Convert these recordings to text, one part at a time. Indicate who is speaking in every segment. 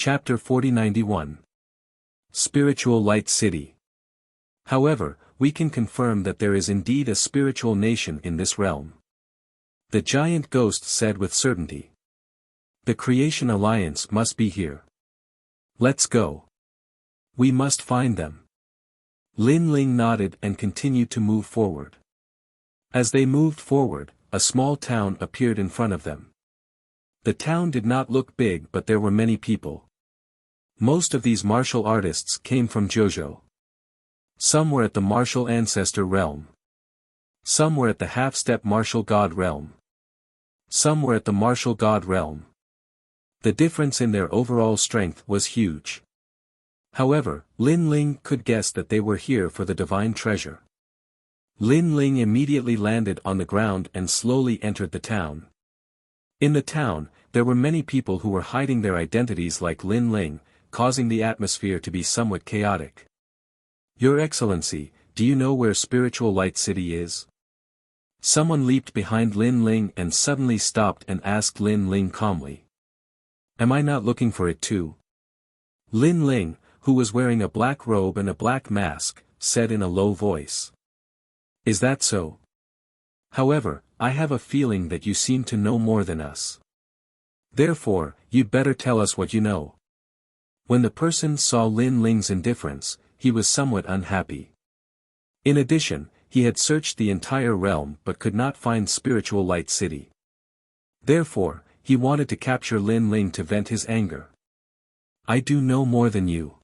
Speaker 1: Chapter 4091. Spiritual Light City. However, we can confirm that there is indeed a spiritual nation in this realm. The giant ghost said with certainty. The Creation Alliance must be here. Let's go. We must find them. Lin Ling nodded and continued to move forward. As they moved forward, a small town appeared in front of them. The town did not look big, but there were many people. Most of these martial artists came from Jojo. Some were at the martial ancestor realm. Some were at the half-step martial god realm. Some were at the martial god realm. The difference in their overall strength was huge. However, Lin Ling could guess that they were here for the divine treasure. Lin Ling immediately landed on the ground and slowly entered the town. In the town, there were many people who were hiding their identities like Lin Ling, causing the atmosphere to be somewhat chaotic. Your Excellency, do you know where Spiritual Light City is? Someone leaped behind Lin Ling and suddenly stopped and asked Lin Ling calmly. Am I not looking for it too? Lin Ling, who was wearing a black robe and a black mask, said in a low voice. Is that so? However, I have a feeling that you seem to know more than us. Therefore, you'd better tell us what you know. When the person saw Lin Ling's indifference, he was somewhat unhappy. In addition, he had searched the entire realm but could not find Spiritual Light City. Therefore, he wanted to capture Lin Ling to vent his anger. I do know more than you.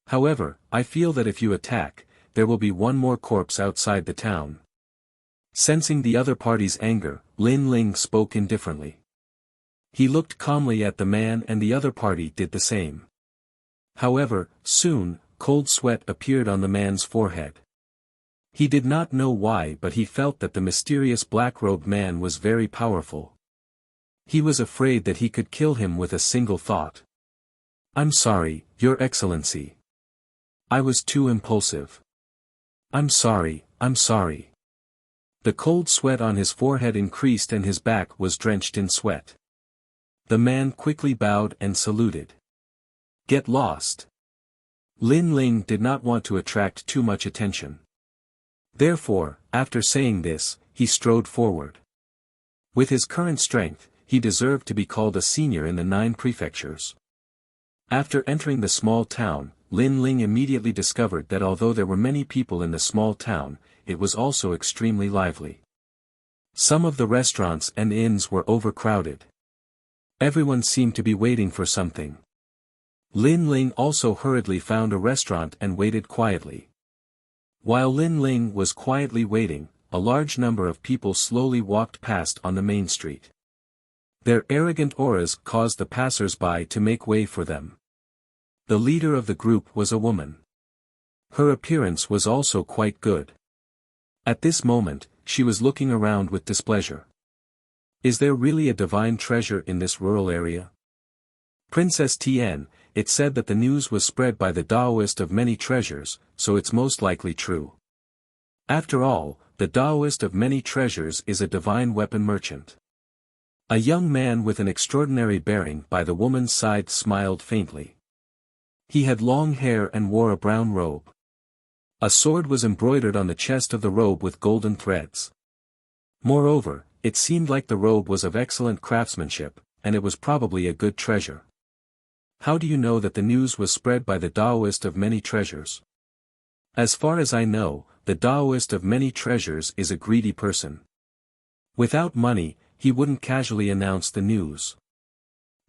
Speaker 1: However, I feel that if you attack, there will be one more corpse outside the town. Sensing the other party's anger, Lin Ling spoke indifferently. He looked calmly at the man and the other party did the same. However, soon, cold sweat appeared on the man's forehead. He did not know why, but he felt that the mysterious black-robed man was very powerful. He was afraid that he could kill him with a single thought. I'm sorry, Your Excellency. I was too impulsive. I'm sorry. The cold sweat on his forehead increased and his back was drenched in sweat. The man quickly bowed and saluted. Get lost. Lin Ling did not want to attract too much attention. Therefore, after saying this, he strode forward. With his current strength, he deserved to be called a senior in the 9 prefectures. After entering the small town, Lin Ling immediately discovered that although there were many people in the small town, it was also extremely lively. Some of the restaurants and inns were overcrowded. Everyone seemed to be waiting for something. Lin Ling also hurriedly found a restaurant and waited quietly. While Lin Ling was quietly waiting, a large number of people slowly walked past on the main street. Their arrogant auras caused the passers-by to make way for them. The leader of the group was a woman. Her appearance was also quite good. At this moment, she was looking around with displeasure. Is there really a divine treasure in this rural area? Princess Tian, it said that the news was spread by the Taoist of many treasures, so it's most likely true. After all, the Taoist of many treasures is a divine weapon merchant. A young man with an extraordinary bearing by the woman's side smiled faintly. He had long hair and wore a brown robe. A sword was embroidered on the chest of the robe with golden threads. Moreover, it seemed like the robe was of excellent craftsmanship, and it was probably a good treasure. How do you know that the news was spread by the Taoist of many treasures? As far as I know, the Taoist of many treasures is a greedy person. Without money, he wouldn't casually announce the news.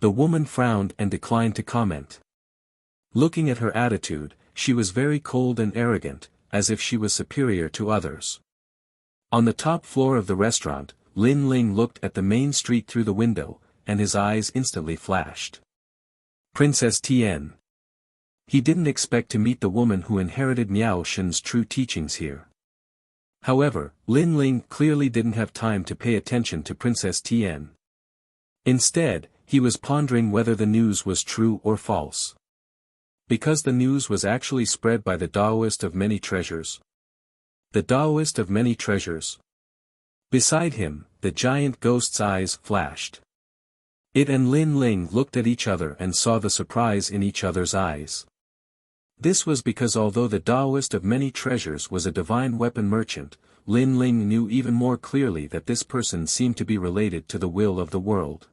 Speaker 1: The woman frowned and declined to comment. Looking at her attitude, she was very cold and arrogant, as if she was superior to others. On the top floor of the restaurant, Lin Ling looked at the main street through the window, and his eyes instantly flashed. Princess Tian. He didn't expect to meet the woman who inherited Miao Shen's true teachings here. However, Lin Ling clearly didn't have time to pay attention to Princess Tian. Instead, he was pondering whether the news was true or false. Because the news was actually spread by the Taoist of many treasures. The Taoist of many treasures. Beside him, the giant ghost's eyes flashed. It and Lin Ling looked at each other and saw the surprise in each other's eyes. This was because although the Taoist of many treasures was a divine weapon merchant, Lin Ling knew even more clearly that this person seemed to be related to the will of the world.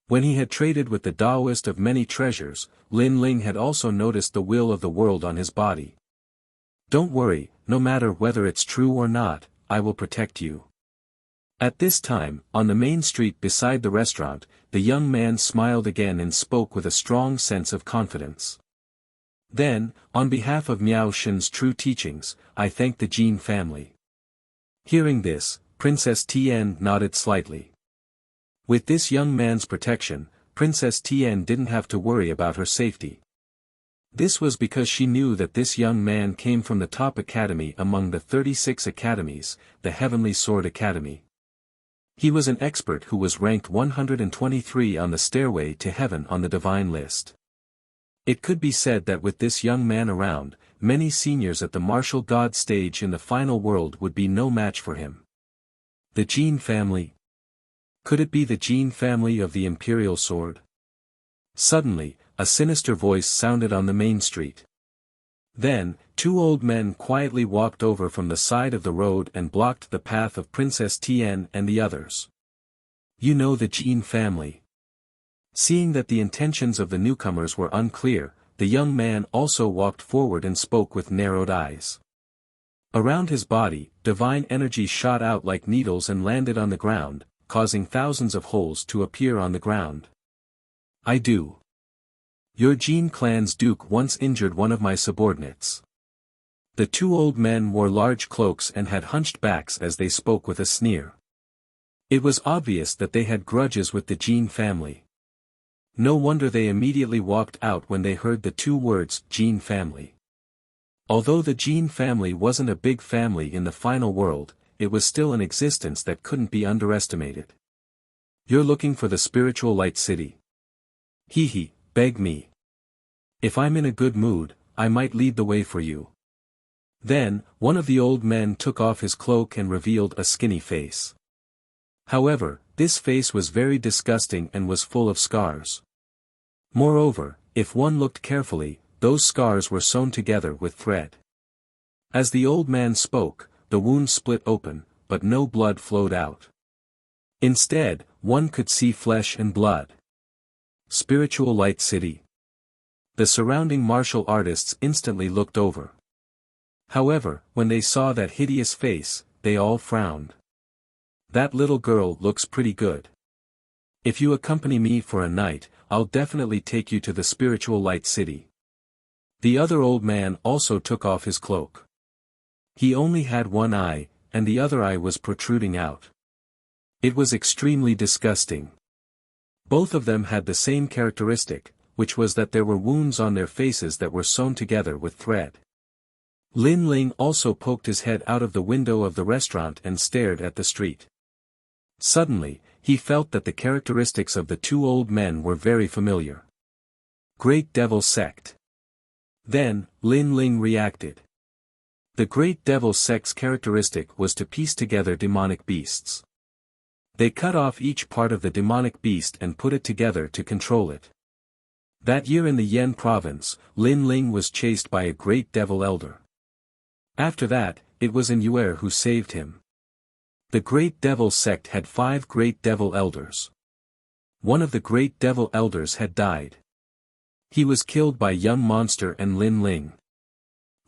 Speaker 1: When he had traded with the Taoist of many treasures, Lin Ling had also noticed the will of the world on his body. Don't worry, no matter whether it's true or not, I will protect you. At this time, on the main street beside the restaurant, the young man smiled again and spoke with a strong sense of confidence. Then, on behalf of Miao Shen's true teachings, I thank the Jin family. Hearing this, Princess Tian nodded slightly. With this young man's protection, Princess Tian didn't have to worry about her safety. This was because she knew that this young man came from the top academy among the 36 academies, the Heavenly Sword Academy. He was an expert who was ranked 123 on the stairway to heaven on the divine list. It could be said that with this young man around, many seniors at the martial god stage in the final world would be no match for him. The Jin family? Could it be the Jin family of the Imperial Sword? Suddenly, a sinister voice sounded on the main street. Then, two old men quietly walked over from the side of the road and blocked the path of Princess Tian and the others. You know the Jin family. Seeing that the intentions of the newcomers were unclear, the young man also walked forward and spoke with narrowed eyes. Around his body, divine energy shot out like needles and landed on the ground, causing thousands of holes to appear on the ground. I do. Your Jin clan's duke once injured one of my subordinates. The two old men wore large cloaks and had hunched backs as they spoke with a sneer. It was obvious that they had grudges with the Jin family. No wonder they immediately walked out when they heard the two words Jin family. Although the Jin family wasn't a big family in the final world, it was still an existence that couldn't be underestimated. You're looking for the spiritual light city. Hee, beg me. If I'm in a good mood, I might lead the way for you. Then, one of the old men took off his cloak and revealed a skinny face. However, this face was very disgusting and was full of scars. Moreover, if one looked carefully, those scars were sewn together with thread. As the old man spoke, the wound split open, but no blood flowed out. Instead, one could see flesh and blood. Spiritual Light City. The surrounding martial artists instantly looked over. However, when they saw that hideous face, they all frowned. That little girl looks pretty good. If you accompany me for a night, I'll definitely take you to the spiritual light city. The other old man also took off his cloak. He only had one eye, and the other eye was protruding out. It was extremely disgusting. Both of them had the same characteristic, which was that there were wounds on their faces that were sewn together with thread. Lin Ling also poked his head out of the window of the restaurant and stared at the street. Suddenly, he felt that the characteristics of the two old men were very familiar. Great Devil Sect. Then, Lin Ling reacted. The Great Devil Sect's characteristic was to piece together demonic beasts. They cut off each part of the demonic beast and put it together to control it. That year in the Yen province, Lin Ling was chased by a great devil elder. After that, it was An Yuer who saved him. The Great Devil Sect had 5 Great Devil Elders. One of the Great Devil Elders had died. He was killed by Young Monster and Lin Ling.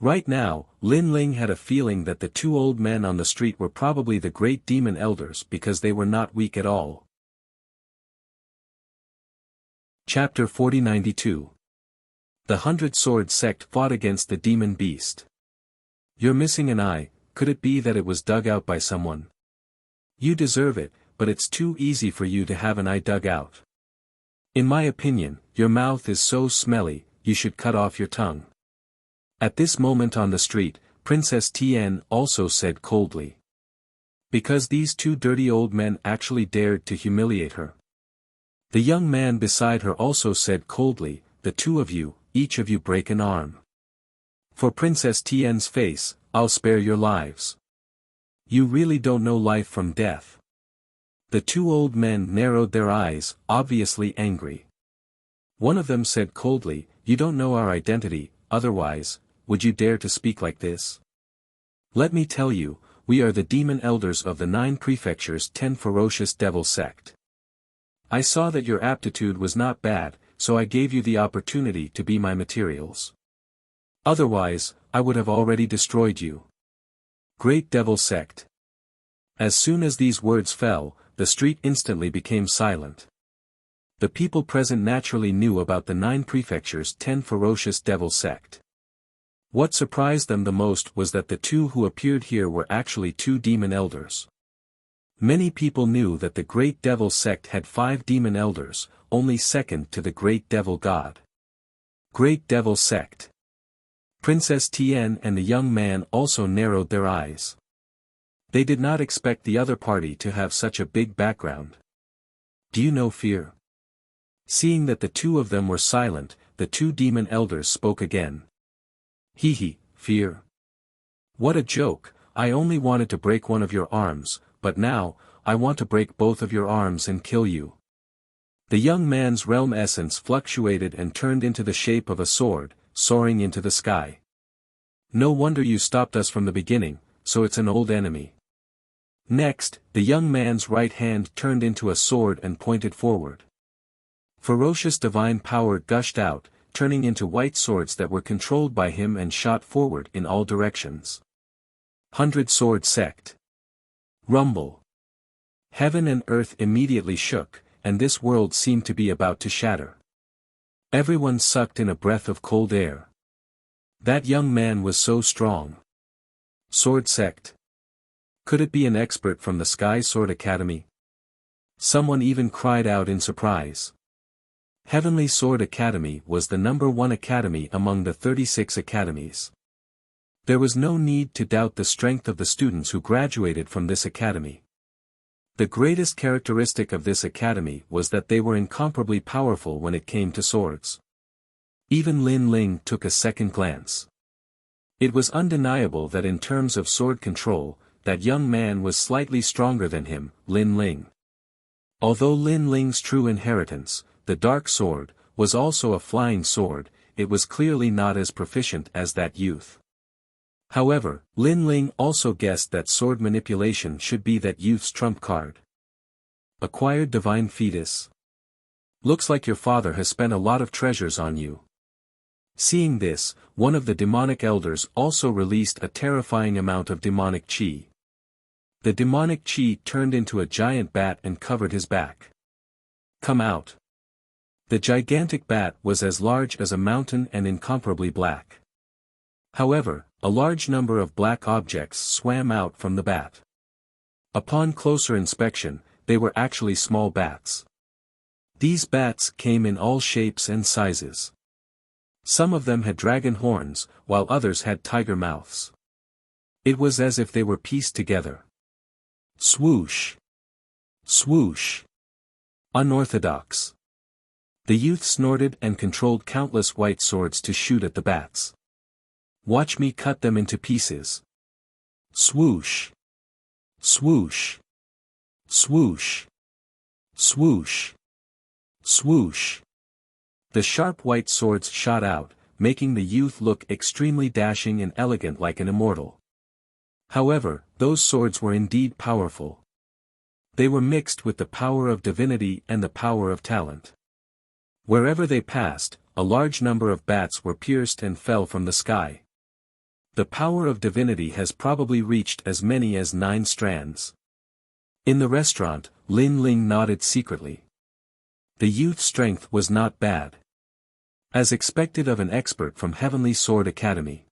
Speaker 1: Right now, Lin Ling had a feeling that the two old men on the street were probably the Great Demon Elders because they were not weak at all. Chapter 4092. The 100-Sword Sect fought against the Demon Beast. You're missing an eye, could it be that it was dug out by someone? You deserve it, but it's too easy for you to have an eye dug out. In my opinion, your mouth is so smelly, you should cut off your tongue. At this moment on the street, Princess Tian also said coldly. Because these two dirty old men actually dared to humiliate her. The young man beside her also said coldly, the two of you, each of you break an arm. For Princess Tian's face, I'll spare your lives. You really don't know life from death. The two old men narrowed their eyes, obviously angry. One of them said coldly, "You don't know our identity, otherwise, would you dare to speak like this? Let me tell you, we are the demon elders of the 9 prefectures' 10 ferocious devil sect. I saw that your aptitude was not bad, so I gave you the opportunity to be my materials. Otherwise, I would have already destroyed you. Great devil sect." As soon as these words fell, the street instantly became silent. The people present naturally knew about the 9 prefectures' 10 ferocious devil sect. What surprised them the most was that the 2 who appeared here were actually 2 demon elders. Many people knew that the great devil sect had 5 demon elders, only second to the great devil god. Great devil sect. Princess Tian and the young man also narrowed their eyes. They did not expect the other party to have such a big background. Do you know fear? Seeing that the 2 of them were silent, the 2 demon elders spoke again. Fear. What a joke, I only wanted to break one of your arms, but now, I want to break both of your arms and kill you. The young man's realm essence fluctuated and turned into the shape of a sword, soaring into the sky. No wonder you stopped us from the beginning, so it's an old enemy. Next, the young man's right hand turned into a sword and pointed forward. Ferocious divine power gushed out, turning into white swords that were controlled by him and shot forward in all directions. 100 Sword Sect. Rumble. Heaven and earth immediately shook, and this world seemed to be about to shatter. Everyone sucked in a breath of cold air. That young man was so strong. Sword Sect. Could it be an expert from the Sky Sword Academy? Someone even cried out in surprise. Heavenly Sword Academy was the #1 academy among the 36 academies. There was no need to doubt the strength of the students who graduated from this academy. The greatest characteristic of this academy was that they were incomparably powerful when it came to swords. Even Lin Ling took a second glance. It was undeniable that in terms of sword control, that young man was slightly stronger than him, Lin Ling. Although Lin Ling's true inheritance, the dark sword, was also a flying sword, it was clearly not as proficient as that youth. However, Lin Ling also guessed that sword manipulation should be that youth's trump card. Acquired divine fetus. Looks like your father has spent a lot of treasures on you. Seeing this, one of the demonic elders also released a terrifying amount of demonic chi. The demonic chi turned into a giant bat and covered his back. Come out. The gigantic bat was as large as a mountain and incomparably black. However, a large number of black objects swam out from the bat. Upon closer inspection, they were actually small bats. These bats came in all shapes and sizes. Some of them had dragon horns, while others had tiger mouths. It was as if they were pieced together. Swoosh! Swoosh! Unorthodox. The youth snorted and controlled countless white swords to shoot at the bats. Watch me cut them into pieces. Swoosh! Swoosh! Swoosh! Swoosh! Swoosh! The sharp white swords shot out, making the youth look extremely dashing and elegant like an immortal. However, those swords were indeed powerful. They were mixed with the power of divinity and the power of talent. Wherever they passed, a large number of bats were pierced and fell from the sky. The power of divinity has probably reached as many as 9 strands. In the restaurant, Lin Ling nodded secretly. The youth's strength was not bad. As expected of an expert from Heavenly Sword Academy.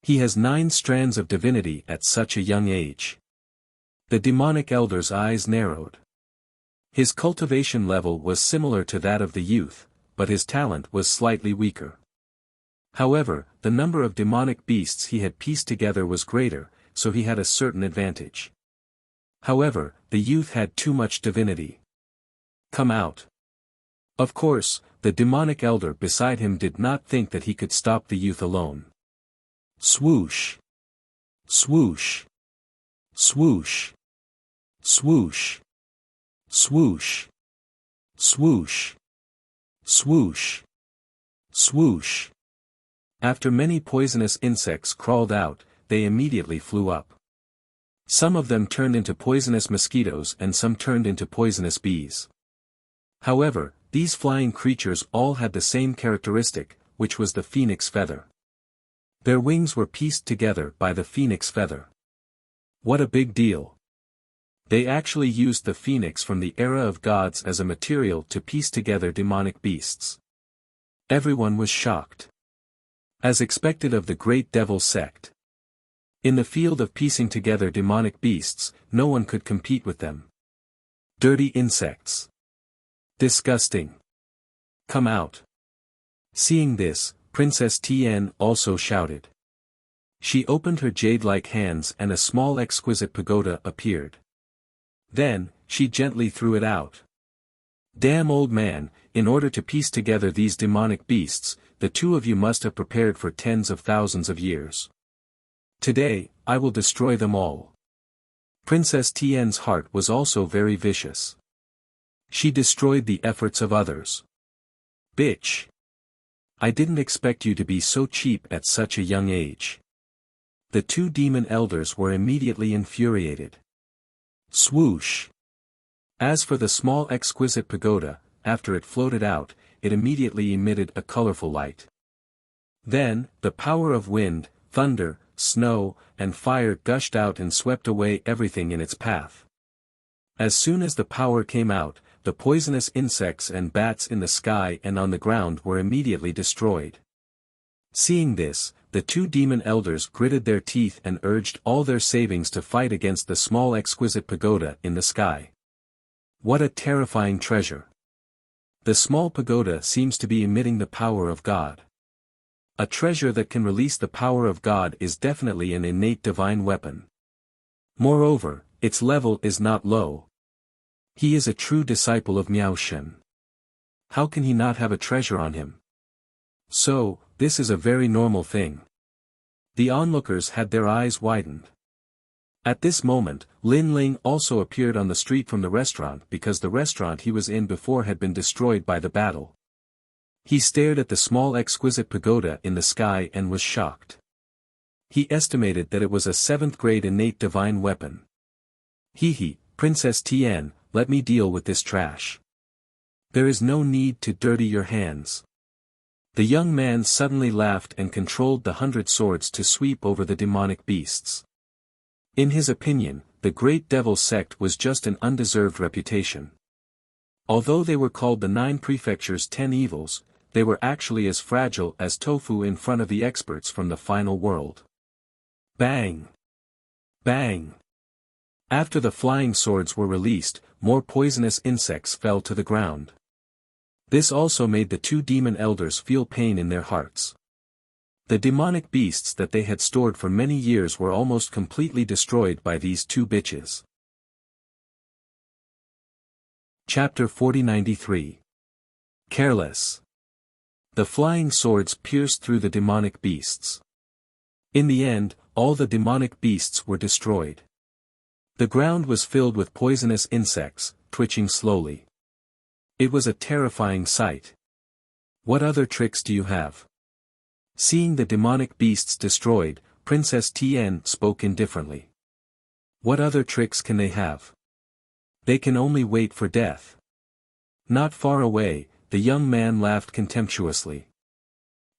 Speaker 1: He has 9 strands of divinity at such a young age. The demonic elder's eyes narrowed. His cultivation level was similar to that of the youth, but his talent was slightly weaker. However, the number of demonic beasts he had pieced together was greater, so he had a certain advantage. However, the youth had too much divinity. Come out. Of course, the demonic elder beside him did not think that he could stop the youth alone. Swoosh! Swoosh! Swoosh! Swoosh! Swoosh. Swoosh. Swoosh. Swoosh. After many poisonous insects crawled out, they immediately flew up. Some of them turned into poisonous mosquitoes and some turned into poisonous bees. However, these flying creatures all had the same characteristic, which was the phoenix feather. Their wings were pieced together by the phoenix feather. What a big deal! They actually used the phoenix from the era of gods as a material to piece together demonic beasts. Everyone was shocked. As expected of the great devil sect. In the field of piecing together demonic beasts, no one could compete with them. Dirty insects. Disgusting. Come out. Seeing this, Princess Tien also shouted. She opened her jade-like hands and a small exquisite pagoda appeared. Then, she gently threw it out. Damn old man, in order to piece together these demonic beasts, the two of you must have prepared for tens of thousands of years. Today, I will destroy them all. Princess Tien's heart was also very vicious. She destroyed the efforts of others. Bitch! I didn't expect you to be so cheap at such a young age. The two demon elders were immediately infuriated. Swoosh! As for the small exquisite pagoda, after it floated out, it immediately emitted a colorful light. Then, the power of wind, thunder, snow, and fire gushed out and swept away everything in its path. As soon as the power came out, the poisonous insects and bats in the sky and on the ground were immediately destroyed. Seeing this, the two demon elders gritted their teeth and urged all their savings to fight against the small exquisite pagoda in the sky. What a terrifying treasure! The small pagoda seems to be emitting the power of God. A treasure that can release the power of God is definitely an innate divine weapon. Moreover, its level is not low. He is a true disciple of Miao Shen. How can he not have a treasure on him? So, this is a very normal thing. The onlookers had their eyes widened. At this moment, Lin Ling also appeared on the street from the restaurant because the restaurant he was in before had been destroyed by the battle. He stared at the small exquisite pagoda in the sky and was shocked. He estimated that it was a 7th grade innate divine weapon. Hee, Princess Tien, let me deal with this trash. There is no need to dirty your hands. The young man suddenly laughed and controlled the 100 swords to sweep over the demonic beasts. In his opinion, the great devil sect was just an undeserved reputation. Although they were called the 9 prefectures 10 evils, they were actually as fragile as tofu in front of the experts from the final world. Bang! Bang! After the flying swords were released, more poisonous insects fell to the ground. This also made the two demon elders feel pain in their hearts. The demonic beasts that they had stored for many years were almost completely destroyed by these two bitches. Chapter 4093. Careless. The flying swords pierced through the demonic beasts. In the end, all the demonic beasts were destroyed. The ground was filled with poisonous insects, twitching slowly. It was a terrifying sight. What other tricks do you have? Seeing the demonic beasts destroyed, Princess Tien spoke indifferently. What other tricks can they have? They can only wait for death. Not far away, the young man laughed contemptuously.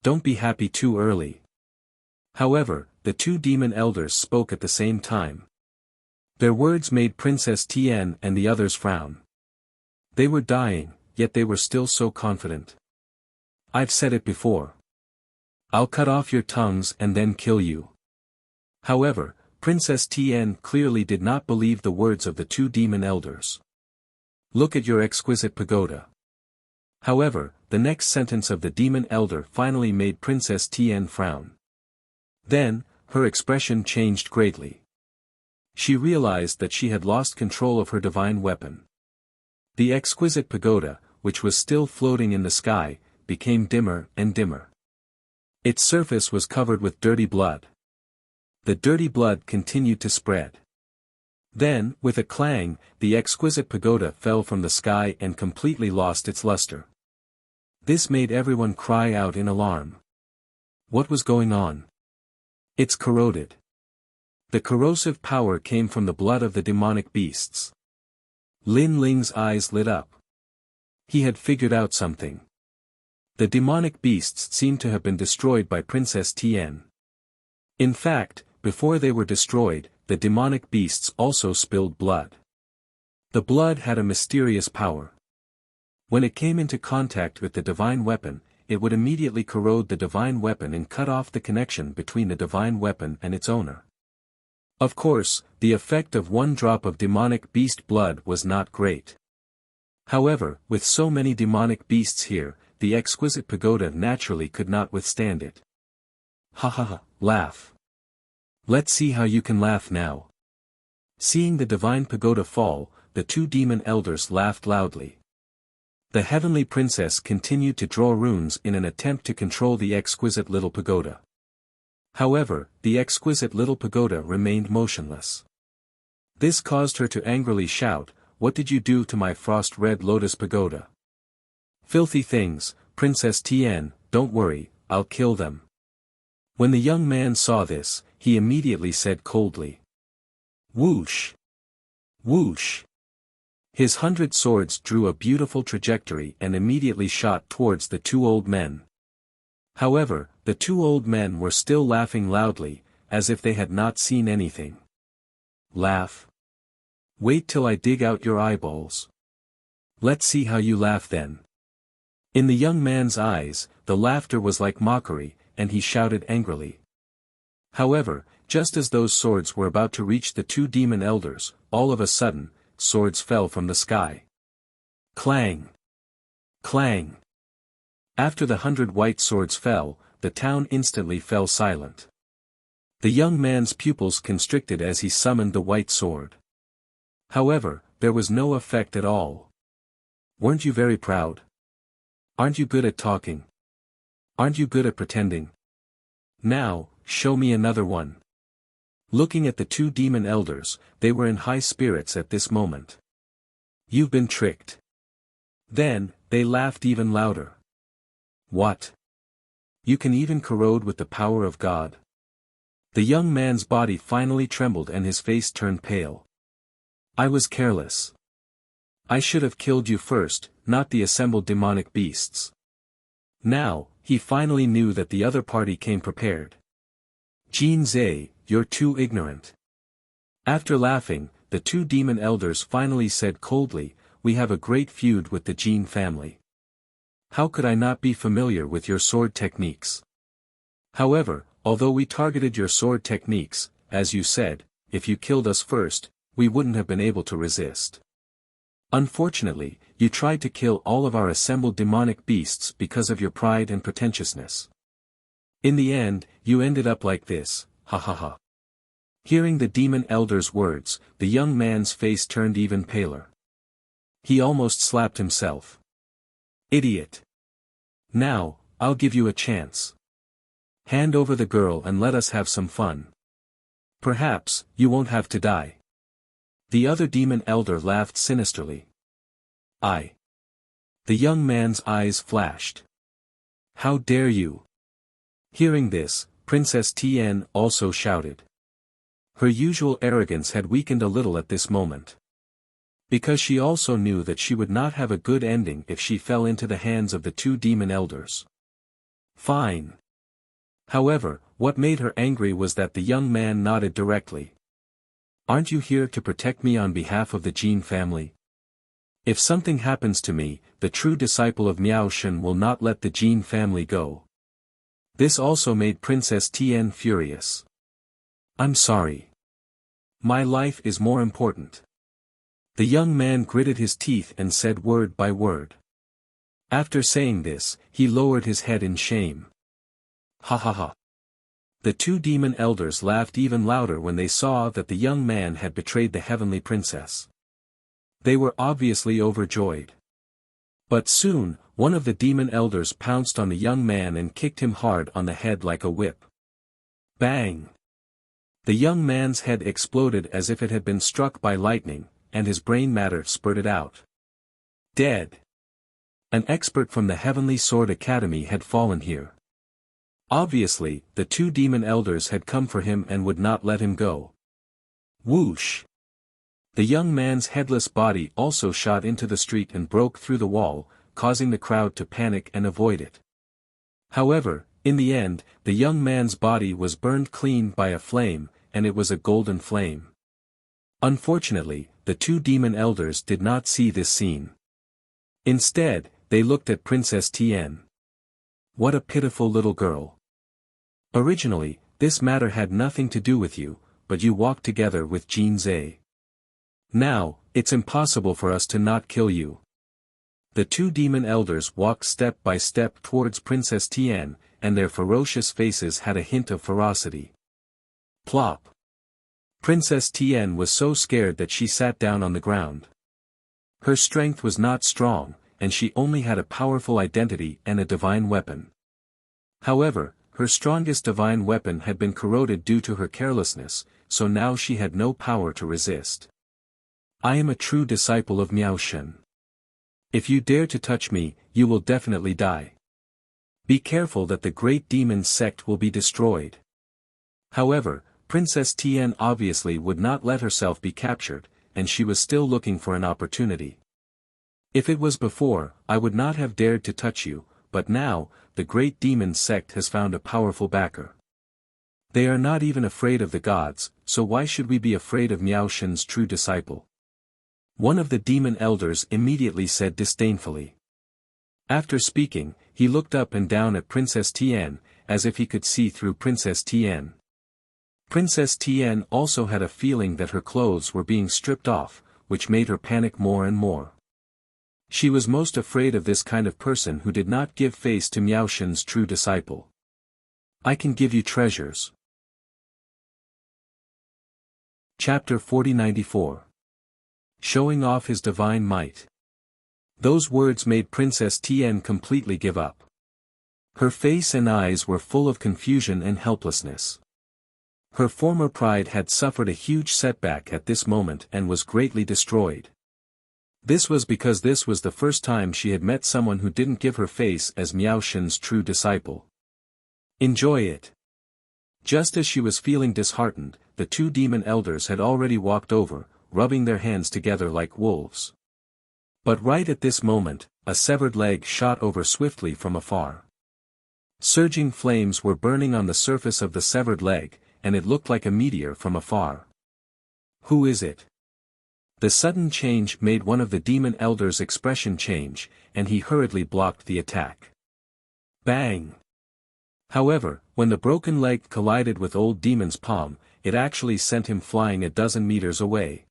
Speaker 1: Don't be happy too early. However, the two demon elders spoke at the same time. Their words made Princess Tien and the others frown. They were dying, yet they were still so confident. I've said it before. I'll cut off your tongues and then kill you. However, Princess Tien clearly did not believe the words of the two demon elders. Look at your exquisite pagoda. However, the next sentence of the demon elder finally made Princess Tien frown. Then, her expression changed greatly. She realized that she had lost control of her divine weapon. The exquisite pagoda, which was still floating in the sky, became dimmer and dimmer. Its surface was covered with dirty blood. The dirty blood continued to spread. Then, with a clang, the exquisite pagoda fell from the sky and completely lost its luster. This made everyone cry out in alarm. What was going on? It's corroded. The corrosive power came from the blood of the demonic beasts. Lin Ling's eyes lit up. He had figured out something. The demonic beasts seemed to have been destroyed by Princess Tian. In fact, before they were destroyed, the demonic beasts also spilled blood. The blood had a mysterious power. When it came into contact with the divine weapon, it would immediately corrode the divine weapon and cut off the connection between the divine weapon and its owner. Of course, the effect of one drop of demonic beast blood was not great. However, with so many demonic beasts here, the exquisite pagoda naturally could not withstand it. Ha ha ha, laugh. Let's see how you can laugh now. Seeing the divine pagoda fall, the two demon elders laughed loudly. The heavenly princess continued to draw runes in an attempt to control the exquisite little pagoda. However, the exquisite little pagoda remained motionless. This caused her to angrily shout, "What did you do to my frost-red lotus pagoda?" "Filthy things, Princess Tian, don't worry, I'll kill them." When the young man saw this, he immediately said coldly, "Whoosh! Whoosh!" His 100 swords drew a beautiful trajectory and immediately shot towards the two old men. However, the two old men were still laughing loudly, as if they had not seen anything. "Laugh? Wait till I dig out your eyeballs. Let's see how you laugh then." In the young man's eyes, the laughter was like mockery, and he shouted angrily. However, just as those swords were about to reach the two demon elders, all of a sudden, swords fell from the sky. Clang! Clang! After the 100 white swords fell, the town instantly fell silent. The young man's pupils constricted as he summoned the white sword. However, there was no effect at all. "Weren't you very proud? Aren't you good at talking? Aren't you good at pretending? Now, show me another one." Looking at the two demon elders, they were in high spirits at this moment. "You've been tricked." Then, they laughed even louder. "What? You can even corrode with the power of God?" The young man's body finally trembled and his face turned pale. "I was careless. I should have killed you first, not the assembled demonic beasts." Now, he finally knew that the other party came prepared. "Jin Zhe, you're too ignorant." After laughing, the two demon elders finally said coldly, "We have a great feud with the Jin family. How could I not be familiar with your sword techniques? However, although we targeted your sword techniques, as you said, if you killed us first, we wouldn't have been able to resist. Unfortunately, you tried to kill all of our assembled demonic beasts because of your pride and pretentiousness. In the end, you ended up like this, ha ha ha." Hearing the demon elder's words, the young man's face turned even paler. He almost slapped himself. "Idiot! Now, I'll give you a chance. Hand over the girl and let us have some fun. Perhaps, you won't have to die." The other demon elder laughed sinisterly. "I." The young man's eyes flashed. "How dare you?" Hearing this, Princess Tian also shouted. Her usual arrogance had weakened a little at this moment. Because she also knew that she would not have a good ending if she fell into the hands of the two demon elders. "Fine." However, what made her angry was that the young man nodded directly. "Aren't you here to protect me on behalf of the Jin family? If something happens to me, the true disciple of Miao Shen will not let the Jin family go." This also made Princess Tian furious. "I'm sorry. My life is more important." The young man gritted his teeth and said word by word. After saying this, he lowered his head in shame. Ha ha ha. The two demon elders laughed even louder when they saw that the young man had betrayed the heavenly princess. They were obviously overjoyed. But soon, one of the demon elders pounced on the young man and kicked him hard on the head like a whip. Bang! The young man's head exploded as if it had been struck by lightning, and his brain matter spurted out. Dead. An expert from the Heavenly Sword Academy had fallen here. Obviously, the two demon elders had come for him and would not let him go. Whoosh! The young man's headless body also shot into the street and broke through the wall, causing the crowd to panic and avoid it. However, in the end, the young man's body was burned clean by a flame, and it was a golden flame. Unfortunately, the two demon elders did not see this scene. Instead, they looked at Princess Tian. What a pitiful little girl. Originally, this matter had nothing to do with you, but you walked together with Jin Zhe. Now, it's impossible for us to not kill you. The two demon elders walked step by step towards Princess Tian, and their ferocious faces had a hint of ferocity. Plop! Princess Tian was so scared that she sat down on the ground. Her strength was not strong, and she only had a powerful identity and a divine weapon. However, her strongest divine weapon had been corroded due to her carelessness, so now she had no power to resist. I am a true disciple of Miao Shen. If you dare to touch me, you will definitely die. Be careful that the great demon sect will be destroyed. However, Princess Tian obviously would not let herself be captured, and she was still looking for an opportunity. If it was before, I would not have dared to touch you, but now, the great demon sect has found a powerful backer. They are not even afraid of the gods, so why should we be afraid of Miao Shen's true disciple? One of the demon elders immediately said disdainfully. After speaking, he looked up and down at Princess Tian, as if he could see through Princess Tian. Princess Tian also had a feeling that her clothes were being stripped off, which made her panic more and more. She was most afraid of this kind of person who did not give face to Miao Shen's true disciple. I can give you treasures. Chapter 4094. Showing off his divine might. Those words made Princess Tian completely give up. Her face and eyes were full of confusion and helplessness. Her former pride had suffered a huge setback at this moment and was greatly destroyed. This was because this was the first time she had met someone who didn't give her face as Miao Shen's true disciple. Enjoy it. Just as she was feeling disheartened, the two demon elders had already walked over, rubbing their hands together like wolves. But right at this moment, a severed leg shot over swiftly from afar. Surging flames were burning on the surface of the severed leg, and it looked like a meteor from afar. Who is it? The sudden change made one of the demon elders' expression change, and he hurriedly blocked the attack. Bang! However, when the broken leg collided with old demon's palm, it actually sent him flying a dozen meters away.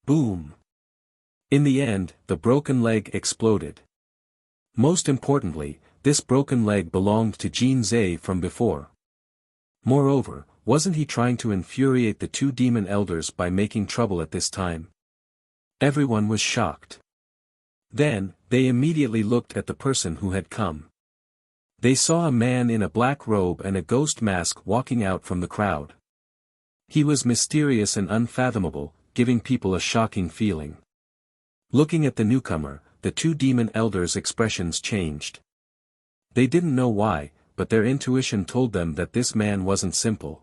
Speaker 1: Boom! In the end, the broken leg exploded. Most importantly, this broken leg belonged to Jin Zhe from before. Moreover, wasn't he trying to infuriate the two demon elders by making trouble at this time? Everyone was shocked. Then, they immediately looked at the person who had come. They saw a man in a black robe and a ghost mask walking out from the crowd. He was mysterious and unfathomable, giving people a shocking feeling. Looking at the newcomer, the two demon elders' expressions changed. They didn't know why, but their intuition told them that this man wasn't simple.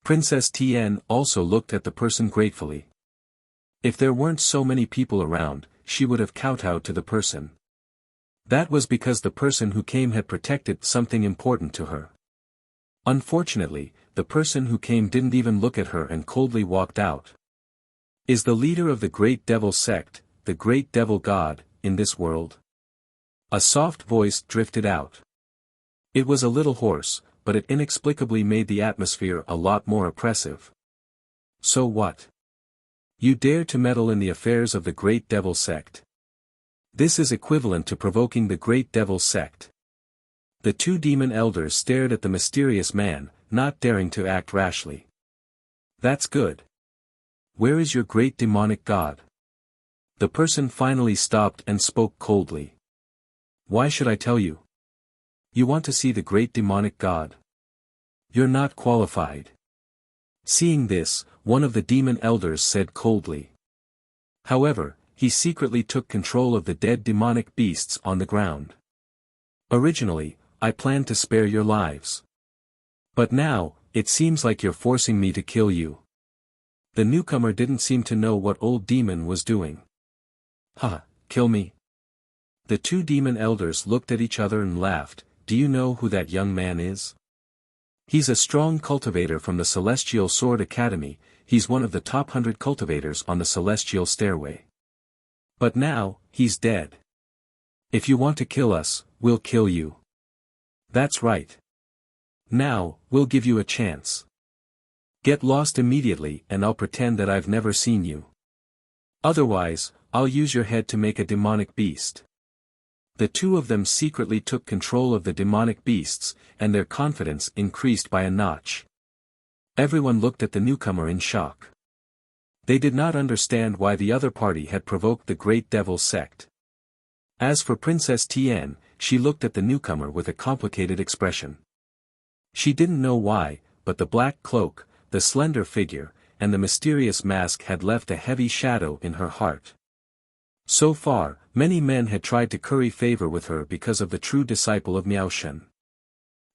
Speaker 1: Princess Tian also looked at the person gratefully. If there weren't so many people around, she would have kowtowed to the person. That was because the person who came had protected something important to her. Unfortunately, the person who came didn't even look at her and coldly walked out. Is the leader of the Great Devil sect, the Great Devil God, in this world? A soft voice drifted out. It was a little hoarse, but it inexplicably made the atmosphere a lot more oppressive. So what? You dare to meddle in the affairs of the Great Devil sect. This is equivalent to provoking the Great Devil sect. The two demon elders stared at the mysterious man, not daring to act rashly. That's good. Where is your great demonic god? The person finally stopped and spoke coldly. Why should I tell you? You want to see the great demonic god? You're not qualified. Seeing this, one of the demon elders said coldly. However, he secretly took control of the dead demonic beasts on the ground. Originally, I planned to spare your lives. But now, it seems like you're forcing me to kill you. The newcomer didn't seem to know what old demon was doing. "Ha, kill me?" The two demon elders looked at each other and laughed. "Do you know who that young man is? He's a strong cultivator from the Celestial Sword Academy. He's one of the top 100 cultivators on the Celestial Stairway. But now, he's dead. If you want to kill us, we'll kill you." "That's right. Now, we'll give you a chance. Get lost immediately and I'll pretend that I've never seen you. Otherwise, I'll use your head to make a demonic beast." The two of them secretly took control of the demonic beasts, and their confidence increased by a notch. Everyone looked at the newcomer in shock. They did not understand why the other party had provoked the Great Devil sect. As for Princess Tian, she looked at the newcomer with a complicated expression. She didn't know why, but the black cloak, the slender figure, and the mysterious mask had left a heavy shadow in her heart. So far, many men had tried to curry favor with her because of the true disciple of Miao Shen.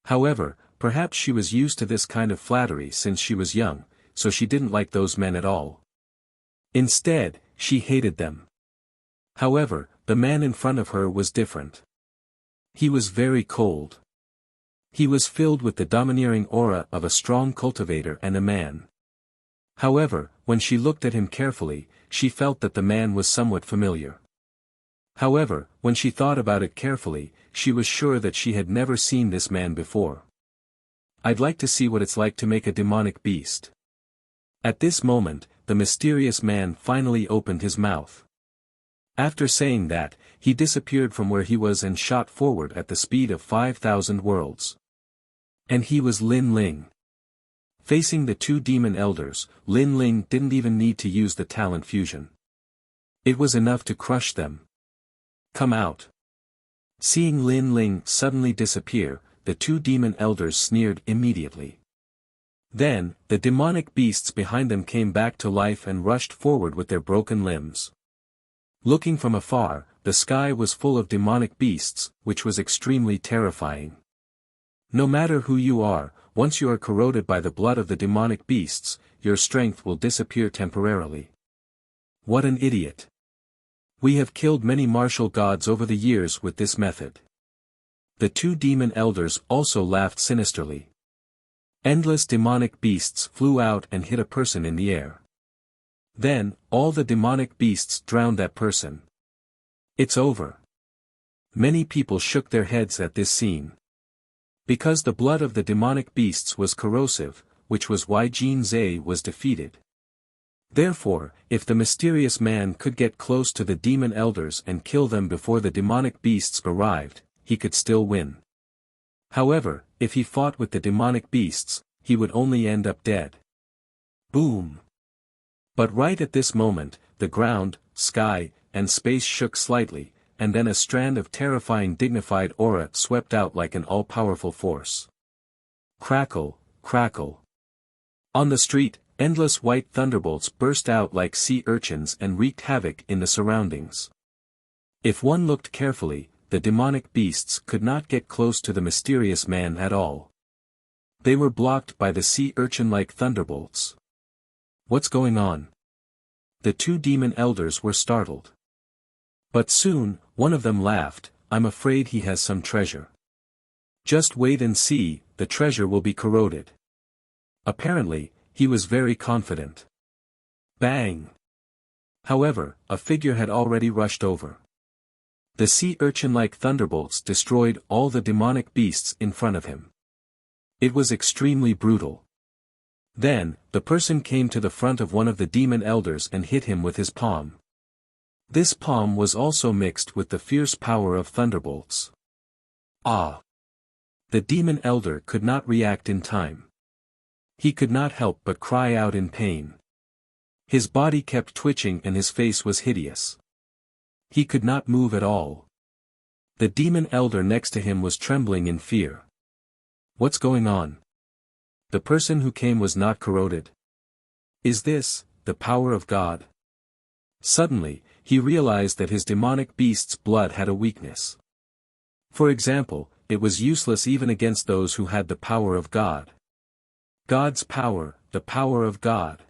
Speaker 1: However, perhaps she was used to this kind of flattery since she was young, so she didn't like those men at all. Instead, she hated them. However, the man in front of her was different. He was very cold. He was filled with the domineering aura of a strong cultivator and a man. However, when she looked at him carefully, she felt that the man was somewhat familiar. However, when she thought about it carefully, she was sure that she had never seen this man before. "I'd like to see what it's like to make a demonic beast." At this moment, the mysterious man finally opened his mouth. After saying that, he disappeared from where he was and shot forward at the speed of 5,000 worlds. And he was Lin Ling. Facing the two demon elders, Lin Ling didn't even need to use the talent fusion. It was enough to crush them. "Come out." Seeing Lin Ling suddenly disappear, the two demon elders sneered immediately. Then, the demonic beasts behind them came back to life and rushed forward with their broken limbs. Looking from afar, the sky was full of demonic beasts, which was extremely terrifying. No matter who you are, once you are corroded by the blood of the demonic beasts, your strength will disappear temporarily. What an idiot. We have killed many martial gods over the years with this method. The two demon elders also laughed sinisterly. Endless demonic beasts flew out and hit a person in the air. Then, all the demonic beasts drowned that person. It's over. Many people shook their heads at this scene. Because the blood of the demonic beasts was corrosive, which was why Jin Zhe was defeated. Therefore, if the mysterious man could get close to the demon elders and kill them before the demonic beasts arrived, he could still win. However, if he fought with the demonic beasts, he would only end up dead. Boom! But right at this moment, the ground, sky, and space shook slightly, and then a strand of terrifying dignified aura swept out like an all-powerful force. Crackle, crackle. On the street, endless white thunderbolts burst out like sea urchins and wreaked havoc in the surroundings. If one looked carefully, the demonic beasts could not get close to the mysterious man at all. They were blocked by the sea urchin-like thunderbolts. What's going on? The two demon elders were startled. But soon, one of them laughed. "I'm afraid he has some treasure. Just wait and see, the treasure will be corroded." Apparently, he was very confident. Bang! However, a figure had already rushed over. The sea urchin-like thunderbolts destroyed all the demonic beasts in front of him. It was extremely brutal. Then, the person came to the front of one of the demon elders and hit him with his palm. This palm was also mixed with the fierce power of thunderbolts. Ah! The demon elder could not react in time. He could not help but cry out in pain. His body kept twitching and his face was hideous. He could not move at all. The demon elder next to him was trembling in fear. What's going on? The person who came was not corroded. Is this the power of God? Suddenly, he realized that his demonic beast's blood had a weakness. For example, it was useless even against those who had the power of God. God's power, the power of God.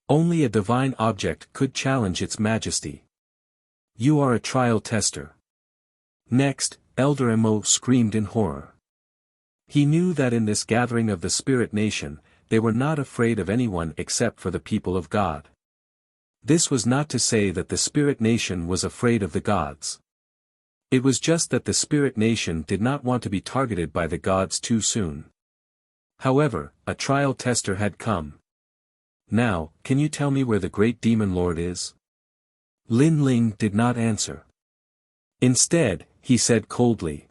Speaker 1: Only a divine object could challenge its majesty. You are a trial tester. Next, Elder Emo screamed in horror. He knew that in this gathering of the Spirit Nation, they were not afraid of anyone except for the people of God. This was not to say that the Spirit Nation was afraid of the gods. It was just that the Spirit Nation did not want to be targeted by the gods too soon. However, a trial tester had come. Now, can you tell me where the great demon lord is? Lin Ling did not answer. Instead, he said coldly.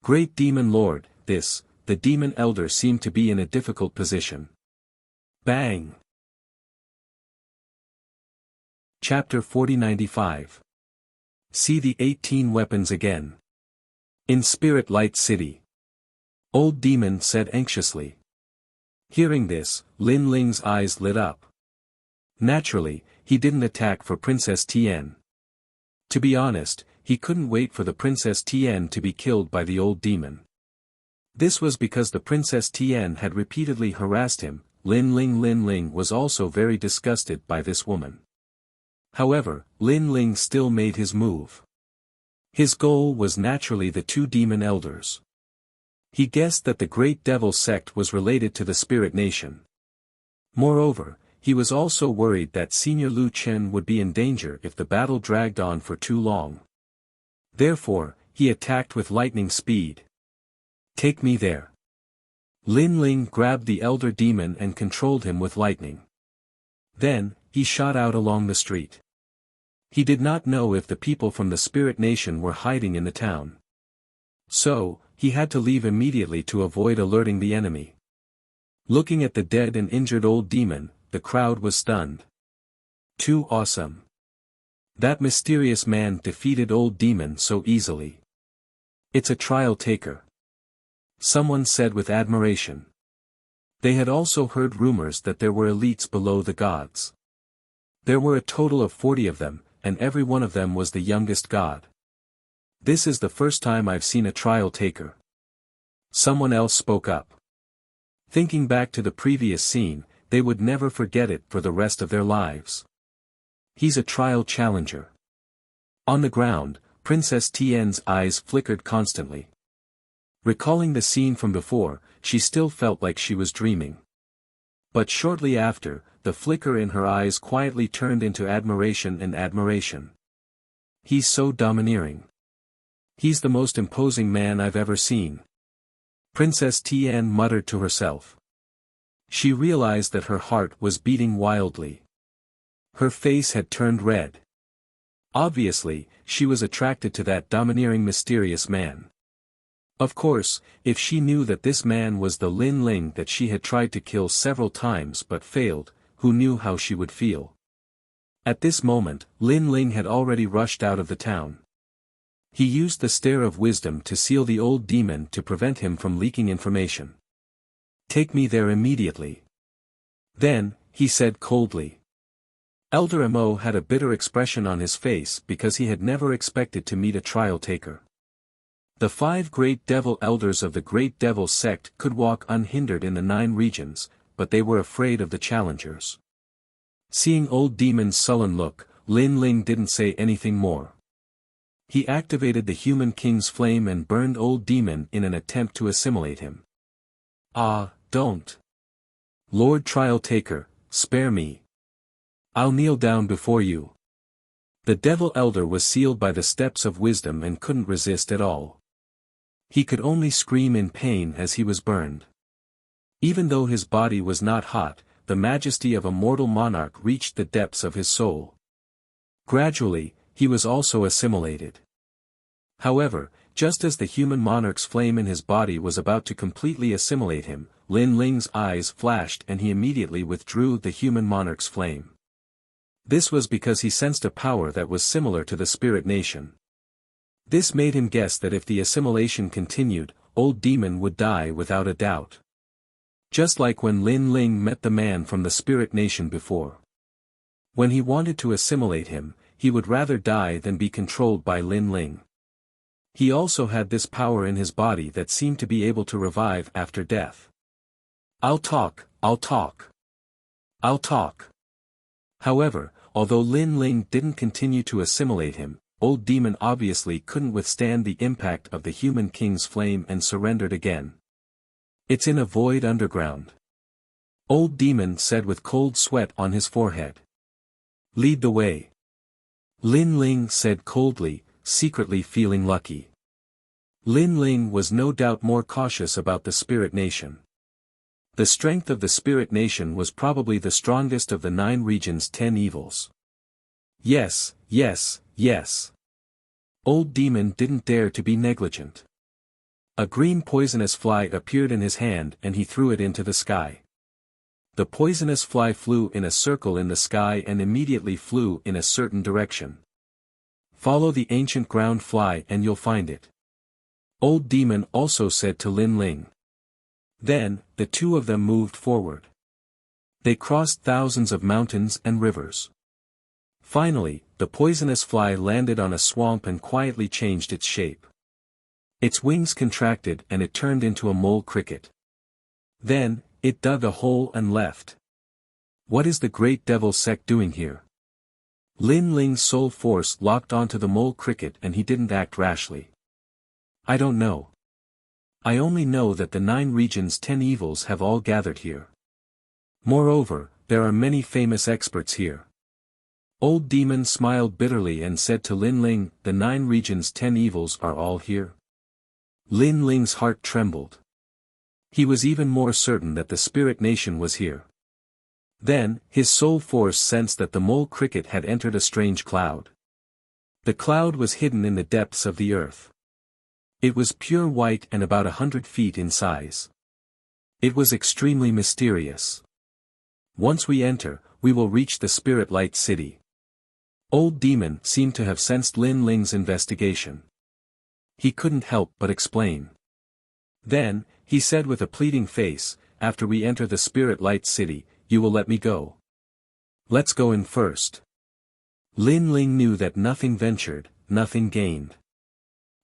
Speaker 1: Great demon lord, the demon elder seemed to be in a difficult position. Bang! Chapter 4095. See the 18 weapons again. In Spirit Light City. Old Demon said anxiously. Hearing this, Lin Ling's eyes lit up. Naturally, he didn't attack for Princess Tian. To be honest, he couldn't wait for the Princess Tian to be killed by the old demon. This was because the Princess Tian had repeatedly harassed him. Lin Ling was also very disgusted by this woman. However, Lin Ling still made his move. His goal was naturally the two demon elders. He guessed that the Great Devil sect was related to the Spirit Nation. Moreover, he was also worried that Senior Lu Chen would be in danger if the battle dragged on for too long. Therefore, he attacked with lightning speed. Take me there. Lin Ling grabbed the elder demon and controlled him with lightning. Then, he shot out along the street. He did not know if the people from the Spirit Nation were hiding in the town. So, he had to leave immediately to avoid alerting the enemy. Looking at the dead and injured old demon, the crowd was stunned. Too awesome. That mysterious man defeated old demon so easily. It's a trial taker. Someone said with admiration. They had also heard rumors that there were elites below the gods. There were a total of 40 of them, and every one of them was the youngest god. This is the first time I've seen a trial taker. Someone else spoke up. Thinking back to the previous scene, they would never forget it for the rest of their lives. He's a trial challenger. On the ground, Princess Tian's eyes flickered constantly. Recalling the scene from before, she still felt like she was dreaming. But shortly after, the flicker in her eyes quietly turned into admiration and admiration. He's so domineering. He's the most imposing man I've ever seen. Princess Tian muttered to herself. She realized that her heart was beating wildly. Her face had turned red. Obviously, she was attracted to that domineering mysterious man. Of course, if she knew that this man was the Lin Ling that she had tried to kill several times but failed, who knew how she would feel? At this moment, Lin Ling had already rushed out of the town. He used the Stare of Wisdom to seal the old demon to prevent him from leaking information. Take me there immediately. Then, he said coldly. Elder Emo had a bitter expression on his face because he had never expected to meet a trial taker. The 5 great devil elders of the Great Devil sect could walk unhindered in the 9 regions, but they were afraid of the challengers. Seeing old demon's sullen look, Lin Ling didn't say anything more. He activated the Human King's flame and burned old demon in an attempt to assimilate him. Ah, don't. Lord Trial Taker, spare me. I'll kneel down before you. The Devil Elder was sealed by the steps of wisdom and couldn't resist at all. He could only scream in pain as he was burned. Even though his body was not hot, the majesty of a mortal monarch reached the depths of his soul. Gradually, he was also assimilated. However, just as the human monarch's flame in his body was about to completely assimilate him, Lin Ling's eyes flashed and he immediately withdrew the human monarch's flame. This was because he sensed a power that was similar to the Spirit Nation. This made him guess that if the assimilation continued, old demon would die without a doubt. Just like when Lin Ling met the man from the spirit nation before. When he wanted to assimilate him, he would rather die than be controlled by Lin Ling. He also had this power in his body that seemed to be able to revive after death. I'll talk, I'll talk. I'll talk. However, although Lin Ling didn't continue to assimilate him, Old Demon obviously couldn't withstand the impact of the human king's flame and surrendered again. It's in a void underground. Old Demon said with cold sweat on his forehead. Lead the way. Lin Ling said coldly, secretly feeling lucky. Lin Ling was no doubt more cautious about the spirit nation. The strength of the spirit nation was probably the strongest of the 9 regions' 10 evils. Yes, yes, yes. Old Demon didn't dare to be negligent. A green poisonous fly appeared in his hand and he threw it into the sky. The poisonous fly flew in a circle in the sky and immediately flew in a certain direction. Follow the ancient ground fly and you'll find it. Old Demon also said to Lin Ling. Then, the two of them moved forward. They crossed thousands of mountains and rivers. Finally, the poisonous fly landed on a swamp and quietly changed its shape. Its wings contracted and it turned into a mole cricket. Then, it dug a hole and left. What is the great devil sect doing here? Lin Ling's soul force locked onto the mole cricket and he didn't act rashly. I don't know. I only know that the 9 regions' 10 evils have all gathered here. Moreover, there are many famous experts here. Old Demon smiled bitterly and said to Lin Ling, the 9 regions' 10 evils are all here. Lin Ling's heart trembled. He was even more certain that the spirit nation was here. Then, his soul force sensed that the mole cricket had entered a strange cloud. The cloud was hidden in the depths of the earth. It was pure white and about 100 feet in size. It was extremely mysterious. Once we enter, we will reach the Spirit Light City. Old Demon seemed to have sensed Lin Ling's investigation. He couldn't help but explain. Then, he said with a pleading face, after we enter the Spirit Light City, you will let me go. Let's go in first. Lin Ling knew that nothing ventured, nothing gained.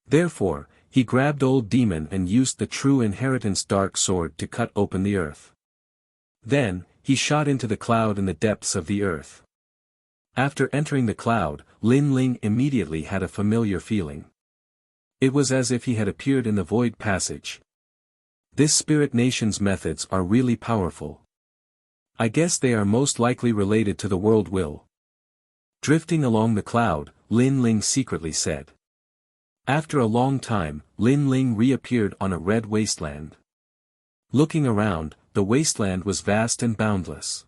Speaker 1: Therefore, he grabbed Old Demon and used the true inheritance dark sword to cut open the earth. Then, he shot into the cloud in the depths of the earth. After entering the cloud, Lin Ling immediately had a familiar feeling. It was as if he had appeared in the void passage. This spirit nation's methods are really powerful. I guess they are most likely related to the world will. Drifting along the cloud, Lin Ling secretly said. After a long time, Lin Ling reappeared on a red wasteland. Looking around, the wasteland was vast and boundless.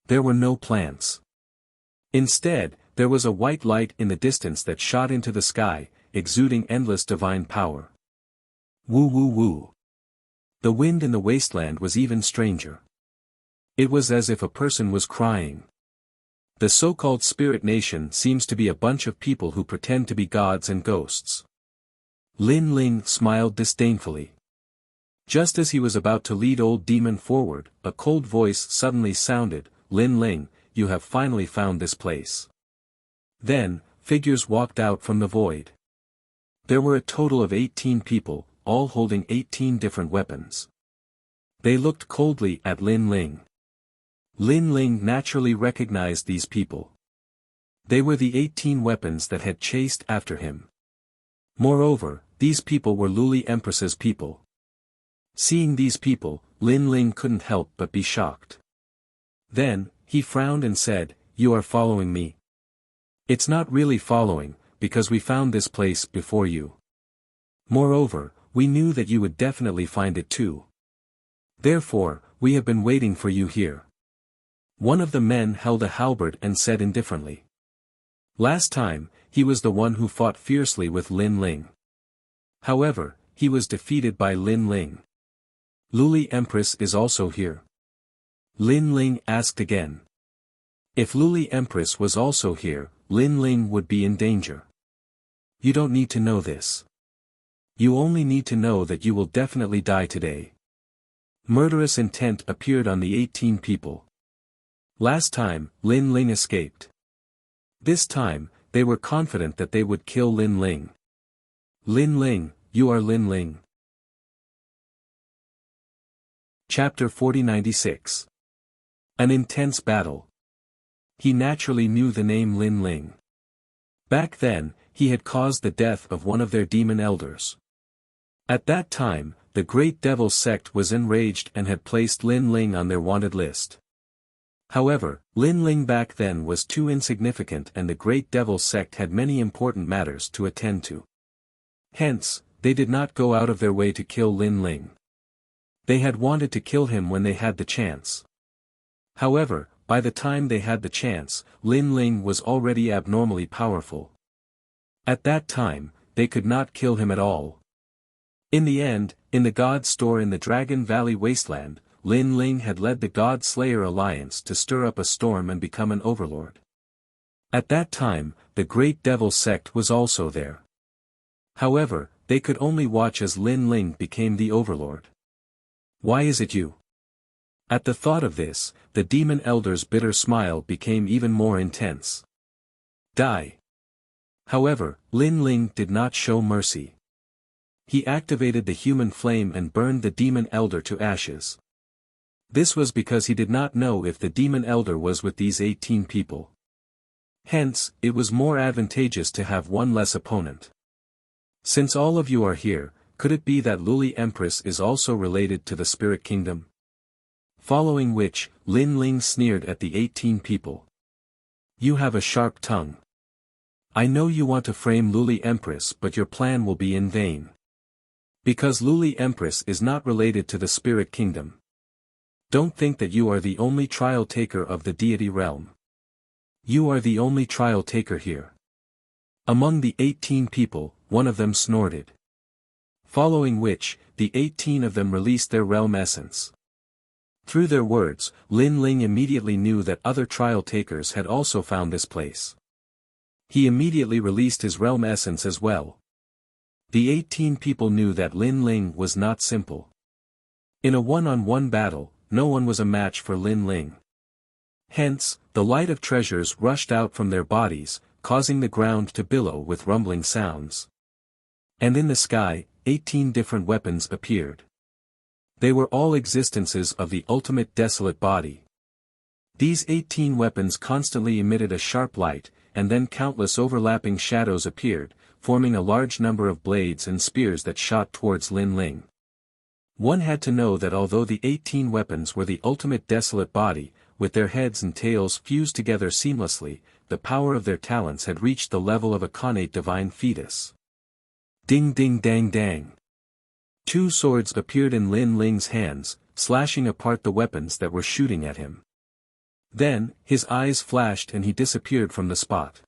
Speaker 1: There were no plants. Instead, there was a white light in the distance that shot into the sky, exuding endless divine power. Woo woo woo. The wind in the wasteland was even stranger. It was as if a person was crying. The so-called spirit nation seems to be a bunch of people who pretend to be gods and ghosts. Lin Ling smiled disdainfully. Just as he was about to lead Old Demon forward, a cold voice suddenly sounded, Lin Ling, you have finally found this place. Then, figures walked out from the void. There were a total of 18 people, all holding 18 different weapons. They looked coldly at Lin Ling. Lin Ling naturally recognized these people. They were the 18 weapons that had chased after him. Moreover, these people were Luli Empress's people. Seeing these people, Lin Ling couldn't help but be shocked. Then, he frowned and said, you are following me. It's not really following, because we found this place before you. Moreover, we knew that you would definitely find it too. Therefore, we have been waiting for you here. One of the men held a halberd and said indifferently. Last time, he was the one who fought fiercely with Lin Ling. However, he was defeated by Lin Ling. Luli Empress is also here. Lin Ling asked again. If Luli Empress was also here, Lin Ling would be in danger. You don't need to know this. You only need to know that you will definitely die today. Murderous intent appeared on the 18 people. Last time, Lin Ling escaped. This time, they were confident that they would kill Lin Ling. Lin Ling, you are Lin Ling. Chapter 4096. An intense battle. He naturally knew the name Lin Ling. Back then, he had caused the death of one of their demon elders. At that time, the Great Devil sect was enraged and had placed Lin Ling on their wanted list. However, Lin Ling back then was too insignificant and the Great Devil sect had many important matters to attend to. Hence, they did not go out of their way to kill Lin Ling. They had wanted to kill him when they had the chance. However, by the time they had the chance, Lin Ling was already abnormally powerful. At that time, they could not kill him at all. In the end, in the God Store in the Dragon Valley Wasteland, Lin Ling had led the God Slayer Alliance to stir up a storm and become an overlord. At that time, the Great Devil sect was also there. However, they could only watch as Lin Ling became the overlord. Why is it you? At the thought of this, the demon elder's bitter smile became even more intense. Die. However, Lin Ling did not show mercy. He activated the human flame and burned the demon elder to ashes. This was because he did not know if the demon elder was with these 18 people. Hence, it was more advantageous to have one less opponent. Since all of you are here, could it be that Luli Empress is also related to the Spirit Kingdom? Following which, Lin Ling sneered at the 18 people. You have a sharp tongue. I know you want to frame Luli Empress but your plan will be in vain. Because Luli Empress is not related to the Spirit Kingdom. Don't think that you are the only trial taker of the deity realm. You are the only trial taker here. Among the 18 people, one of them snorted. Following which, the 18 of them released their realm essence. Through their words, Lin Ling immediately knew that other trial takers had also found this place. He immediately released his realm essence as well. The 18 people knew that Lin Ling was not simple. In a one-on-one battle, no one was a match for Lin Ling. Hence, the light of treasures rushed out from their bodies, causing the ground to billow with rumbling sounds. And in the sky, 18 different weapons appeared. They were all existences of the ultimate desolate body. These 18 weapons constantly emitted a sharp light, and then countless overlapping shadows appeared, forming a large number of blades and spears that shot towards Lin Ling. One had to know that although the 18 weapons were the ultimate desolate body, with their heads and tails fused together seamlessly, the power of their talents had reached the level of a connate divine fetus. Ding ding dang dang. 2 swords appeared in Lin Ling's hands, slashing apart the weapons that were shooting at him. Then, his eyes flashed and he disappeared from the spot.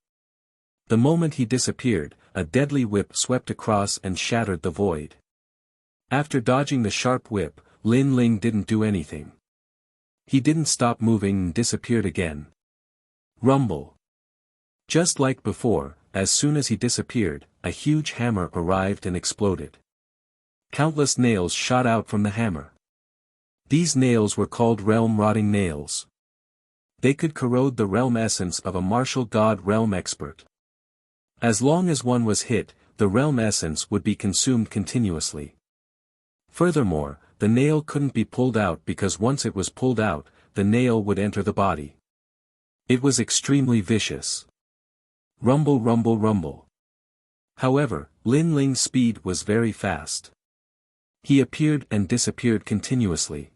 Speaker 1: The moment he disappeared, a deadly whip swept across and shattered the void. After dodging the sharp whip, Lin Ling didn't do anything. He didn't stop moving and disappeared again. Rumble. Just like before, as soon as he disappeared, a huge hammer arrived and exploded. Countless nails shot out from the hammer. These nails were called realm-rotting nails. They could corrode the realm essence of a martial god realm expert. As long as one was hit, the realm essence would be consumed continuously. Furthermore, the nail couldn't be pulled out because once it was pulled out, the nail would enter the body. It was extremely vicious. Rumble rumble rumble. However, Lin Ling's speed was very fast. He appeared and disappeared continuously.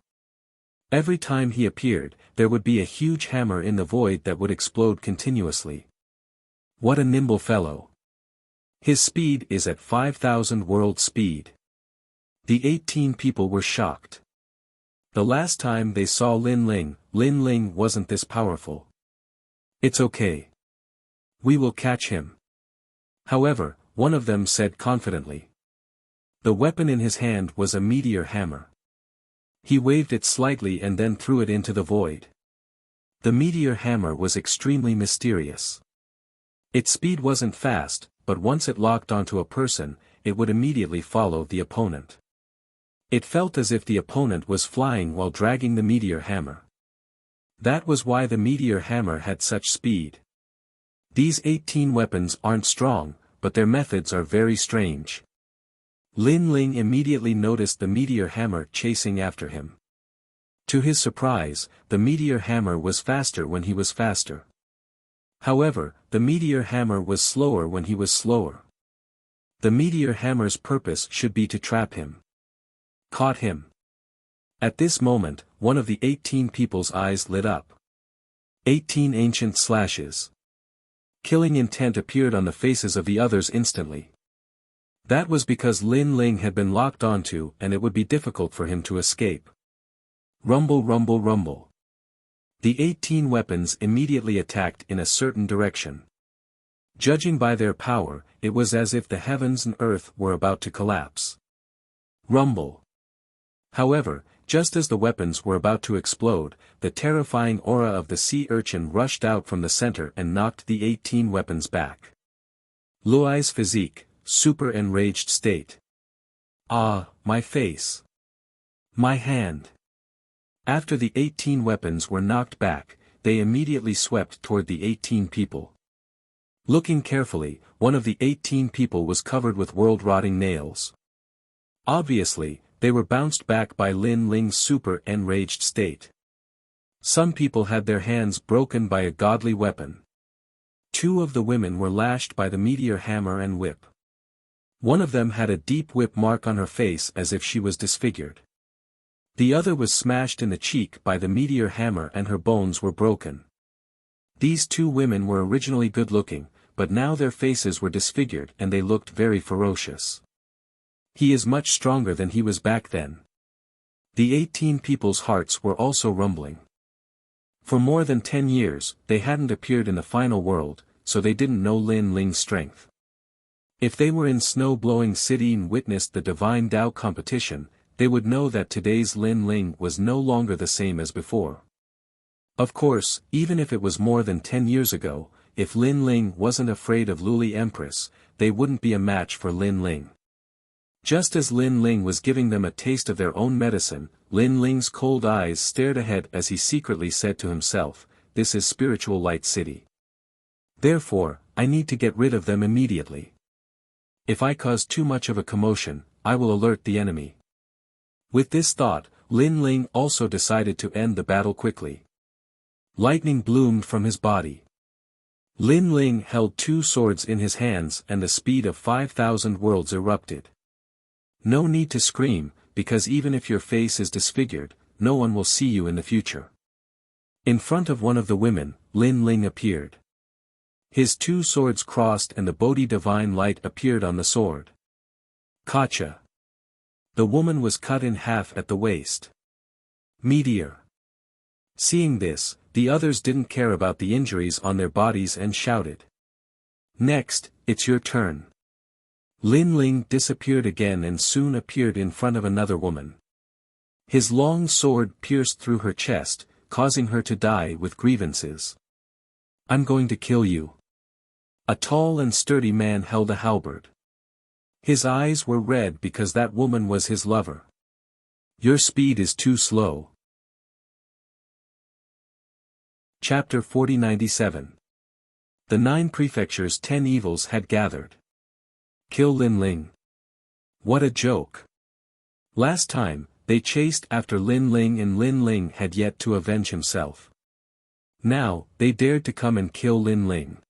Speaker 1: Every time he appeared, there would be a huge hammer in the void that would explode continuously. What a nimble fellow. His speed is at 5,000 world speed. The 18 people were shocked. The last time they saw Lin Ling wasn't this powerful. It's okay. We will catch him. However, one of them said confidently. The weapon in his hand was a meteor hammer. He waved it slightly and then threw it into the void. The meteor hammer was extremely mysterious. Its speed wasn't fast, but once it locked onto a person, it would immediately follow the opponent. It felt as if the opponent was flying while dragging the meteor hammer. That was why the meteor hammer had such speed. These 18 weapons aren't strong, but their methods are very strange. Lin Ling immediately noticed the meteor hammer chasing after him. To his surprise, the meteor hammer was faster when he was faster. However, the meteor hammer was slower when he was slower. The meteor hammer's purpose should be to trap him. Caught him. At this moment, one of the 18 people's eyes lit up. 18 ancient slashes. Killing intent appeared on the faces of the others instantly. That was because Lin Ling had been locked onto and it would be difficult for him to escape. Rumble, rumble, rumble. The 18 weapons immediately attacked in a certain direction. Judging by their power, it was as if the heavens and earth were about to collapse. Rumble. However, just as the weapons were about to explode, the terrifying aura of the sea urchin rushed out from the center and knocked the 18 weapons back. Luai's physique, super enraged state. Ah, my face. My hand. After the 18 weapons were knocked back, they immediately swept toward the 18 people. Looking carefully, one of the 18 people was covered with world-rotting nails. Obviously, they were bounced back by Lin Ling's super enraged state. Some people had their hands broken by a godly weapon. 2 of the women were lashed by the meteor hammer and whip. One of them had a deep whip mark on her face as if she was disfigured. The other was smashed in the cheek by the meteor hammer and her bones were broken. These 2 women were originally good-looking, but now their faces were disfigured and they looked very ferocious. He is much stronger than he was back then. The 18 people's hearts were also rumbling. For more than 10 years, they hadn't appeared in the final world, so they didn't know Lin Ling's strength. If they were in snow-blowing city and witnessed the Divine Tao competition, they would know that today's Lin Ling was no longer the same as before. Of course, even if it was more than 10 years ago, if Lin Ling wasn't afraid of Luli Empress, they wouldn't be a match for Lin Ling. Just as Lin Ling was giving them a taste of their own medicine, Lin Ling's cold eyes stared ahead as he secretly said to himself, "This is Spiritual Light City. Therefore, I need to get rid of them immediately. If I cause too much of a commotion, I will alert the enemy." With this thought, Lin Ling also decided to end the battle quickly. Lightning bloomed from his body. Lin Ling held 2 swords in his hands and the speed of 5,000 worlds erupted. No need to scream, because even if your face is disfigured, no one will see you in the future. In front of one of the women, Lin Ling appeared. His 2 swords crossed and the Bodhi divine light appeared on the sword. Gotcha. The woman was cut in half at the waist. Meteor. Seeing this, the others didn't care about the injuries on their bodies and shouted. "Next, it's your turn." Lin Ling disappeared again and soon appeared in front of another woman. His long sword pierced through her chest, causing her to die with grievances. "I'm going to kill you." A tall and sturdy man held a halberd. His eyes were red because that woman was his lover. "Your speed is too slow." Chapter 4097. The 9 prefectures' 10 evils had gathered. Kill Lin Ling. What a joke. Last time, they chased after Lin Ling and Lin Ling had yet to avenge himself. Now, they dared to come and kill Lin Ling.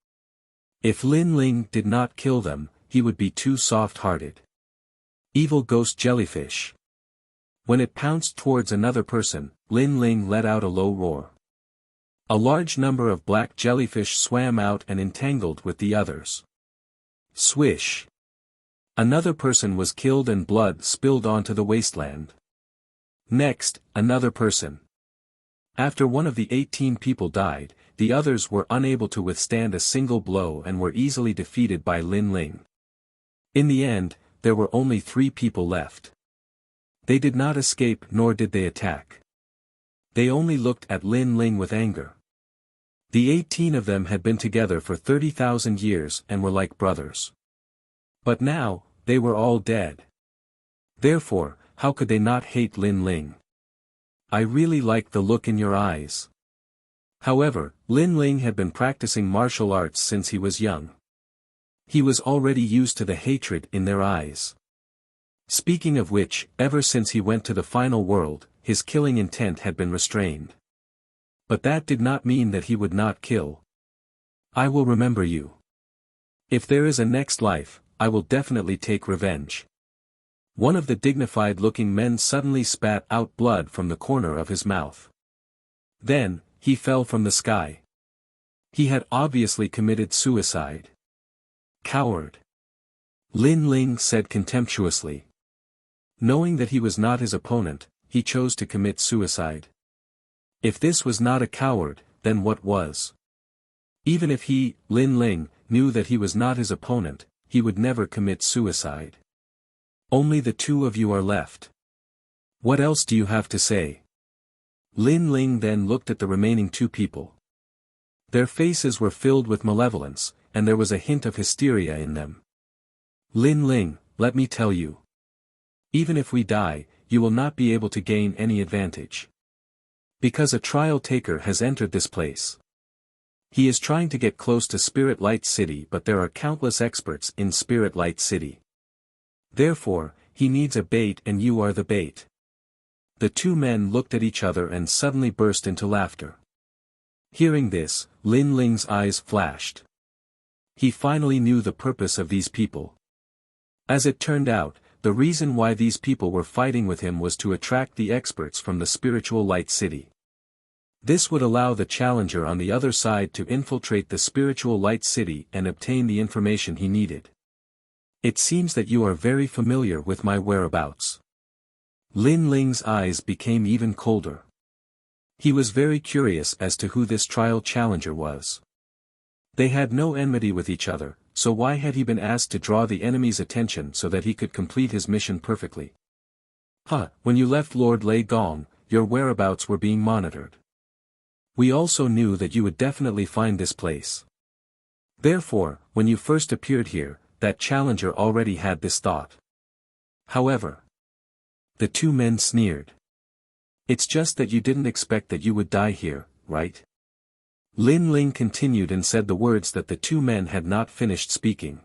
Speaker 1: If Lin Ling did not kill them, he would be too soft-hearted. Evil ghost jellyfish. When it pounced towards another person, Lin Ling let out a low roar. A large number of black jellyfish swam out and entangled with the others. Swish. Another person was killed and blood spilled onto the wasteland. Next, another person. After one of the 18 people died, the others were unable to withstand a single blow and were easily defeated by Lin Ling. In the end, there were only 3 people left. They did not escape nor did they attack. They only looked at Lin Ling with anger. The 18 of them had been together for 30,000 years and were like brothers. But now, they were all dead. Therefore, how could they not hate Lin Ling? I really like the look in your eyes. However, Lin Ling had been practicing martial arts since he was young. He was already used to the hatred in their eyes. Speaking of which, ever since he went to the final world, his killing intent had been restrained. But that did not mean that he would not kill. I will remember you. If there is a next life, I will definitely take revenge. One of the dignified-looking men suddenly spat out blood from the corner of his mouth. Then, he fell from the sky. He had obviously committed suicide. Coward. Lin Ling said contemptuously. Knowing that he was not his opponent, he chose to commit suicide. If this was not a coward, then what was? Even if he, Lin Ling, knew that he was not his opponent, he would never commit suicide. Only the two of you are left. What else do you have to say? Lin Ling then looked at the remaining two people. Their faces were filled with malevolence, and there was a hint of hysteria in them. Lin Ling, let me tell you. Even if we die, you will not be able to gain any advantage. Because a trial taker has entered this place. He is trying to get close to Spirit Light City, but there are countless experts in Spirit Light City. Therefore, he needs a bait and you are the bait. The two men looked at each other and suddenly burst into laughter. Hearing this, Lin Ling's eyes flashed. He finally knew the purpose of these people. As it turned out, the reason why these people were fighting with him was to attract the experts from the Spiritual Light City. This would allow the challenger on the other side to infiltrate the Spiritual Light City and obtain the information he needed. It seems that you are very familiar with my whereabouts. Lin Ling's eyes became even colder. He was very curious as to who this trial challenger was. They had no enmity with each other, so why had he been asked to draw the enemy's attention so that he could complete his mission perfectly? When you left Lord Lei Gong, your whereabouts were being monitored. We also knew that you would definitely find this place. Therefore, when you first appeared here, that challenger already had this thought. However, the two men sneered. It's just that you didn't expect that you would die here, right? Lin Ling continued and said the words that the two men had not finished speaking.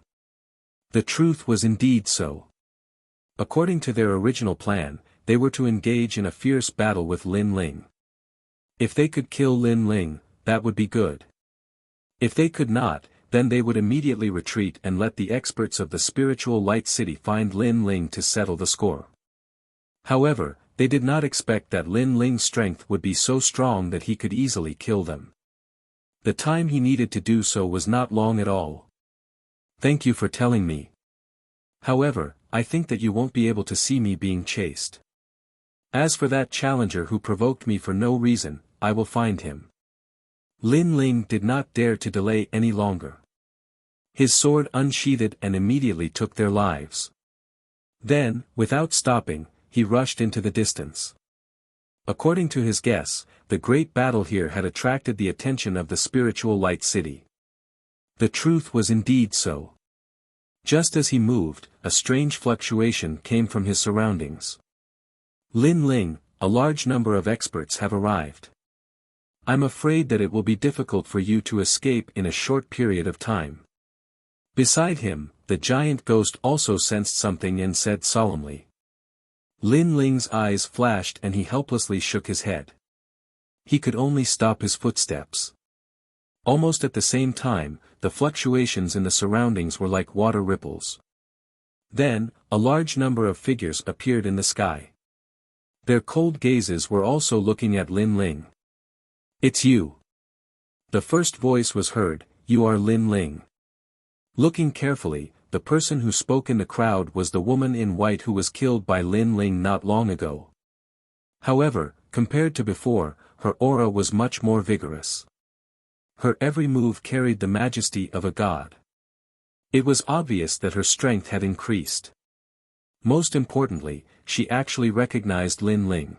Speaker 1: The truth was indeed so. According to their original plan, they were to engage in a fierce battle with Lin Ling. If they could kill Lin Ling, that would be good. If they could not, then they would immediately retreat and let the experts of the Spiritual Light City find Lin Ling to settle the score. However, they did not expect that Lin Ling's strength would be so strong that he could easily kill them. The time he needed to do so was not long at all. Thank you for telling me. However, I think that you won't be able to see me being chased. As for that challenger who provoked me for no reason, I will find him. Lin Ling did not dare to delay any longer. His sword unsheathed and immediately took their lives. Then, without stopping, he rushed into the distance. According to his guess, the great battle here had attracted the attention of the Spiritual Light City. The truth was indeed so. Just as he moved, a strange fluctuation came from his surroundings. Lin Ling, a large number of experts have arrived. I'm afraid that it will be difficult for you to escape in a short period of time. Beside him, the giant ghost also sensed something and said solemnly. Lin Ling's eyes flashed and he helplessly shook his head. He could only stop his footsteps. Almost at the same time, the fluctuations in the surroundings were like water ripples. Then, a large number of figures appeared in the sky. Their cold gazes were also looking at Lin Ling. It's you. The first voice was heard, you are Lin Ling. Looking carefully, the person who spoke in the crowd was the woman in white who was killed by Lin Ling not long ago. However, compared to before, her aura was much more vigorous. Her every move carried the majesty of a god. It was obvious that her strength had increased. Most importantly, she actually recognized Lin Ling.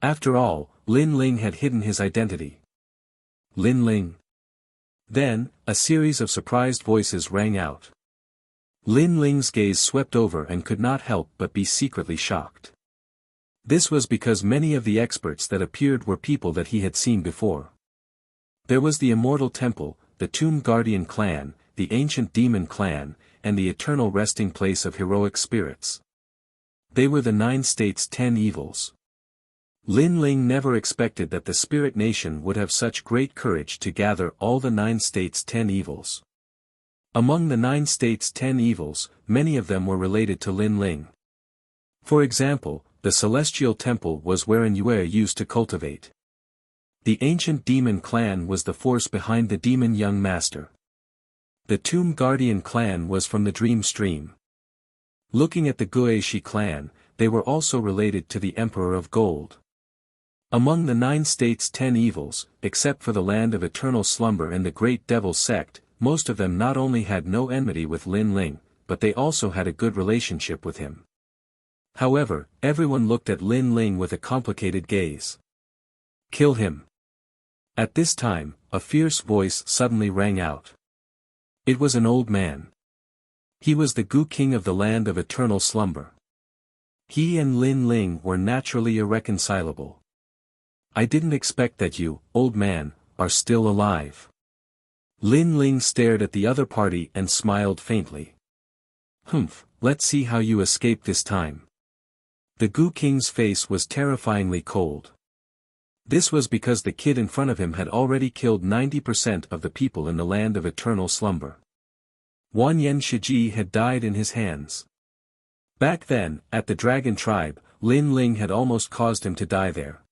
Speaker 1: After all, Lin Ling had hidden his identity. Lin Ling. Then, a series of surprised voices rang out. Lin Ling's gaze swept over and could not help but be secretly shocked. This was because many of the experts that appeared were people that he had seen before. There was the Immortal Temple, the Tomb Guardian clan, the Ancient Demon clan, and the Eternal Resting Place of Heroic Spirits. They were the 9 states 10 evils. Lin Ling never expected that the Spirit Nation would have such great courage to gather all the 9 states 10 evils. Among the 9 states 10 evils, many of them were related to Lin Ling. For example, the Celestial Temple was wherein Yue used to cultivate. The Ancient Demon clan was the force behind the Demon Young Master. The Tomb Guardian clan was from the Dream Stream. Looking at the Guishi clan, they were also related to the Emperor of Gold. Among the 9 states 10 evils, except for the Land of Eternal Slumber and the Great Devil sect, most of them not only had no enmity with Lin Ling, but they also had a good relationship with him. However, everyone looked at Lin Ling with a complicated gaze. Kill him. At this time, a fierce voice suddenly rang out. It was an old man. He was the Gu King of the Land of Eternal Slumber. He and Lin Ling were naturally irreconcilable. I didn't expect that you, old man, are still alive. Lin Ling stared at the other party and smiled faintly. Humph, let's see how you escape this time. The Gu King's face was terrifyingly cold. This was because the kid in front of him had already killed 90% of the people in the Land of Eternal Slumber. Wanyan Shiji had died in his hands. Back then, at the Dragon Tribe, Lin Ling had almost caused him to die there.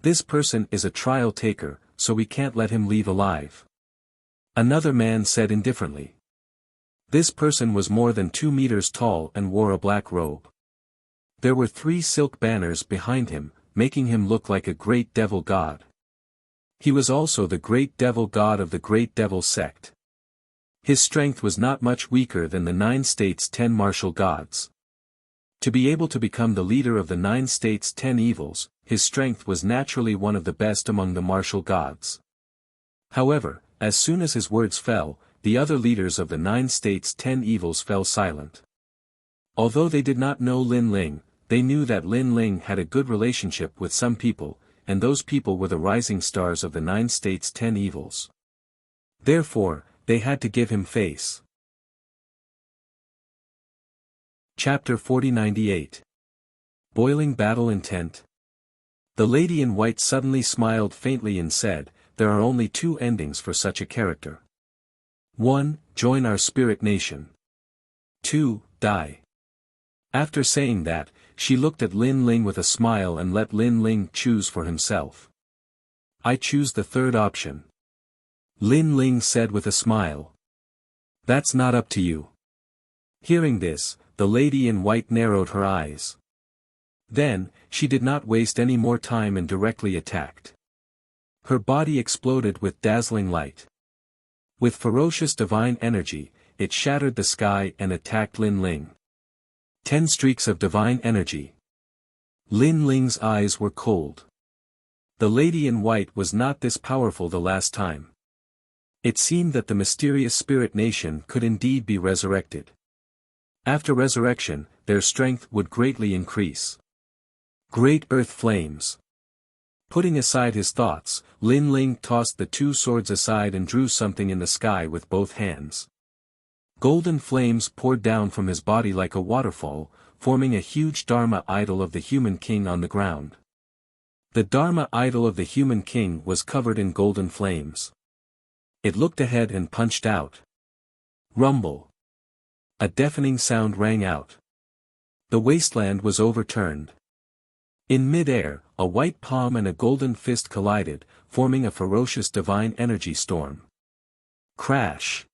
Speaker 1: This person is a trial taker, so we can't let him leave alive. Another man said indifferently. This person was more than 2 meters tall and wore a black robe. There were 3 silk banners behind him, making him look like a great devil god. He was also the great devil god of the Great Devil sect. His strength was not much weaker than the 9 states 10 martial gods. To be able to become the leader of the 9 states 10 evils, his strength was naturally one of the best among the martial gods. However, as soon as his words fell, the other leaders of the 9 states 10 evils fell silent. Although they did not know Lin Ling, they knew that Lin Ling had a good relationship with some people, and those people were the rising stars of the 9 states 10 evils. Therefore, they had to give him face. Chapter 4098. Boiling Battle Intent. The lady in white suddenly smiled faintly and said, there are only 2 endings for such a character. 1. Join our spirit nation. 2. Die. After saying that, she looked at Lin Ling with a smile and let Lin Ling choose for himself. I choose the 3rd option. Lin Ling said with a smile. That's not up to you. Hearing this, the lady in white narrowed her eyes. Then, she did not waste any more time and directly attacked. Her body exploded with dazzling light. With ferocious divine energy, it shattered the sky and attacked Lin Ling. 10 streaks of divine energy. Lin Ling's eyes were cold. The lady in white was not this powerful the last time. It seemed that the mysterious spirit nation could indeed be resurrected. After resurrection, their strength would greatly increase. Great earth flames. Putting aside his thoughts, Lin Ling tossed the 2 swords aside and drew something in the sky with both hands. Golden flames poured down from his body like a waterfall, forming a huge Dharma idol of the human king on the ground. The Dharma idol of the human king was covered in golden flames. It looked ahead and punched out. Rumble. A deafening sound rang out. The wasteland was overturned. In mid-air, a white palm and a golden fist collided, forming a ferocious divine energy storm. Crash.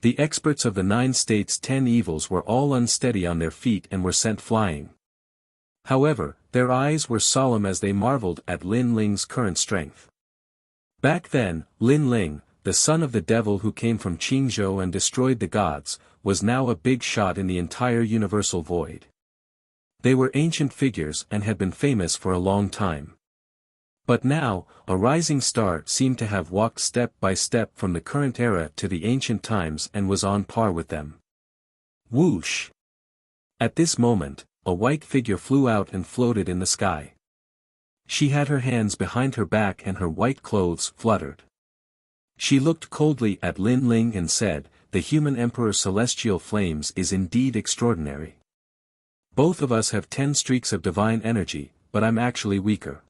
Speaker 1: The experts of the 9 states 10 evils were all unsteady on their feet and were sent flying. However, their eyes were solemn as they marveled at Lin Ling's current strength. Back then, Lin Ling, the son of the devil who came from Qingzhou and destroyed the gods, was now a big shot in the entire universal void. They were ancient figures and had been famous for a long time. But now, a rising star seemed to have walked step by step from the current era to the ancient times and was on par with them. Whoosh! At this moment, a white figure flew out and floated in the sky. She had her hands behind her back and her white clothes fluttered. She looked coldly at Lin Ling and said, "The human Emperor's celestial flames is indeed extraordinary. Both of us have 10 streaks of divine energy, but I'm actually weaker."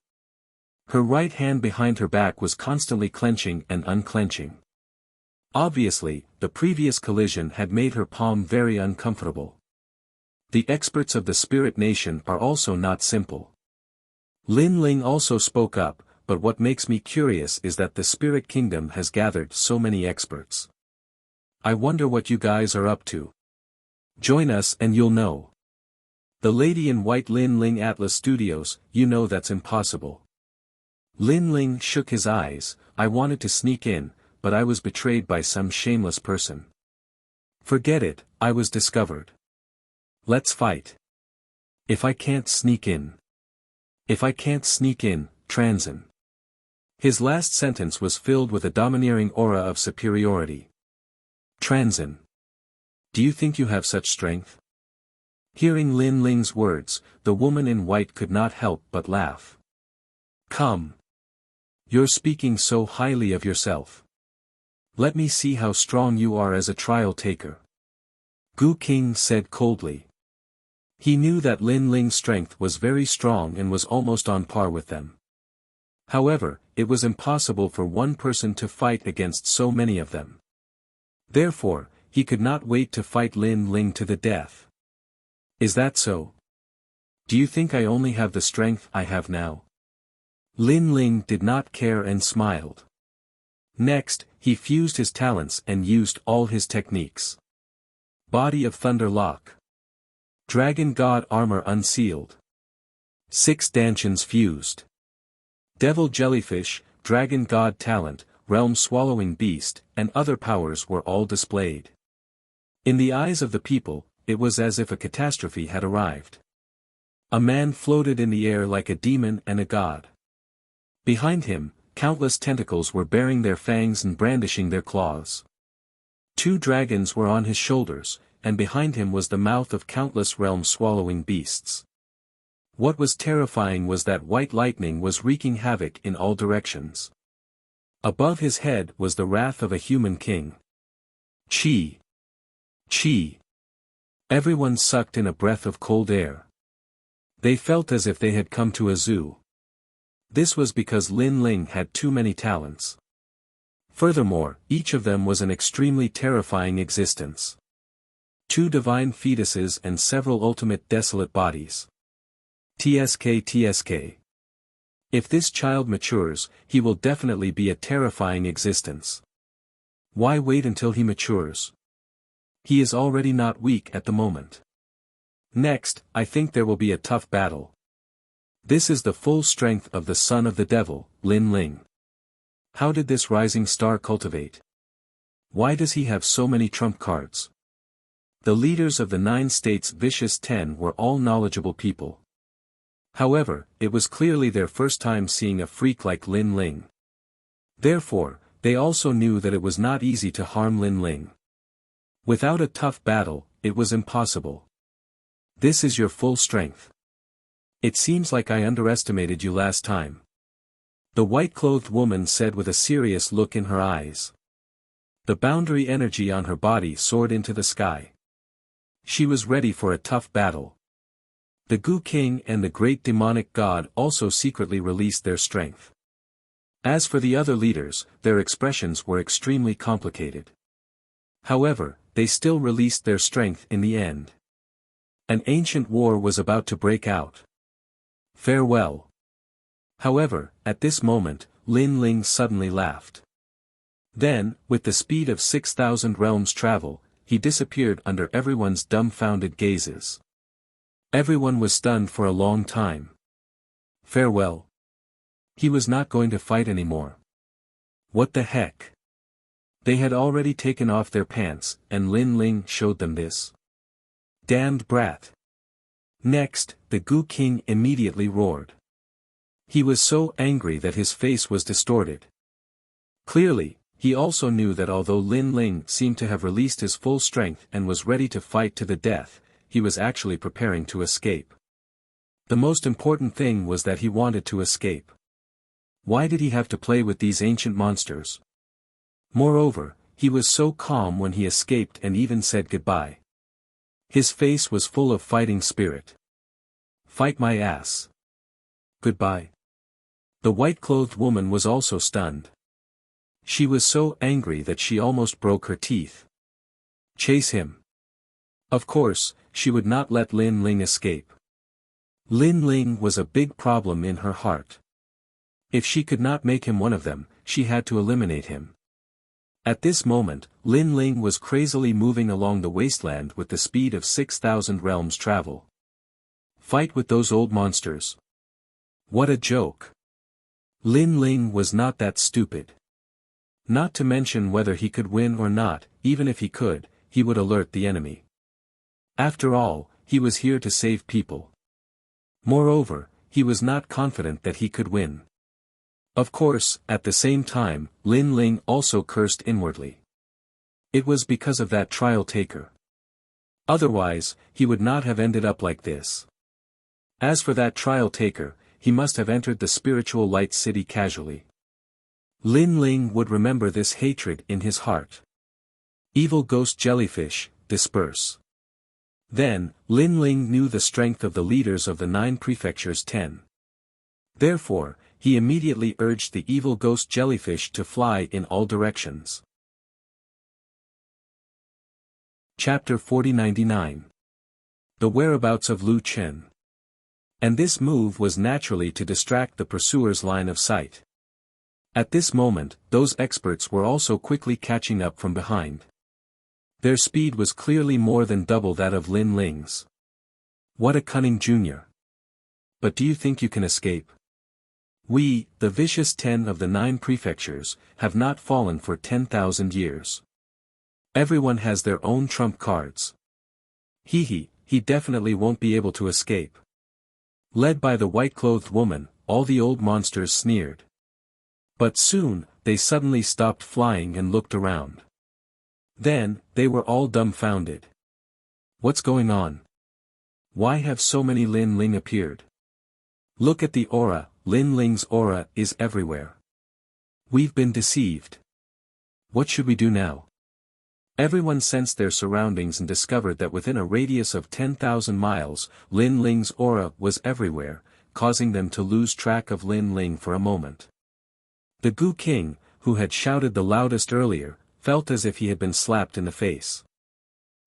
Speaker 1: Her right hand behind her back was constantly clenching and unclenching. Obviously, the previous collision had made her palm very uncomfortable. The experts of the Spirit Nation are also not simple. Lin Ling also spoke up, "But what makes me curious is that the Spirit Kingdom has gathered so many experts. I wonder what you guys are up to. Join us and you'll know." The lady in white, Lin Ling, Atlas Studios, "You know that's impossible." Lin Ling shook his eyes, "I wanted to sneak in, but I was betrayed by some shameless person. Forget it, I was discovered. Let's fight. If I can't sneak in. If I can't sneak in, Transin." His last sentence was filled with a domineering aura of superiority. "Transin. Do you think you have such strength?" Hearing Lin Ling's words, the woman in white could not help but laugh. "Come. You're speaking so highly of yourself. Let me see how strong you are as a trial taker." Gu King said coldly. He knew that Lin Ling's strength was very strong and was almost on par with them. However, it was impossible for one person to fight against so many of them. Therefore, he could not wait to fight Lin Ling to the death. "Is that so? Do you think I only have the strength I have now?" Lin Ling did not care and smiled. Next, he fused his talents and used all his techniques. Body of Thunder Lock. Dragon God Armor unsealed. 6 Dantians fused. Devil Jellyfish, Dragon God Talent, Realm Swallowing Beast, and other powers were all displayed. In the eyes of the people, it was as if a catastrophe had arrived. A man floated in the air like a demon and a god. Behind him, countless tentacles were baring their fangs and brandishing their claws. 2 dragons were on his shoulders, and behind him was the mouth of countless realm-swallowing beasts. What was terrifying was that white lightning was wreaking havoc in all directions. Above his head was the wrath of a human king. Chi! Chi! Everyone sucked in a breath of cold air. They felt as if they had come to a zoo. This was because Lin Ling had too many talents. Furthermore, each of them was an extremely terrifying existence. 2 divine fetuses and several ultimate desolate bodies. TSK. If this child matures, he will definitely be a terrifying existence. Why wait until he matures? He is already not weak at the moment. Next, I think there will be a tough battle. This is the full strength of the son of the devil, Lin Ling. How did this rising star cultivate? Why does he have so many trump cards? The leaders of the 9 states' vicious 10 were all knowledgeable people. However, it was clearly their first time seeing a freak like Lin Ling. Therefore, they also knew that it was not easy to harm Lin Ling. Without a tough battle, it was impossible. This is your full strength. It seems like I underestimated you last time. The white-clothed woman said with a serious look in her eyes. The boundary energy on her body soared into the sky. She was ready for a tough battle. The Gu King and the great demonic god also secretly released their strength. As for the other leaders, their expressions were extremely complicated. However, they still released their strength in the end. An ancient war was about to break out. Farewell. However, at this moment, Lin Ling suddenly laughed. Then, with the speed of 6,000 realms travel, he disappeared under everyone's dumbfounded gazes. Everyone was stunned for a long time. Farewell. He was not going to fight anymore. What the heck? They had already taken off their pants, and Lin Ling showed them this. Damned brat. Next, the Gu King immediately roared. He was so angry that his face was distorted. Clearly, he also knew that although Lin Ling seemed to have released his full strength and was ready to fight to the death, he was actually preparing to escape. The most important thing was that he wanted to escape. Why did he have to play with these ancient monsters? Moreover, he was so calm when he escaped and even said goodbye. His face was full of fighting spirit. Fight my ass. Goodbye. The white-clothed woman was also stunned. She was so angry that she almost broke her teeth. Chase him. Of course, she would not let Lin Ling escape. Lin Ling was a big problem in her heart. If she could not make him one of them, she had to eliminate him. At this moment, Lin Ling was crazily moving along the wasteland with the speed of 6,000 realms travel. Fight with those old monsters. What a joke. Lin Ling was not that stupid. Not to mention whether he could win or not, even if he could, he would alert the enemy. After all, he was here to save people. Moreover, he was not confident that he could win. Of course, at the same time, Lin Ling also cursed inwardly. It was because of that trial taker. Otherwise, he would not have ended up like this. As for that trial taker, he must have entered the spiritual light city casually. Lin Ling would remember this hatred in his heart. Evil ghost jellyfish, disperse. Then, Lin Ling knew the strength of the leaders of the 9 prefectures 10. Therefore, he immediately urged the evil ghost jellyfish to fly in all directions. Chapter 4099. The whereabouts of Lu Chen. And this move was naturally to distract the pursuer's line of sight. At this moment, those experts were also quickly catching up from behind. Their speed was clearly more than double that of Lin Ling's. What a cunning junior. But do you think you can escape? We, the vicious 10 of the 9 prefectures, have not fallen for 10,000 years. Everyone has their own trump cards. He definitely won't be able to escape. Led by the white-clothed woman, all the old monsters sneered. But soon, they suddenly stopped flying and looked around. Then, they were all dumbfounded. What's going on? Why have so many Lin Ling appeared? Look at the aura, Lin Ling's aura is everywhere. We've been deceived. What should we do now? Everyone sensed their surroundings and discovered that within a radius of 10,000 miles, Lin Ling's aura was everywhere, causing them to lose track of Lin Ling for a moment. The Gu King, who had shouted the loudest earlier, felt as if he had been slapped in the face.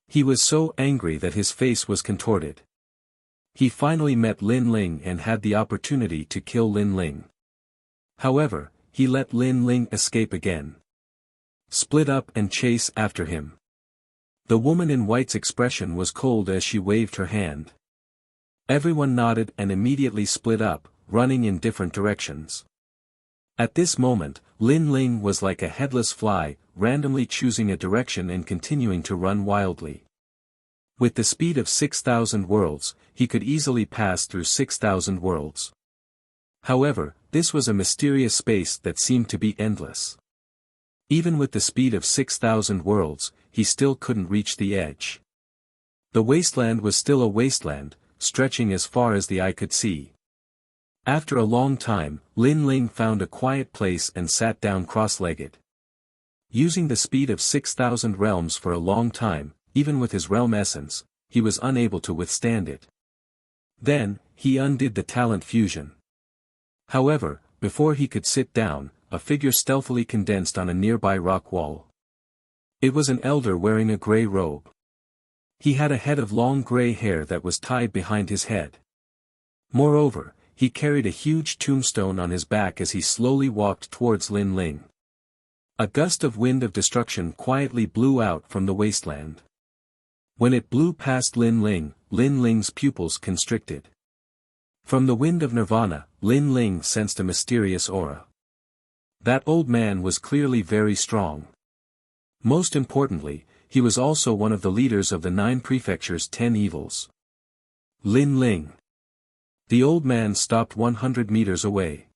Speaker 1: He was so angry that his face was contorted. He finally met Lin Ling and had the opportunity to kill Lin Ling. However, he let Lin Ling escape again. Split up and chase after him. The woman in white's expression was cold as she waved her hand. Everyone nodded and immediately split up, running in different directions. At this moment, Lin Ling was like a headless fly, randomly choosing a direction and continuing to run wildly. With the speed of 6,000 worlds, he could easily pass through 6,000 worlds. However, this was a mysterious space that seemed to be endless. Even with the speed of 6,000 worlds, he still couldn't reach the edge. The wasteland was still a wasteland, stretching as far as the eye could see. After a long time, Lin Ling found a quiet place and sat down cross-legged. Using the speed of 6,000 realms for a long time, even with his realm essence, he was unable to withstand it. Then, he undid the talent fusion. However, before he could sit down, a figure stealthily condensed on a nearby rock wall. It was an elder wearing a gray robe. He had a head of long gray hair that was tied behind his head. Moreover, he carried a huge tombstone on his back as he slowly walked towards Lin Ling. A gust of wind of destruction quietly blew out from the wasteland. When it blew past Lin Ling's pupils constricted. From the wind of nirvana, Lin Ling sensed a mysterious aura. That old man was clearly very strong. Most importantly, he was also one of the leaders of the 9 prefectures' 10 evils. Lin Ling. The old man stopped 100 meters away.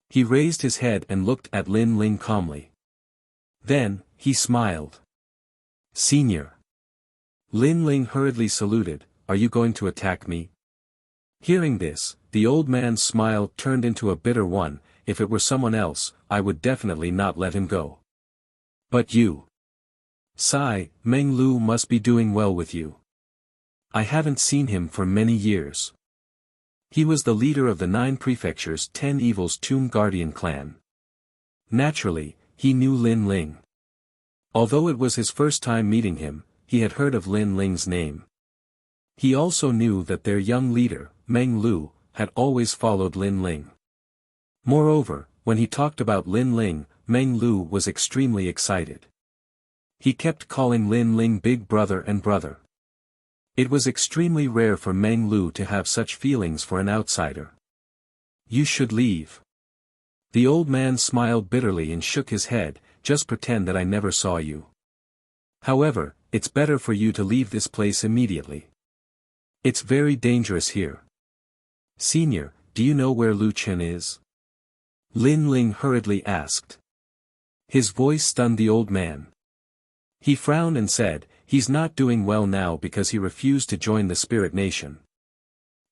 Speaker 1: He raised his head and looked at Lin Ling calmly. Then, he smiled. Senior. Lin Ling hurriedly saluted, "Are you going to attack me?" Hearing this, the old man's smile turned into a bitter one. If it were someone else, I would definitely not let him go. But you. Sigh, Meng Lu must be doing well with you. I haven't seen him for many years. He was the leader of the 9 Prefectures 10 Evils Tomb Guardian clan. Naturally, he knew Lin Ling. Although it was his first time meeting him, he had heard of Lin Ling's name. He also knew that their young leader, Meng Lu, had always followed Lin Ling. Moreover, when he talked about Lin Ling, Meng Lu was extremely excited. He kept calling Lin Ling big brother and brother. It was extremely rare for Meng Lu to have such feelings for an outsider. You should leave. The old man smiled bitterly and shook his head, just pretend that I never saw you. However, it's better for you to leave this place immediately. It's very dangerous here. Senior, do you know where Lu Chen is? Lin Ling hurriedly asked. His voice stunned the old man. He frowned and said, he's not doing well now because he refused to join the Spirit Nation.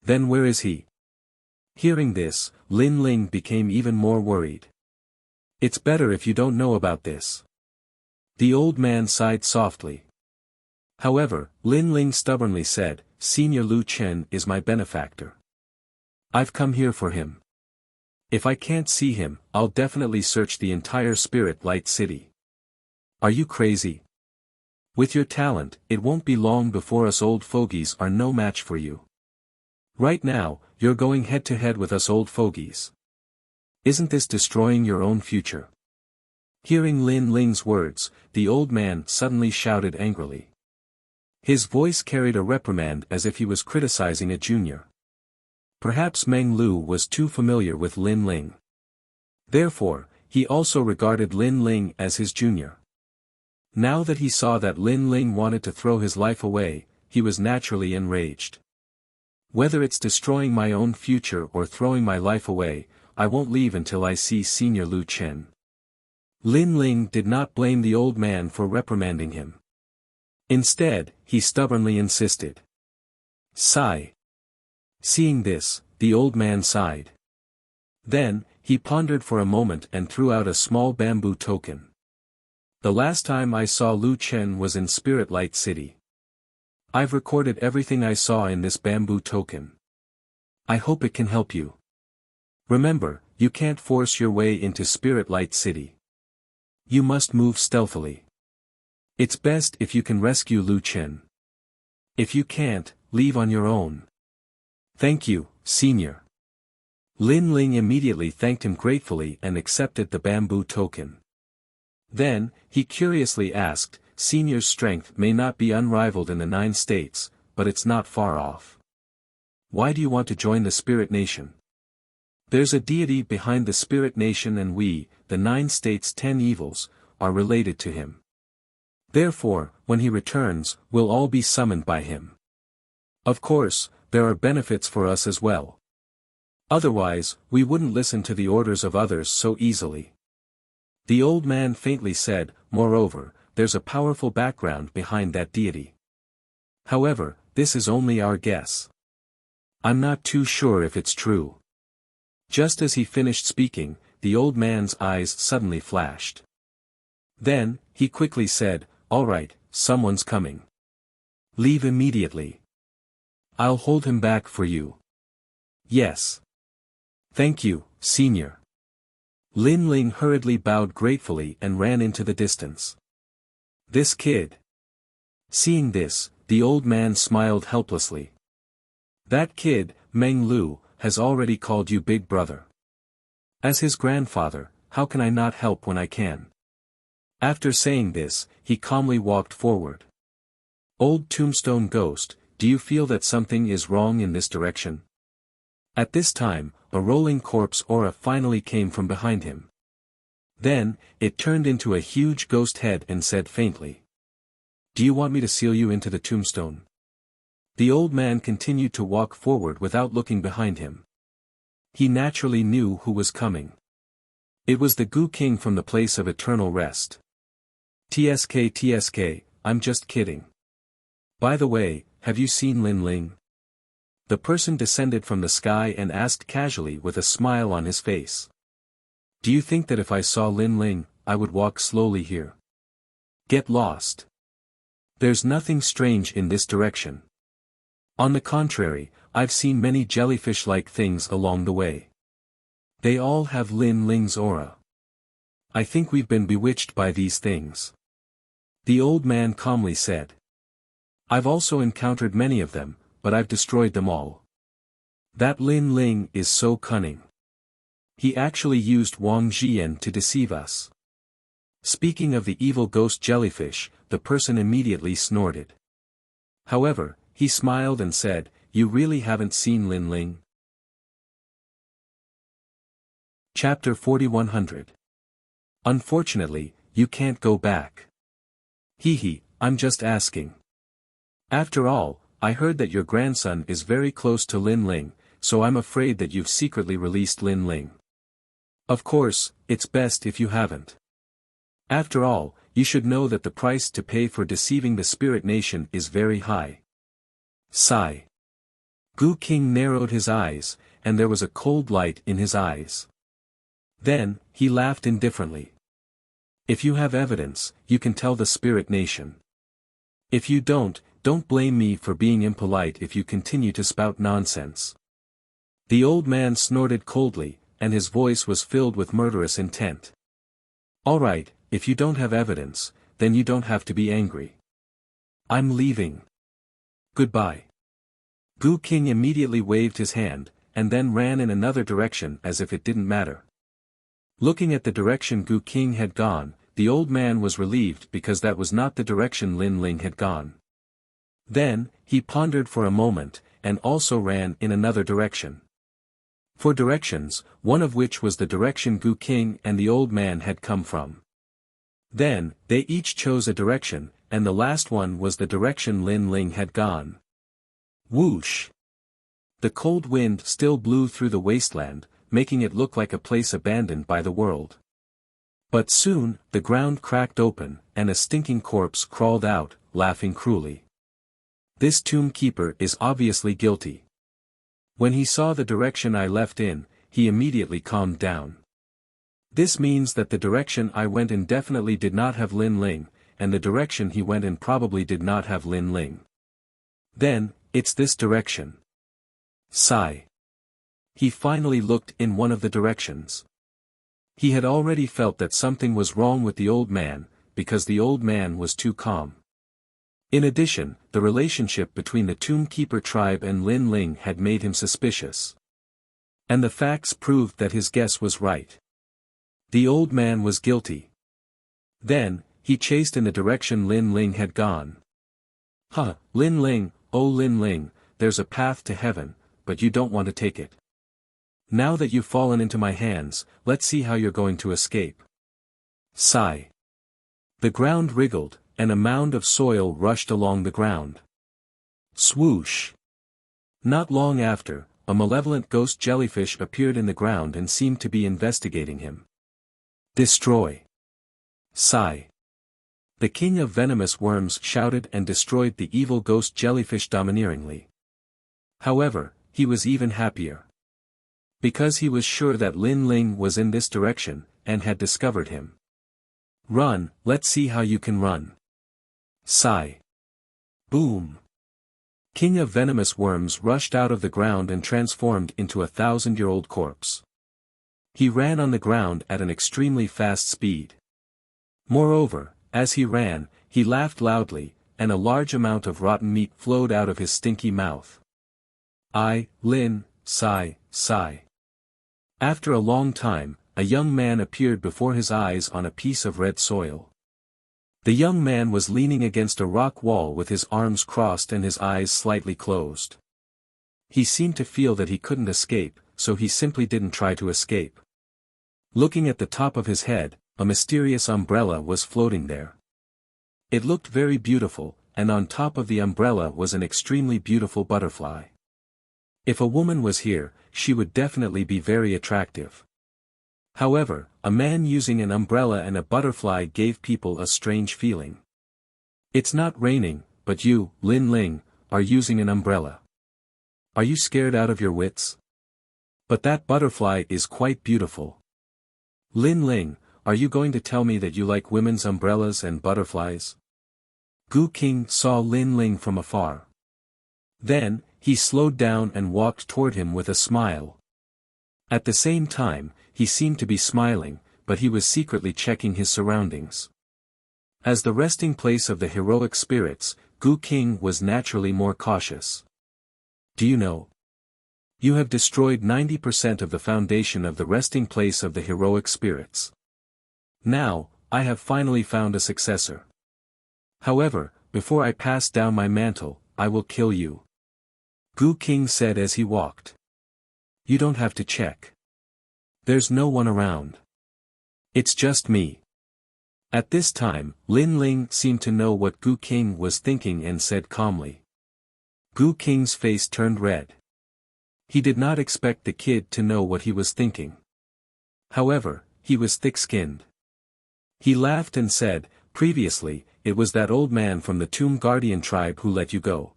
Speaker 1: Then where is he? Hearing this, Lin Ling became even more worried. It's better if you don't know about this. The old man sighed softly. However, Lin Ling stubbornly said, Senior Lu Chen is my benefactor. I've come here for him. If I can't see him, I'll definitely search the entire Spirit Light City. Are you crazy? With your talent, it won't be long before us old fogies are no match for you. Right now, you're going head-to-head with us old fogies. Isn't this destroying your own future? Hearing Lin Ling's words, the old man suddenly shouted angrily. His voice carried a reprimand as if he was criticizing a junior. Perhaps Meng Lu was too familiar with Lin Ling. Therefore, he also regarded Lin Ling as his junior. Now that he saw that Lin Ling wanted to throw his life away, he was naturally enraged. Whether it's destroying my own future or throwing my life away, I won't leave until I see Senior Lu Chen. Lin Ling did not blame the old man for reprimanding him. Instead, he stubbornly insisted. Sigh. Seeing this, the old man sighed. Then, he pondered for a moment and threw out a small bamboo token. The last time I saw Lu Chen was in Spirit Light City. I've recorded everything I saw in this bamboo token. I hope it can help you. Remember, you can't force your way into Spirit Light City. You must move stealthily. It's best if you can rescue Lu Chen. If you can't, leave on your own. Thank you, Senior. Lin Ling immediately thanked him gratefully and accepted the bamboo token. Then, he curiously asked, Senior's strength may not be unrivaled in the 9 states, but it's not far off. Why do you want to join the Spirit Nation? There's a deity behind the Spirit Nation and we, the 9 states 10 evils, are related to him. Therefore, when he returns, we'll all be summoned by him. Of course, there are benefits for us as well. Otherwise, we wouldn't listen to the orders of others so easily. The old man faintly said, moreover, there's a powerful background behind that deity. However, this is only our guess. I'm not too sure if it's true. Just as he finished speaking, the old man's eyes suddenly flashed. Then, he quickly said, all right, someone's coming. Leave immediately. I'll hold him back for you. Yes. Thank you, Senior. Lin Ling hurriedly bowed gratefully and ran into the distance. This kid. Seeing this, the old man smiled helplessly. That kid, Meng Lu, has already called you big brother. As his grandfather, how can I not help when I can? After saying this, he calmly walked forward. Old Tombstone Ghost, do you feel that something is wrong in this direction? At this time, a rolling corpse aura finally came from behind him. Then, it turned into a huge ghost head and said faintly. Do you want me to seal you into the tombstone? The old man continued to walk forward without looking behind him. He naturally knew who was coming. It was the Goo King from the place of eternal rest. TSK, I'm just kidding. By the way, have you seen Lin Ling? The person descended from the sky and asked casually with a smile on his face. Do you think that if I saw Lin Ling, I would walk slowly here? Get lost. There's nothing strange in this direction. On the contrary, I've seen many jellyfish-like things along the way. They all have Lin Ling's aura. I think we've been bewitched by these things. The old man calmly said. I've also encountered many of them, but I've destroyed them all. That Lin Ling is so cunning. He actually used Wang Jian to deceive us. Speaking of the evil ghost jellyfish, the person immediately snorted. However, he smiled and said, You really haven't seen Lin Ling? Chapter 4100. Unfortunately, you can't go back. Hee, I'm just asking. After all, I heard that your grandson is very close to Lin Ling, so I'm afraid that you've secretly released Lin Ling. Of course, it's best if you haven't. After all, you should know that the price to pay for deceiving the spirit nation is very high. Sigh. Gu King narrowed his eyes, and there was a cold light in his eyes. Then, he laughed indifferently. If you have evidence, you can tell the spirit nation. If you don't blame me for being impolite if you continue to spout nonsense. The old man snorted coldly, and his voice was filled with murderous intent. All right, if you don't have evidence, then you don't have to be angry. I'm leaving. Goodbye. Gu King immediately waved his hand, and then ran in another direction as if it didn't matter. Looking at the direction Gu King had gone, the old man was relieved because that was not the direction Lin Ling had gone. Then, he pondered for a moment, and also ran in another direction. For directions, one of which was the direction Gu King and the old man had come from. Then, they each chose a direction, and the last one was the direction Lin Ling had gone. Whoosh! The cold wind still blew through the wasteland, making it look like a place abandoned by the world. But soon, the ground cracked open, and a stinking corpse crawled out, laughing cruelly. This tomb keeper is obviously guilty. When he saw the direction I left in, he immediately calmed down. This means that the direction I went in definitely did not have Lin Ling, and the direction he went in probably did not have Lin Ling. Then, it's this direction. Sigh. He finally looked in one of the directions. He had already felt that something was wrong with the old man, because the old man was too calm. In addition, the relationship between the Tomb Keeper tribe and Lin Ling had made him suspicious. And the facts proved that his guess was right. The old man was guilty. Then, he chased in the direction Lin Ling had gone. Lin Ling, oh Lin Ling, there's a path to heaven, but you don't want to take it. Now that you've fallen into my hands, let's see how you're going to escape. Sigh. The ground wriggled, and a mound of soil rushed along the ground. Swoosh! Not long after, a malevolent ghost jellyfish appeared in the ground and seemed to be investigating him. Destroy! Sigh. The king of venomous worms shouted and destroyed the evil ghost jellyfish domineeringly. However, he was even happier. Because he was sure that Lin Ling was in this direction, and had discovered him. Run, let's see how you can run. Sigh. Boom. King of venomous worms rushed out of the ground and transformed into a 1,000-year-old corpse. He ran on the ground at an extremely fast speed. Moreover, as he ran, he laughed loudly, and a large amount of rotten meat flowed out of his stinky mouth. Lin, sigh, sigh. After a long time, a young man appeared before his eyes on a piece of red soil. The young man was leaning against a rock wall with his arms crossed and his eyes slightly closed. He seemed to feel that he couldn't escape, so he simply didn't try to escape. Looking at the top of his head, a mysterious umbrella was floating there. It looked very beautiful, and on top of the umbrella was an extremely beautiful butterfly. If a woman was here, she would definitely be very attractive. However, a man using an umbrella and a butterfly gave people a strange feeling. It's not raining, but you, Lin Ling, are using an umbrella. Are you scared out of your wits? But that butterfly is quite beautiful. Lin Ling, are you going to tell me that you like women's umbrellas and butterflies? Gu King saw Lin Ling from afar. Then, he slowed down and walked toward him with a smile. At the same time, he seemed to be smiling, but he was secretly checking his surroundings. As the resting place of the heroic spirits, Gu King was naturally more cautious. Do you know? You have destroyed 90% of the foundation of the resting place of the heroic spirits. Now, I have finally found a successor. However, before I pass down my mantle, I will kill you. Gu King said as he walked. You don't have to check. There's no one around. It's just me. At this time, Lin Ling seemed to know what Gu King was thinking and said calmly. Gu King's face turned red. He did not expect the kid to know what he was thinking. However, he was thick-skinned. He laughed and said, previously, it was that old man from the Tomb Guardian tribe who let you go.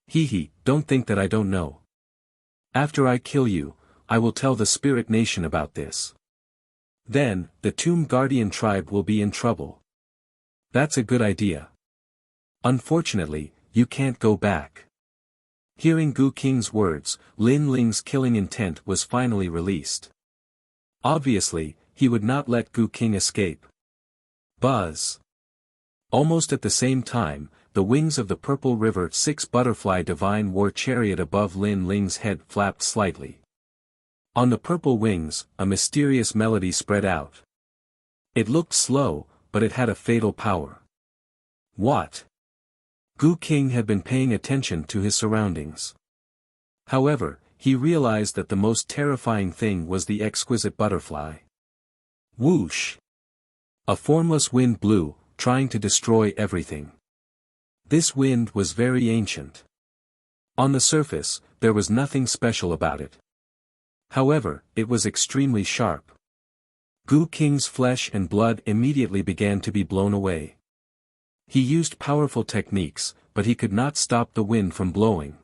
Speaker 1: Hee, don't think that I don't know. After I kill you, I will tell the Spirit Nation about this. Then, the Tomb Guardian tribe will be in trouble. That's a good idea. Unfortunately, you can't go back. Hearing Gu King's words, Lin Ling's killing intent was finally released. Obviously, he would not let Gu King escape. Buzz. Almost at the same time, the wings of the Purple River 6 Butterfly Divine War Chariot above Lin Ling's head flapped slightly. On the purple wings, a mysterious melody spread out. It looked slow, but it had a fatal power. What? Gu King had been paying attention to his surroundings. However, he realized that the most terrifying thing was the exquisite butterfly. Whoosh! A formless wind blew, trying to destroy everything. This wind was very ancient. On the surface, there was nothing special about it. However, it was extremely sharp. Gu King's flesh and blood immediately began to be blown away. He used powerful techniques, but he could not stop the wind from blowing.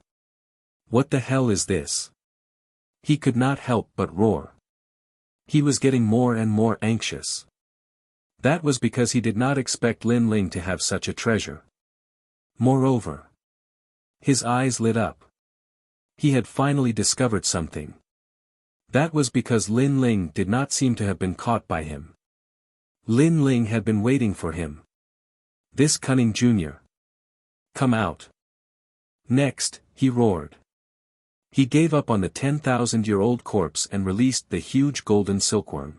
Speaker 1: What the hell is this? He could not help but roar. He was getting more and more anxious. That was because he did not expect Lin Ling to have such a treasure. Moreover, his eyes lit up. He had finally discovered something. That was because Lin Ling did not seem to have been caught by him. Lin Ling had been waiting for him. This cunning junior. Come out. Next, he roared. He gave up on the 10,000-year-old corpse and released the huge golden silkworm.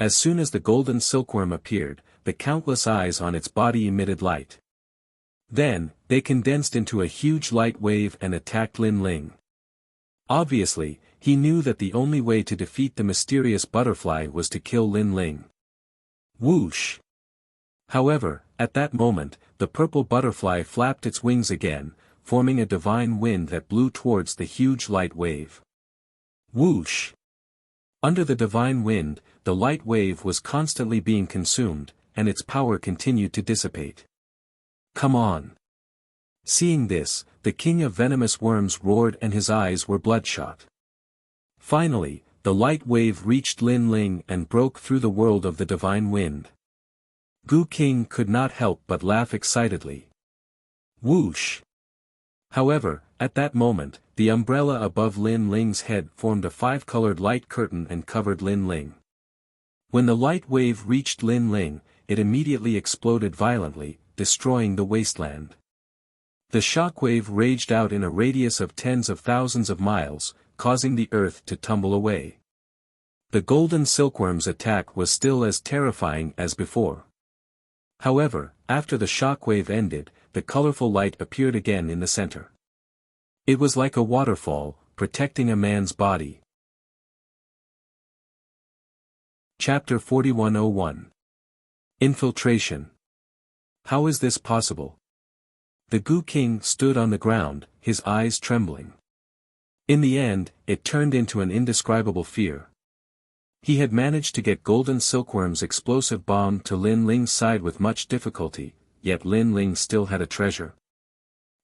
Speaker 1: As soon as the golden silkworm appeared, the countless eyes on its body emitted light. Then, they condensed into a huge light wave and attacked Lin Ling. Obviously, he knew that the only way to defeat the mysterious butterfly was to kill Lin Ling. Whoosh! However, at that moment, the purple butterfly flapped its wings again, forming a divine wind that blew towards the huge light wave. Whoosh! Under the divine wind, the light wave was constantly being consumed, and its power continued to dissipate. Come on! Seeing this, the king of venomous worms roared and his eyes were bloodshot. Finally, the light wave reached Lin Ling and broke through the world of the divine wind. Gu King could not help but laugh excitedly. Whoosh! However, at that moment, the umbrella above Lin Ling's head formed a 5-colored light curtain and covered Lin Ling. When the light wave reached Lin Ling, it immediately exploded violently, destroying the wasteland. The shockwave raged out in a radius of tens of thousands of miles, causing the earth to tumble away. The golden silkworm's attack was still as terrifying as before. However, after the shockwave ended, the colorful light appeared again in the center. It was like a waterfall, protecting a man's body. Chapter 4101. Infiltration. How is this possible? The Gu King stood on the ground, his eyes trembling. In the end, it turned into an indescribable fear. He had managed to get Golden Silkworm's explosive bomb to Lin Ling's side with much difficulty, yet Lin Ling still had a treasure.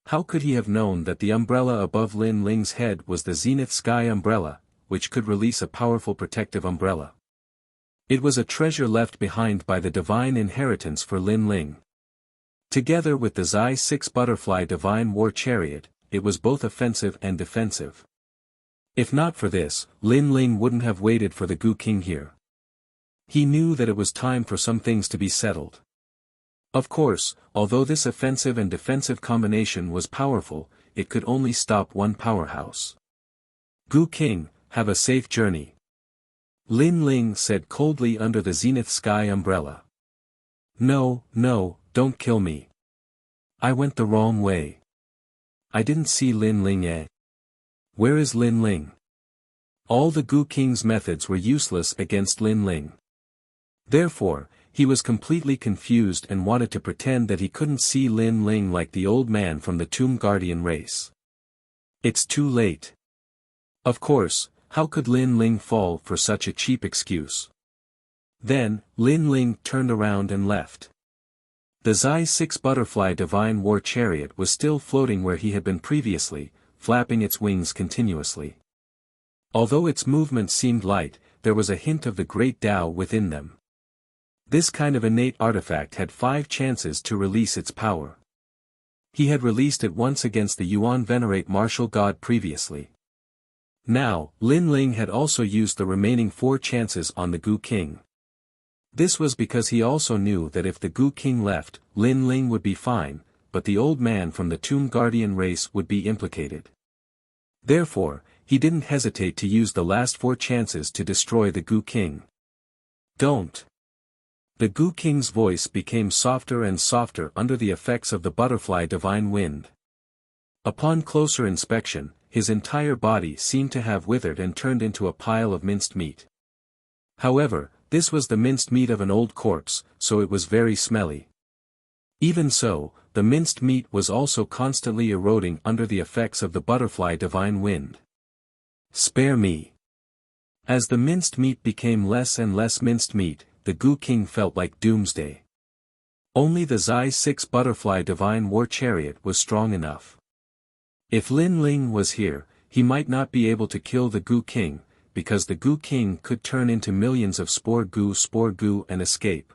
Speaker 1: How could he have known that the umbrella above Lin Ling's head was the Zenith Sky Umbrella, which could release a powerful protective umbrella? It was a treasure left behind by the divine inheritance for Lin Ling. Together with the Zai 6 Butterfly Divine War Chariot, it was both offensive and defensive. If not for this, Lin Ling wouldn't have waited for the Gu King here. He knew that it was time for some things to be settled. Of course, although this offensive and defensive combination was powerful, it could only stop one powerhouse. Gu King, have a safe journey. Lin Ling said coldly under the Zenith Sky Umbrella. No, don't kill me. I went the wrong way. I didn't see Lin Ling yet. Where is Lin Ling? All the Gu King's methods were useless against Lin Ling. Therefore, he was completely confused and wanted to pretend that he couldn't see Lin Ling like the old man from the Tomb Guardian race. It's too late. Of course, how could Lin Ling fall for such a cheap excuse? Then, Lin Ling turned around and left. The Zai 6 Butterfly Divine War Chariot was still floating where he had been previously, flapping its wings continuously. Although its movement seemed light, there was a hint of the great Tao within them. This kind of innate artifact had 5 chances to release its power. He had released it once against the Yuan Venerate Martial God previously. Now, Lin Ling had also used the remaining 4 chances on the Gu King. This was because he also knew that if the Gu King left, Lin Ling would be fine, but the old man from the Tomb Guardian race would be implicated. Therefore, he didn't hesitate to use the last 4 chances to destroy the Gu King. Don't. The Gu King's voice became softer and softer under the effects of the butterfly divine wind. Upon closer inspection, his entire body seemed to have withered and turned into a pile of minced meat. However, this was the minced meat of an old corpse, so it was very smelly. Even so, the minced meat was also constantly eroding under the effects of the butterfly divine wind. Spare me. As the minced meat became less and less minced meat, the Gu King felt like doomsday. Only the Zai 6 Butterfly Divine War Chariot was strong enough. If Lin Ling was here, he might not be able to kill the Gu King, because the Gu King could turn into millions of Spore Gu and escape.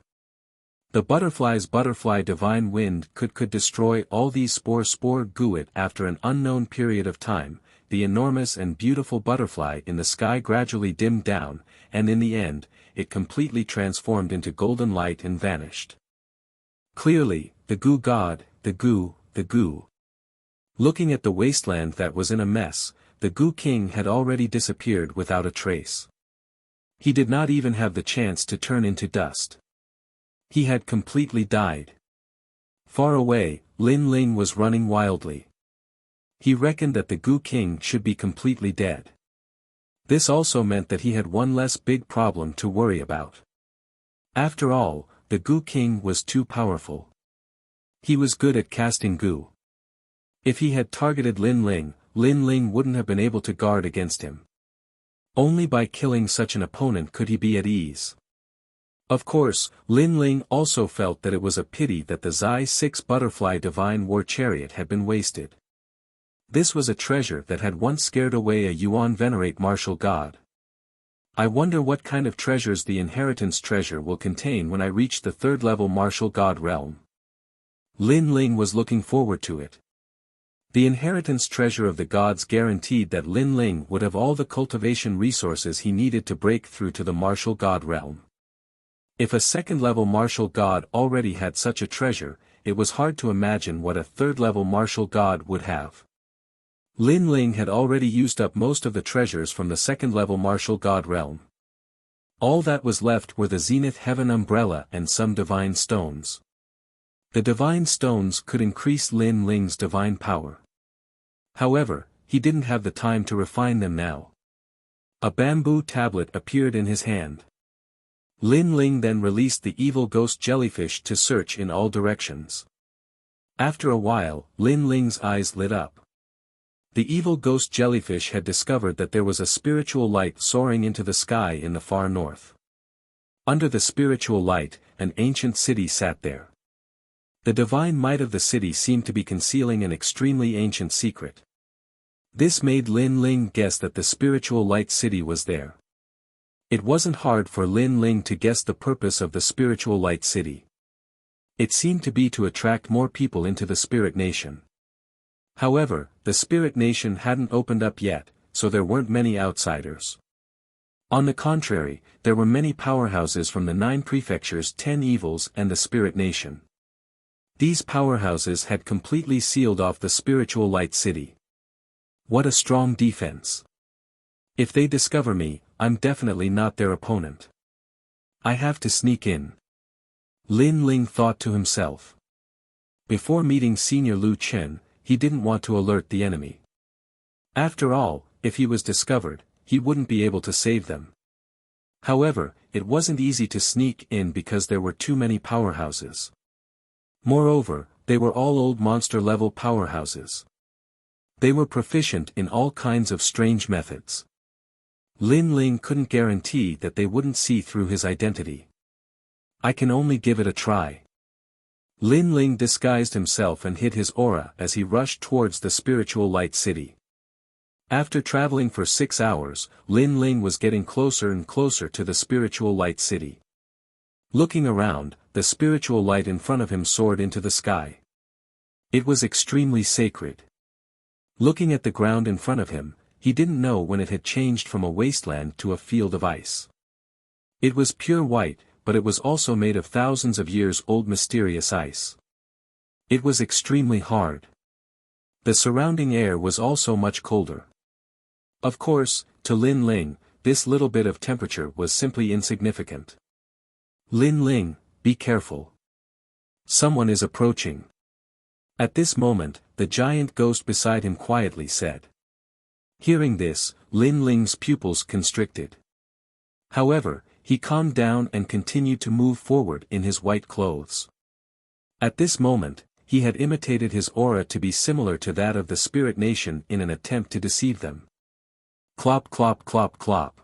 Speaker 1: The butterfly's butterfly divine wind could destroy all these Spore Gu after an unknown period of time. The enormous and beautiful butterfly in the sky gradually dimmed down, and in the end, it completely transformed into golden light and vanished. Clearly, the Gu God, the Gu. Looking at the wasteland that was in a mess, the Gu King had already disappeared without a trace. He did not even have the chance to turn into dust. He had completely died. Far away, Lin Ling was running wildly. He reckoned that the Gu King should be completely dead. This also meant that he had one less big problem to worry about. After all, the Gu King was too powerful. He was good at casting Gu. If he had targeted Lin Ling wouldn't have been able to guard against him. Only by killing such an opponent could he be at ease. Of course, Lin Ling also felt that it was a pity that the Zai 6 Butterfly Divine War Chariot had been wasted. This was a treasure that had once scared away a Yuan Venerate Martial God. I wonder what kind of treasures the Inheritance Treasure will contain when I reach the 3rd level Martial God realm. Lin Ling was looking forward to it. The Inheritance Treasure of the Gods guaranteed that Lin Ling would have all the cultivation resources he needed to break through to the Martial God realm. If a 2nd level Martial God already had such a treasure, it was hard to imagine what a 3rd level Martial God would have. Lin Ling had already used up most of the treasures from the 2nd level Martial God realm. All that was left were the Zenith Heaven Umbrella and some divine stones. The divine stones could increase Lin Ling's divine power. However, he didn't have the time to refine them now. A bamboo tablet appeared in his hand. Lin Ling then released the evil ghost jellyfish to search in all directions. After a while, Lin Ling's eyes lit up. The evil ghost jellyfish had discovered that there was a spiritual light soaring into the sky in the far north. Under the spiritual light, an ancient city sat there. The divine might of the city seemed to be concealing an extremely ancient secret. This made Lin Ling guess that the spiritual light city was there. It wasn't hard for Lin Ling to guess the purpose of the spiritual light city. It seemed to be to attract more people into the spirit nation. However, the spirit nation hadn't opened up yet, so there weren't many outsiders. On the contrary, there were many powerhouses from the 9 prefectures, 10 evils and the spirit nation. These powerhouses had completely sealed off the spiritual light city. What a strong defense. If they discover me, I'm definitely not their opponent. I have to sneak in. Lin Ling thought to himself. Before meeting Senior Lu Chen, he didn't want to alert the enemy. After all, if he was discovered, he wouldn't be able to save them. However, it wasn't easy to sneak in because there were too many powerhouses. Moreover, they were all old monster-level powerhouses. They were proficient in all kinds of strange methods. Lin Ling couldn't guarantee that they wouldn't see through his identity. I can only give it a try. Lin Ling disguised himself and hid his aura as he rushed towards the spiritual light city. After traveling for 6 hours, Lin Ling was getting closer and closer to the spiritual light city. Looking around, the spiritual light in front of him soared into the sky. It was extremely sacred. Looking at the ground in front of him, he didn't know when it had changed from a wasteland to a field of ice. It was pure white, but it was also made of thousands of years old mysterious ice. It was extremely hard. The surrounding air was also much colder. Of course, to Lin Ling, this little bit of temperature was simply insignificant. Lin Ling, be careful. Someone is approaching. At this moment, the giant ghost beside him quietly said. Hearing this, Lin Ling's pupils constricted. However, he calmed down and continued to move forward in his white clothes. At this moment, he had imitated his aura to be similar to that of the spirit nation in an attempt to deceive them. Clop clop clop clop.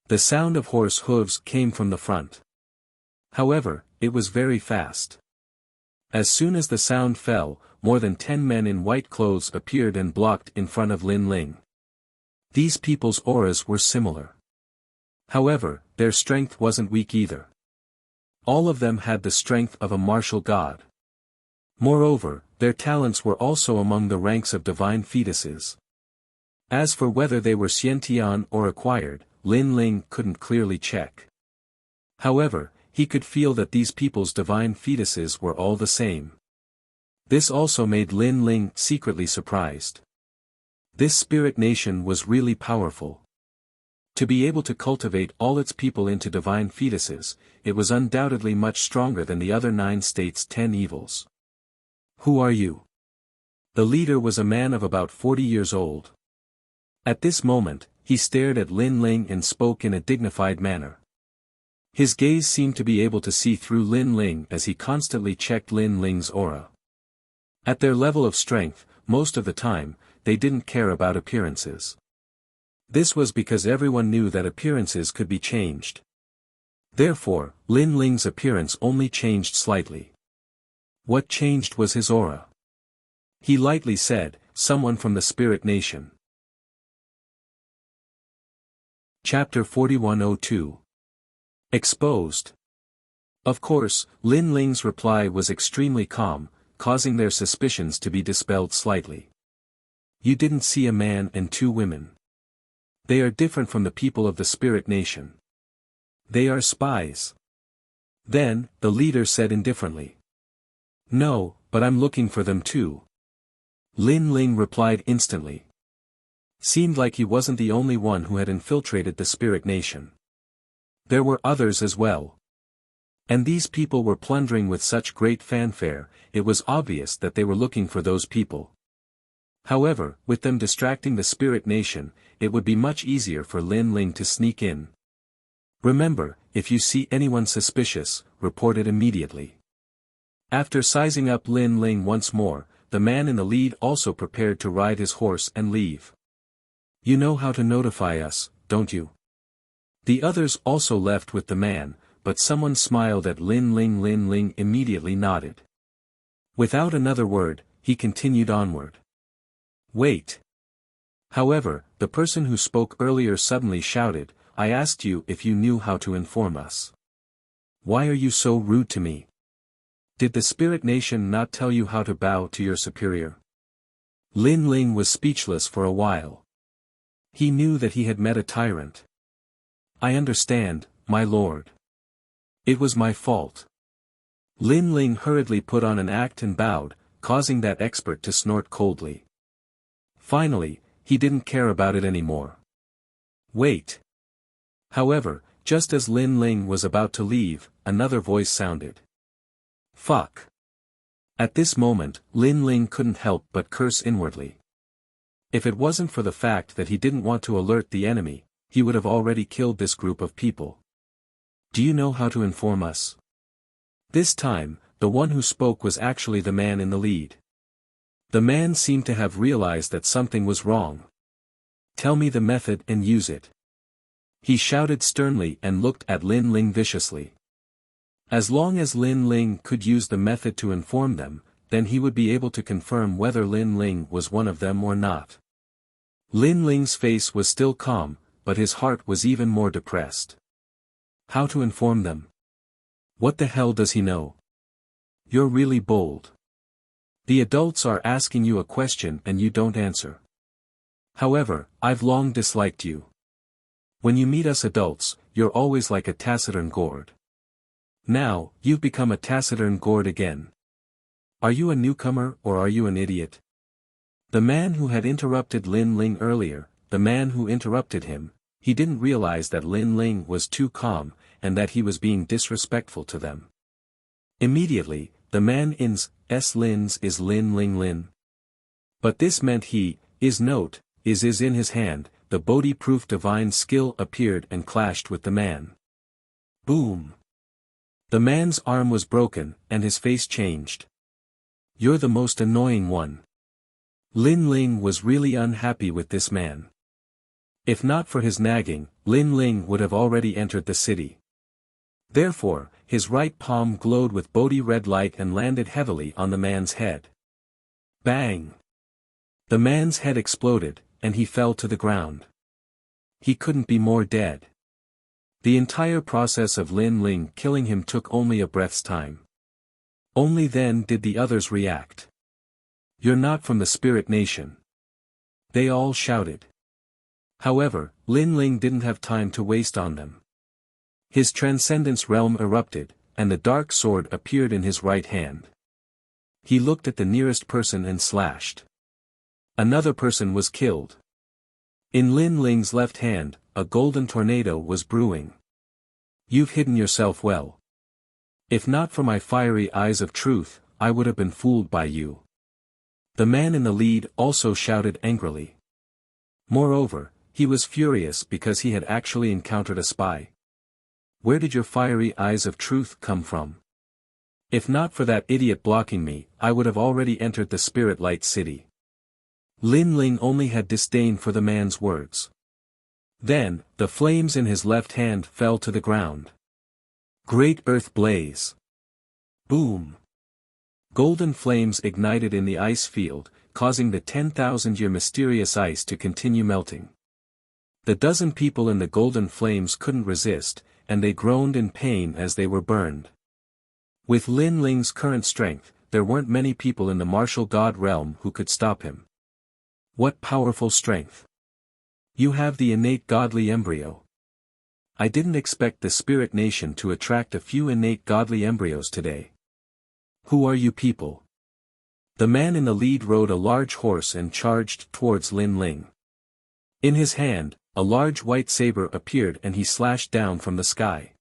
Speaker 1: The sound of horse hooves came from the front. However, it was very fast. As soon as the sound fell, more than 10 men in white clothes appeared and blocked in front of Lin Ling. These people's auras were similar. However, their strength wasn't weak either. All of them had the strength of a martial god. Moreover, their talents were also among the ranks of divine fetuses. As for whether they were Xiantian or acquired, Lin Ling couldn't clearly check. However, he could feel that these people's divine fetuses were all the same. This also made Lin Ling secretly surprised. This spirit nation was really powerful. To be able to cultivate all its people into divine fetuses, it was undoubtedly much stronger than the other 9 states' 10 evils. Who are you? The leader was a man of about 40 years old. At this moment, he stared at Lin Ling and spoke in a dignified manner. His gaze seemed to be able to see through Lin Ling as he constantly checked Lin Ling's aura. At their level of strength, most of the time, they didn't care about appearances. This was because everyone knew that appearances could be changed. Therefore, Lin Ling's appearance only changed slightly. What changed was his aura. He lightly said, "Someone from the spirit nation." Chapter 4102. Exposed. Of course, Lin Ling's reply was extremely calm, causing their suspicions to be dispelled slightly. You didn't see a man and 2 women. They are different from the people of the spirit nation. They are spies. Then, the leader said indifferently. No, but I'm looking for them too. Lin Ling replied instantly. Seemed like he wasn't the only one who had infiltrated the spirit nation. There were others as well. And these people were plundering with such great fanfare, it was obvious that they were looking for those people. However, with them distracting the spirit nation, it would be much easier for Lin Ling to sneak in. Remember, if you see anyone suspicious, report it immediately. After sizing up Lin Ling once more, the man in the lead also prepared to ride his horse and leave. You know how to notify us, don't you? The others also left with the man, but someone smiled at Lin Ling. Lin Ling immediately nodded. Without another word, he continued onward. Wait. However, the person who spoke earlier suddenly shouted, I asked you if you knew how to inform us. Why are you so rude to me? Did the spirit nation not tell you how to bow to your superior? Lin Ling was speechless for a while. He knew that he had met a tyrant. I understand, my lord. It was my fault. Lin Ling hurriedly put on an act and bowed, causing that expert to snort coldly. Finally, he didn't care about it anymore. Wait. However, just as Lin Ling was about to leave, another voice sounded. Fuck. At this moment, Lin Ling couldn't help but curse inwardly. If it wasn't for the fact that he didn't want to alert the enemy, he would have already killed this group of people. Do you know how to inform us? This time, the one who spoke was actually the man in the lead. The man seemed to have realized that something was wrong. Tell me the method and use it. He shouted sternly and looked at Lin Ling viciously. As long as Lin Ling could use the method to inform them, then he would be able to confirm whether Lin Ling was one of them or not. Lin Ling's face was still calm, but his heart was even more depressed. How to inform them? What the hell does he know? You're really bold. The adults are asking you a question and you don't answer. However, I've long disliked you. When you meet us adults, you're always like a taciturn gourd. Now, you've become a taciturn gourd again. Are you a newcomer or are you an idiot? The man who had interrupted Lin Ling earlier, the man who interrupted him, he didn't realize that Lin Ling was too calm, and that he was being disrespectful to them. Immediately, the man is Lin Ling Lin. But this meant he, is in his hand, the Bodhi-proof divine skill appeared and clashed with the man. Boom! The man's arm was broken, and his face changed. You're the most annoying one. Lin Ling was really unhappy with this man. If not for his nagging, Lin Ling would have already entered the city. Therefore, his right palm glowed with Bodhi red light and landed heavily on the man's head. Bang! The man's head exploded, and he fell to the ground. He couldn't be more dead. The entire process of Lin Ling killing him took only a breath's time. Only then did the others react. You're not from the spirit nation. They all shouted. However, Lin Ling didn't have time to waste on them. His transcendence realm erupted, and the dark sword appeared in his right hand. He looked at the nearest person and slashed. Another person was killed. In Lin Ling's left hand, a golden tornado was brewing. You've hidden yourself well. If not for my fiery eyes of truth, I would have been fooled by you. The man in the lead also shouted angrily. Moreover, he was furious because he had actually encountered a spy. Where did your fiery eyes of truth come from? If not for that idiot blocking me, I would have already entered the Spirit Light City. Lin Ling only had disdain for the man's words. Then, the flames in his left hand fell to the ground. Great earth blaze. Boom. Golden flames ignited in the ice field, causing the 10,000-year mysterious ice to continue melting. The dozen people in the golden flames couldn't resist, and they groaned in pain as they were burned. With Lin Ling's current strength, there weren't many people in the martial god realm who could stop him. What powerful strength! You have the innate godly embryo. I didn't expect the spirit nation to attract a few innate godly embryos today. Who are you people? The man in the lead rode a large horse and charged towards Lin Ling. In his hand, a large white saber appeared and he slashed down from the sky.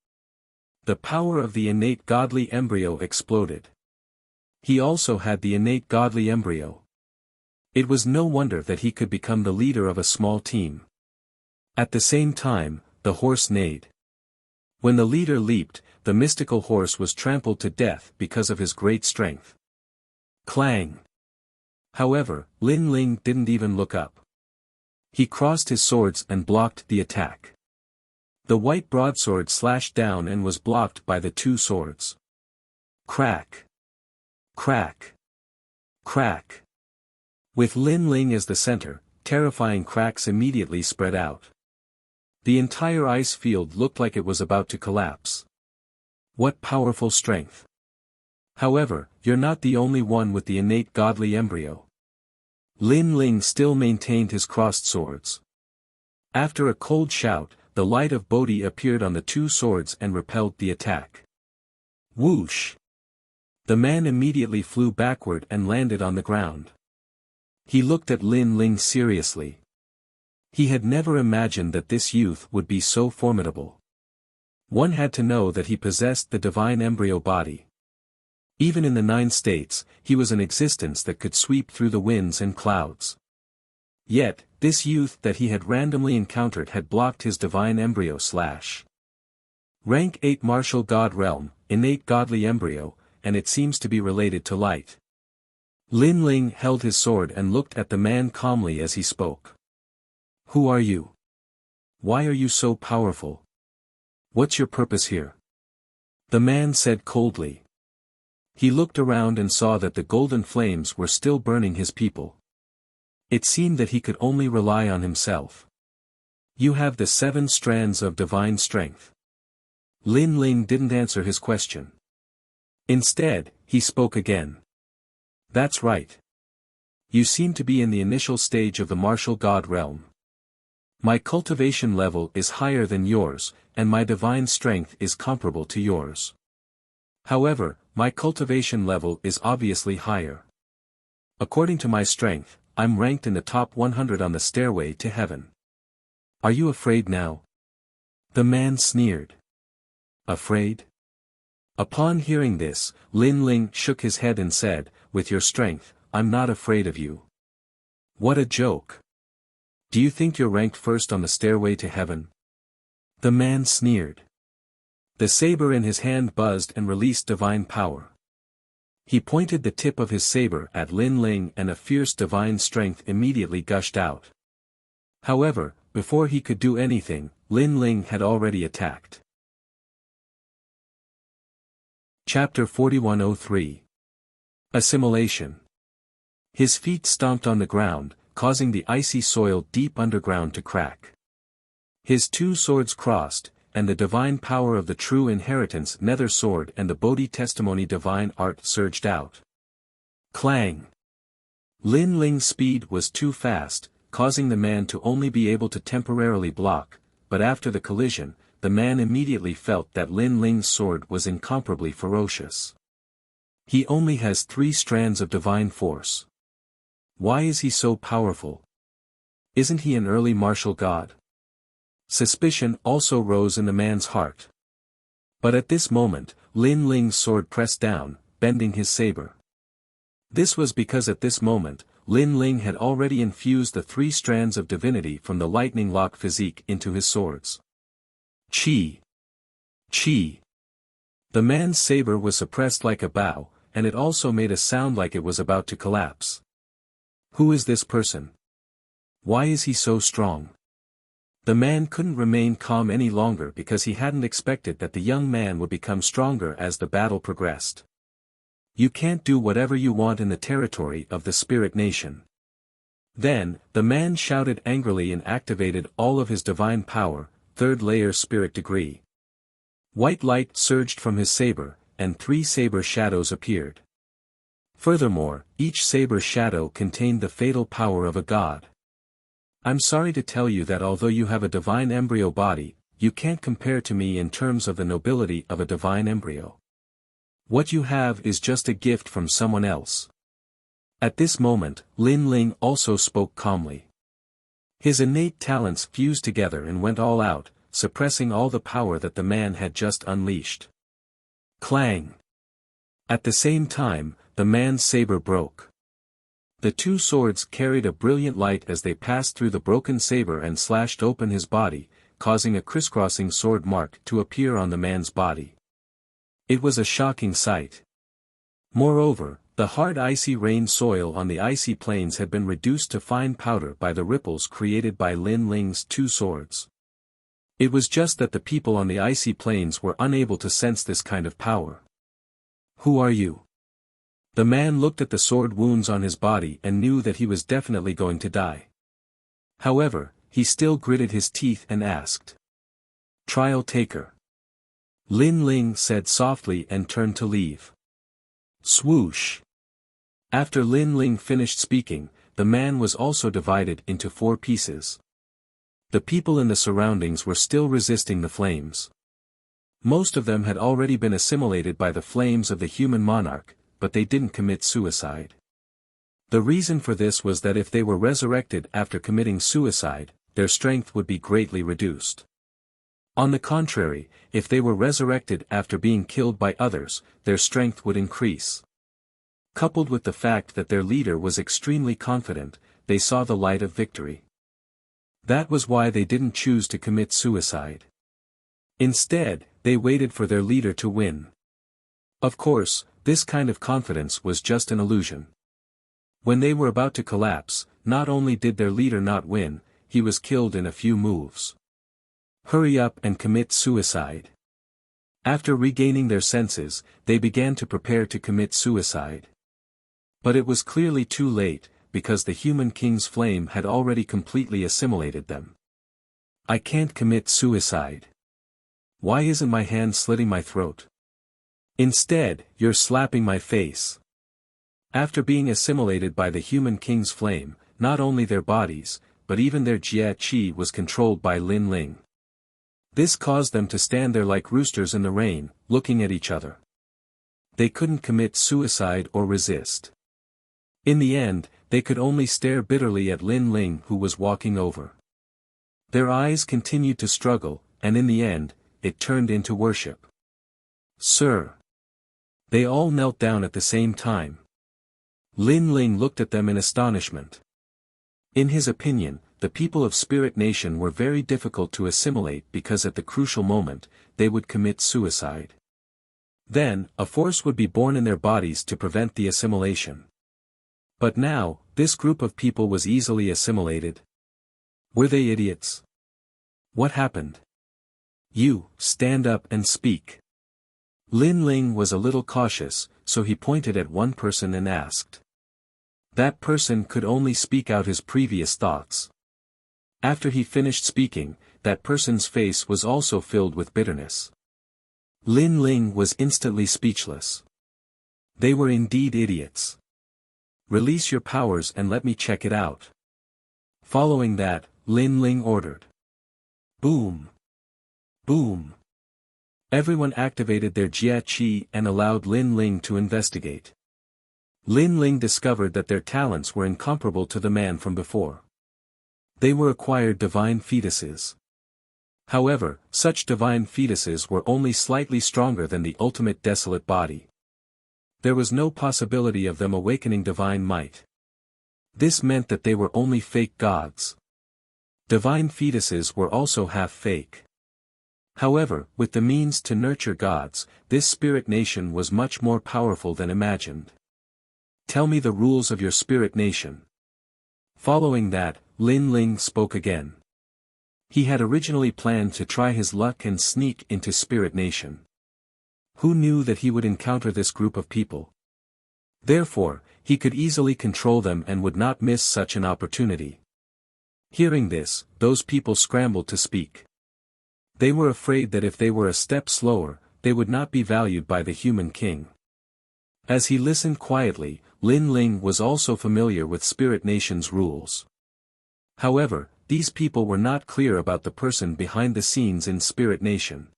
Speaker 1: The power of the innate godly embryo exploded. He also had the innate godly embryo. It was no wonder that he could become the leader of a small team. At the same time, the horse neighed. When the leader leaped, the mystical horse was trampled to death because of his great strength. Clang! However, Lin Ling didn't even look up. He crossed his swords and blocked the attack. The white broadsword slashed down and was blocked by the two swords. Crack! Crack! Crack. With Lin Ling as the center, terrifying cracks immediately spread out. The entire ice field looked like it was about to collapse. What powerful strength! However, you're not the only one with the innate godly embryo. Lin Ling still maintained his crossed swords. After a cold shout, the light of Bodhi appeared on the two swords and repelled the attack. Whoosh! The man immediately flew backward and landed on the ground. He looked at Lin Ling seriously. He had never imagined that this youth would be so formidable. One had to know that he possessed the divine embryo body. Even in the 9 states, he was an existence that could sweep through the winds and clouds. Yet, this youth that he had randomly encountered had blocked his divine embryo / Rank 8 Martial God Realm, innate godly embryo, and it seems to be related to light. Lin Ling held his sword and looked at the man calmly as he spoke. Who are you? Why are you so powerful? What's your purpose here? The man said coldly. He looked around and saw that the golden flames were still burning his people. It seemed that he could only rely on himself. You have the 7 strands of divine strength. Lin Ling didn't answer his question. Instead, he spoke again. That's right. You seem to be in the initial stage of the martial god realm. My cultivation level is higher than yours, and my divine strength is comparable to yours. However, my cultivation level is obviously higher. According to my strength, I'm ranked in the top 100 on the stairway to heaven. Are you afraid now? The man sneered. Afraid? Upon hearing this, Lin Ling shook his head and said, with your strength, I'm not afraid of you. What a joke. Do you think you're ranked first on the stairway to heaven? The man sneered. The saber in his hand buzzed and released divine power. He pointed the tip of his saber at Lin Ling and a fierce divine strength immediately gushed out. However, before he could do anything, Lin Ling had already attacked. Chapter 4103. Assimilation. His feet stomped on the ground, causing the icy soil deep underground to crack. His 2 swords crossed, and the divine power of the true inheritance nether sword and the Bodhi testimony divine art surged out. Clang! Lin Ling's speed was too fast, causing the man to only be able to temporarily block, but after the collision, the man immediately felt that Lin Ling's sword was incomparably ferocious. He only has 3 strands of divine force. Why is he so powerful? Isn't he an early martial god? Suspicion also rose in the man's heart. But at this moment, Lin Ling's sword pressed down, bending his saber. This was because at this moment, Lin Ling had already infused the 3 strands of divinity from the lightning lock physique into his swords. Chi! Chi! The man's saber was suppressed like a bow, and it also made a sound like it was about to collapse. Who is this person? Why is he so strong? The man couldn't remain calm any longer because he hadn't expected that the young man would become stronger as the battle progressed. You can't do whatever you want in the territory of the spirit nation. Then, the man shouted angrily and activated all of his divine power, 3rd layer spirit degree. White light surged from his saber, and 3 saber shadows appeared. Furthermore, each saber shadow contained the fatal power of a god. I'm sorry to tell you that although you have a divine embryo body, you can't compare to me in terms of the nobility of a divine embryo. What you have is just a gift from someone else. At this moment, Lin Ling also spoke calmly. His innate talents fused together and went all out, suppressing all the power that the man had just unleashed. Clang! At the same time, the man's saber broke. The 2 swords carried a brilliant light as they passed through the broken saber and slashed open his body, causing a crisscrossing sword mark to appear on the man's body. It was a shocking sight. Moreover, the hard icy rain soil on the icy plains had been reduced to fine powder by the ripples created by Lin Ling's 2 swords. It was just that the people on the icy plains were unable to sense this kind of power. Who are you? The man looked at the sword wounds on his body and knew that he was definitely going to die. However, he still gritted his teeth and asked. "Trial taker." Lin Ling said softly and turned to leave. Swoosh. After Lin Ling finished speaking, the man was also divided into 4 pieces. The people in the surroundings were still resisting the flames. Most of them had already been assimilated by the flames of the human monarch, but they didn't commit suicide. The reason for this was that if they were resurrected after committing suicide, their strength would be greatly reduced. On the contrary, if they were resurrected after being killed by others, their strength would increase. Coupled with the fact that their leader was extremely confident, they saw the light of victory. That was why they didn't choose to commit suicide. Instead, they waited for their leader to win. Of course, this kind of confidence was just an illusion. When they were about to collapse, not only did their leader not win, he was killed in a few moves. Hurry up and commit suicide. After regaining their senses, they began to prepare to commit suicide. But it was clearly too late, because the human king's flame had already completely assimilated them. I can't commit suicide. Why isn't my hand slitting my throat? Instead, you're slapping my face. After being assimilated by the human king's flame, not only their bodies, but even their jia qi was controlled by Lin Ling. This caused them to stand there like roosters in the rain, looking at each other. They couldn't commit suicide or resist. In the end, they could only stare bitterly at Lin Ling who was walking over. Their eyes continued to struggle, and in the end, it turned into worship. Sir. They all knelt down at the same time. Lin Ling looked at them in astonishment. In his opinion, the people of Spirit Nation were very difficult to assimilate because at the crucial moment, they would commit suicide. Then, a force would be born in their bodies to prevent the assimilation. But now, this group of people was easily assimilated. Were they idiots? What happened? You, stand up and speak. Lin Ling was a little cautious, so he pointed at one person and asked. That person could only speak out his previous thoughts. After he finished speaking, that person's face was also filled with bitterness. Lin Ling was instantly speechless. They were indeed idiots. Release your powers and let me check it out. Following that, Lin Ling ordered. Boom. Boom. Everyone activated their jia qi and allowed Lin Ling to investigate. Lin Ling discovered that their talents were incomparable to the man from before. They were acquired divine fetuses. However, such divine fetuses were only slightly stronger than the ultimate desolate body. There was no possibility of them awakening divine might. This meant that they were only fake gods. Divine fetuses were also half fake. However, with the means to nurture gods, this spirit nation was much more powerful than imagined. Tell me the rules of your spirit nation. Following that, Lin Ling spoke again. He had originally planned to try his luck and sneak into Spirit Nation. Who knew that he would encounter this group of people? Therefore, he could easily control them and would not miss such an opportunity. Hearing this, those people scrambled to speak. They were afraid that if they were a step slower, they would not be valued by the human king. As he listened quietly, Lin Ling was also familiar with Spirit Nation's rules. However, these people were not clear about the person behind the scenes in Spirit Nation.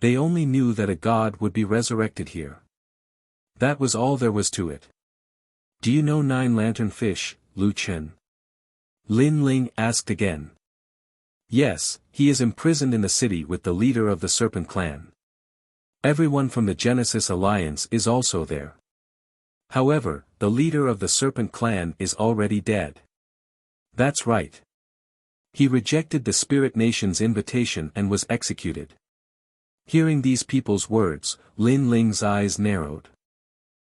Speaker 1: They only knew that a god would be resurrected here. That was all there was to it. Do you know Nine Lantern Fish, Lu Chen? Lin Ling asked again. Yes, he is imprisoned in the city with the leader of the Serpent Clan. Everyone from the Genesis Alliance is also there. However, the leader of the Serpent Clan is already dead. That's right. He rejected the Spirit Nation's invitation and was executed. Hearing these people's words, Lin Ling's eyes narrowed.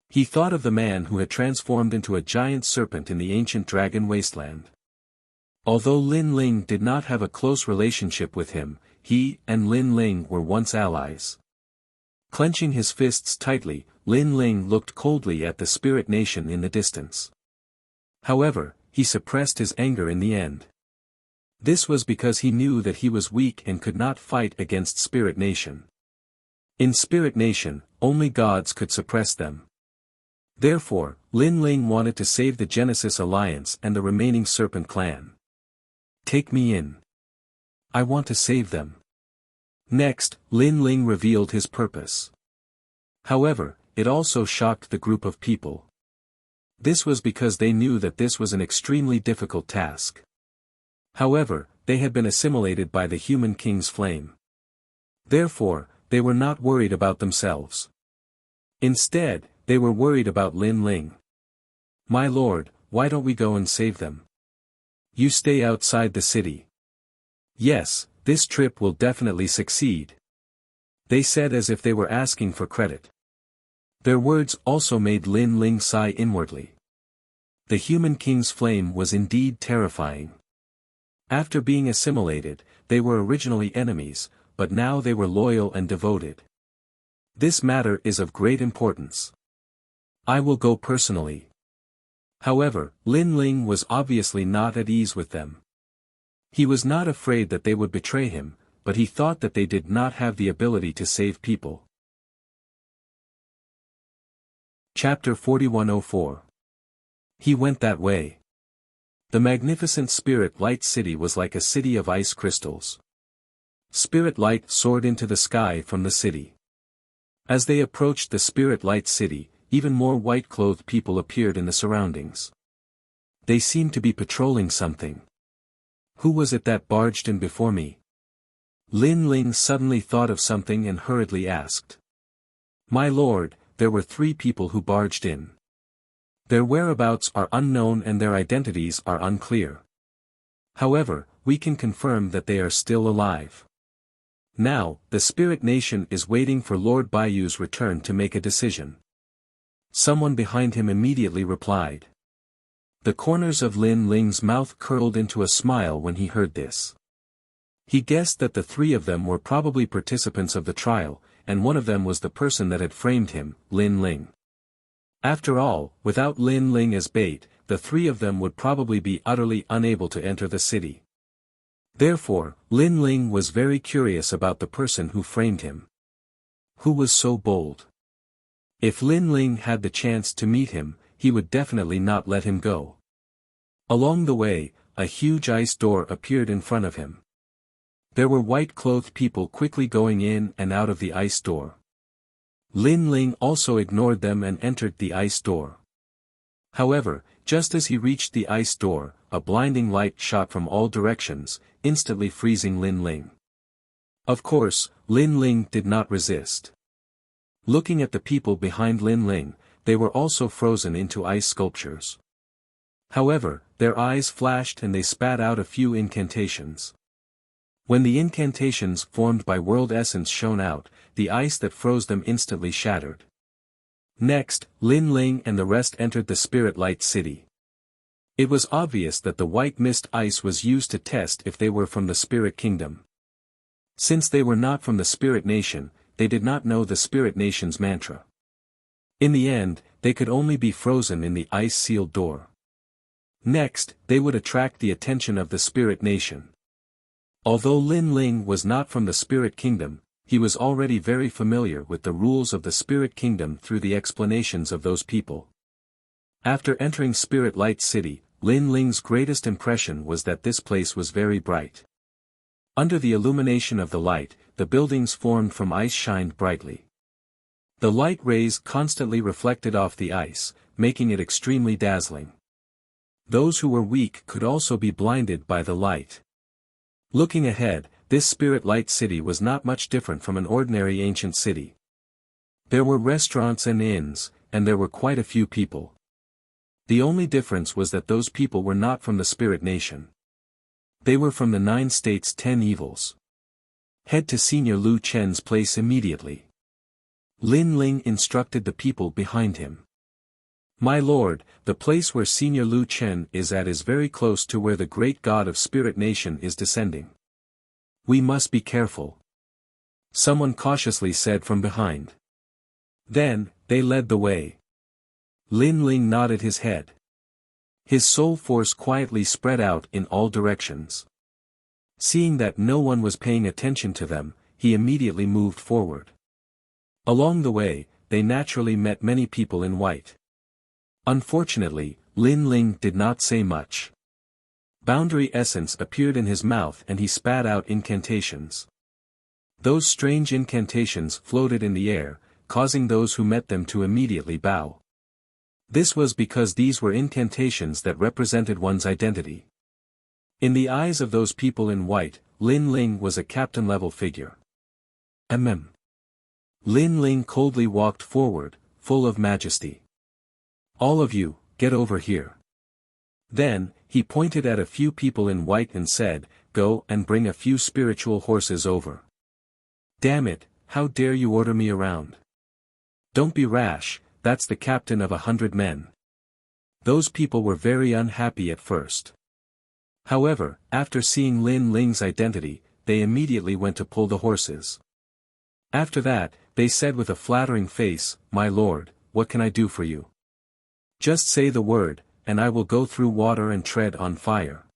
Speaker 1: He thought of the man who had transformed into a giant serpent in the ancient dragon wasteland. Although Lin Ling did not have a close relationship with him, he and Lin Ling were once allies. Clenching his fists tightly, Lin Ling looked coldly at the spirit nation in the distance. However, he suppressed his anger in the end. This was because he knew that he was weak and could not fight against Spirit Nation. In Spirit Nation, only gods could suppress them. Therefore, Lin Ling wanted to save the Genesis Alliance and the remaining Serpent Clan. Take me in. I want to save them. Next, Lin Ling revealed his purpose. However, it also shocked the group of people. This was because they knew that this was an extremely difficult task. However, they had been assimilated by the human king's flame. Therefore, they were not worried about themselves. Instead, they were worried about Lin Ling. My lord, why don't we go and save them? You stay outside the city. Yes, this trip will definitely succeed. They said as if they were asking for credit. Their words also made Lin Ling sigh inwardly. The human king's flame was indeed terrifying. After being assimilated, they were originally enemies, but now they were loyal and devoted. This matter is of great importance. I will go personally. However, Lin Ling was obviously not at ease with them. He was not afraid that they would betray him, but he thought that they did not have the ability to save people. Chapter 4104. He went that way. The magnificent Spirit Light City was like a city of ice crystals. Spirit Light soared into the sky from the city. As they approached the Spirit Light City, even more white-clothed people appeared in the surroundings. They seemed to be patrolling something. Who was it that barged in before me? Lin Ling suddenly thought of something and hurriedly asked. My lord, there were 3 people who barged in. Their whereabouts are unknown and their identities are unclear. However, we can confirm that they are still alive. Now, the Spirit Nation is waiting for Lord Baiyu's return to make a decision. Someone behind him immediately replied. The corners of Lin Ling's mouth curled into a smile when he heard this. He guessed that the 3 of them were probably participants of the trial, and one of them was the person that had framed him, Lin Ling. After all, without Lin Ling as bait, the 3 of them would probably be utterly unable to enter the city. Therefore, Lin Ling was very curious about the person who framed him. Who was so bold? If Lin Ling had the chance to meet him, he would definitely not let him go. Along the way, a huge ice door appeared in front of him. There were white-clothed people quickly going in and out of the ice door. Lin Ling also ignored them and entered the ice door. However, just as he reached the ice door, a blinding light shot from all directions, instantly freezing Lin Ling. Of course, Lin Ling did not resist. Looking at the people behind Lin Ling, they were also frozen into ice sculptures. However, their eyes flashed and they spat out a few incantations. When the incantations formed by world essence shone out, the ice that froze them instantly shattered. Next, Lin Ling and the rest entered the Spirit Light City. It was obvious that the white mist ice was used to test if they were from the Spirit Kingdom. Since they were not from the Spirit Nation, they did not know the Spirit Nation's mantra. In the end, they could only be frozen in the ice-sealed door. Next, they would attract the attention of the Spirit Nation. Although Lin Ling was not from the Spirit Kingdom, he was already very familiar with the rules of the Spirit Kingdom through the explanations of those people. After entering Spirit Light City, Lin Ling's greatest impression was that this place was very bright. Under the illumination of the light, the buildings formed from ice shined brightly. The light rays constantly reflected off the ice, making it extremely dazzling. Those who were weak could also be blinded by the light. Looking ahead, this Spirit Light City was not much different from an ordinary ancient city. There were restaurants and inns, and there were quite a few people. The only difference was that those people were not from the Spirit Nation. They were from the 9 States' 10 Evils. Head to Senior Lu Chen's place immediately. Lin Ling instructed the people behind him. My lord, the place where Senior Lu Chen is at is very close to where the great god of Spirit Nation is descending. We must be careful. Someone cautiously said from behind. Then, They led the way. Lin Ling nodded his head. His soul force quietly spread out in all directions. Seeing that no one was paying attention to them, he immediately moved forward. Along the way, they naturally met many people in white. Unfortunately, Lin Ling did not say much. Boundary essence appeared in his mouth and he spat out incantations. Those strange incantations floated in the air, causing those who met them to immediately bow. This was because these were incantations that represented one's identity. In the eyes of those people in white, Lin Ling was a captain-level figure. Lin Ling coldly walked forward, full of majesty. All of you, get over here. Then, he pointed at a few people in white and said, go and bring a few spiritual horses over. Damn it, how dare you order me around? Don't be rash, that's the captain of 100 men. Those people were very unhappy at first. However, after seeing Lin Ling's identity, they immediately went to pull the horses. After that, they said with a flattering face, my lord, what can I do for you? Just say the word, and I will go through water and tread on fire.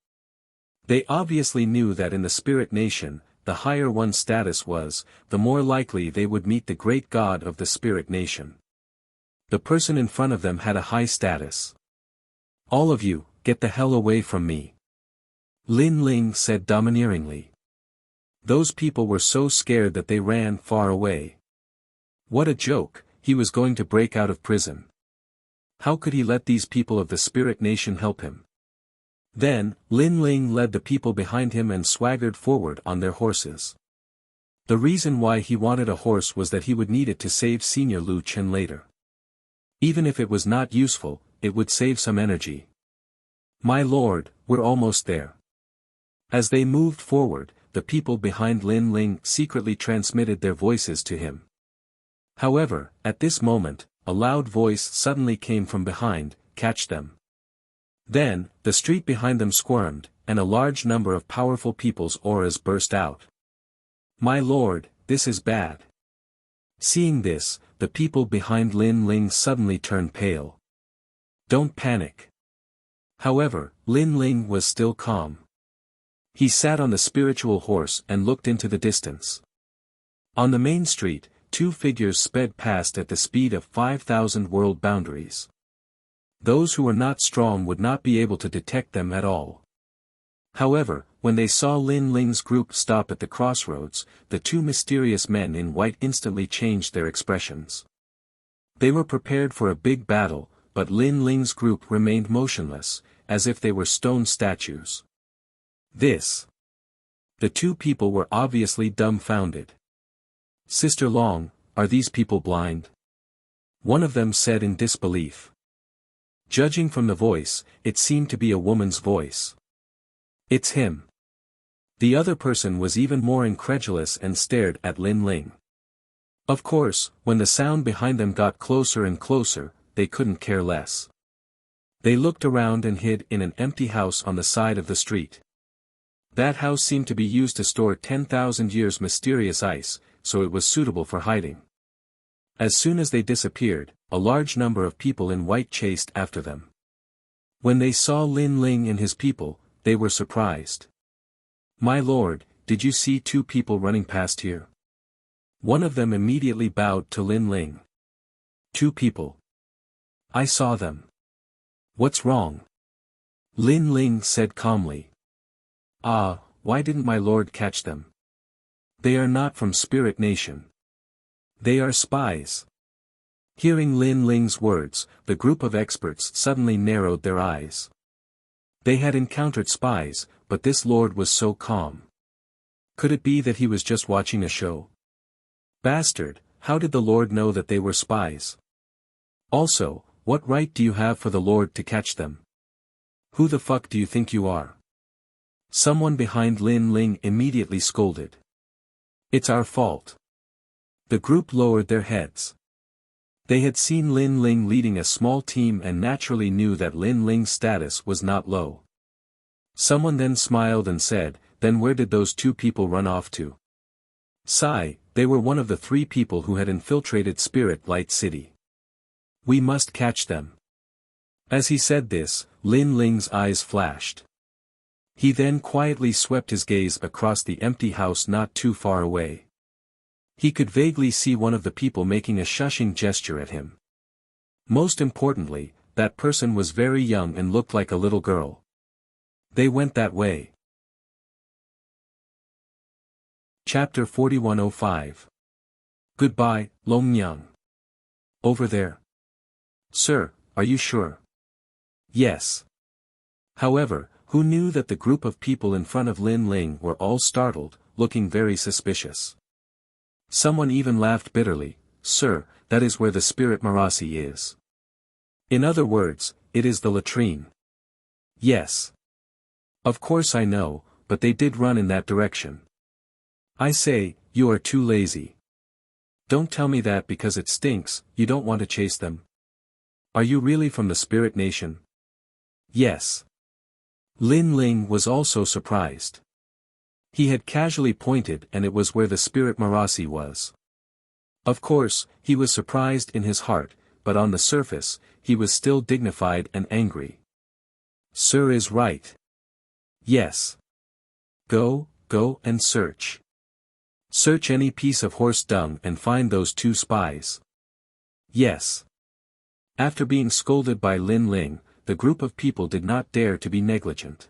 Speaker 1: They obviously knew that in the spirit nation, the higher one's status was, the more likely they would meet the great god of the spirit nation. The person in front of them had a high status. All of you, get the hell away from me. Lin Ling said domineeringly. Those people were so scared that they ran far away. What a joke, he was going to break out of prison. How could he let these people of the spirit nation help him? Then, Lin Ling led the people behind him and swaggered forward on their horses. The reason why he wanted a horse was that he would need it to save Senior Lu Chen later. Even if it was not useful, it would save some energy. My lord, we're almost there. As they moved forward, the people behind Lin Ling secretly transmitted their voices to him. However, at this moment, a loud voice suddenly came from behind, catch them. Then, the street behind them squirmed, and a large number of powerful people's auras burst out. My lord, this is bad. Seeing this, the people behind Lin Ling suddenly turned pale. Don't panic. However, Lin Ling was still calm. He sat on the spiritual horse and looked into the distance. On the main street, two figures sped past at the speed of 5,000 world boundaries. Those who were not strong would not be able to detect them at all. However, when they saw Lin Ling's group stop at the crossroads, the two mysterious men in white instantly changed their expressions. They were prepared for a big battle, but Lin Ling's group remained motionless, as if they were stone statues. The two people were obviously dumbfounded. Sister Long, are these people blind? One of them said in disbelief. Judging from the voice, it seemed to be a woman's voice. It's him. The other person was even more incredulous and stared at Lin Ling. Of course, when the sound behind them got closer and closer, they couldn't care less. They looked around and hid in an empty house on the side of the street. That house seemed to be used to store 10,000 years mysterious ice, so it was suitable for hiding. As soon as they disappeared, a large number of people in white chased after them. When they saw Lin Ling and his people, they were surprised. My lord, did you see two people running past here? One of them immediately bowed to Lin Ling. Two people. I saw them. What's wrong? Lin Ling said calmly. Why didn't my lord catch them? They are not from Spirit Nation. They are spies. Hearing Lin Ling's words, the group of experts suddenly narrowed their eyes. They had encountered spies, but this lord was so calm. Could it be that he was just watching a show? Bastard, how did the lord know that they were spies? Also, what right do you have for the lord to catch them? Who the fuck do you think you are? Someone behind Lin Ling immediately scolded. It's our fault. The group lowered their heads. They had seen Lin Ling leading a small team and naturally knew that Lin Ling's status was not low. Someone then smiled and said, then where did those two people run off to? Sigh, they were one of the three people who had infiltrated Spirit Light City. We must catch them. As he said this, Lin Ling's eyes flashed. He then quietly swept his gaze across the empty house not too far away. He could vaguely see one of the people making a shushing gesture at him. Most importantly, that person was very young and looked like a little girl. They went that way. Chapter 4105. Goodbye, Longyang. Over there. Sir, are you sure? Yes. However, who knew that the group of people in front of Lin Ling were all startled, looking very suspicious. Someone even laughed bitterly. Sir, that is where the spirit Marasi is. In other words, it is the latrine. Yes. Of course I know, but they did run in that direction. I say, you are too lazy. Don't tell me that because it stinks, you don't want to chase them. Are you really from the spirit nation? Yes. Lin Ling was also surprised. He had casually pointed and it was where the spirit Marasi was. Of course, he was surprised in his heart, but on the surface, he was still dignified and angry. Sir is right. Yes. Go and search. Search any piece of horse dung and find those two spies. Yes. After being scolded by Lin Ling, the group of people did not dare to be negligent.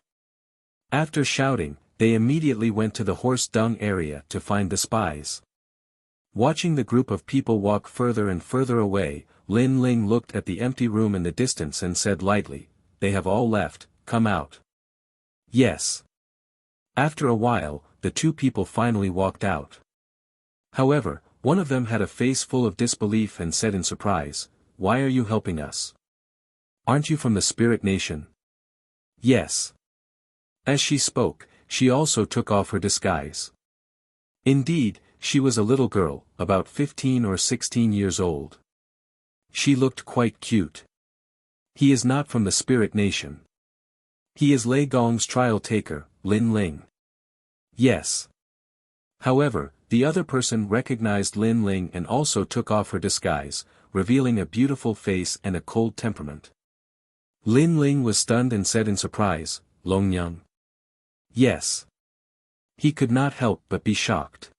Speaker 1: After shouting, they immediately went to the horse dung area to find the spies. Watching the group of people walk further and further away, Lin Ling looked at the empty room in the distance and said lightly, "They have all left, come out." Yes. After a while, the two people finally walked out. However, one of them had a face full of disbelief and said in surprise, "Why are you helping us? Aren't you from the spirit nation?" Yes. As she spoke, she also took off her disguise. Indeed, she was a little girl, about 15 or 16 years old. She looked quite cute. He is not from the spirit nation. He is Lei Gong's trial taker, Lin Ling. Yes. However, the other person recognized Lin Ling and also took off her disguise, revealing a beautiful face and a cold temperament. Lin Ling was stunned and said in surprise, "Longyang?" Yes. He could not help but be shocked.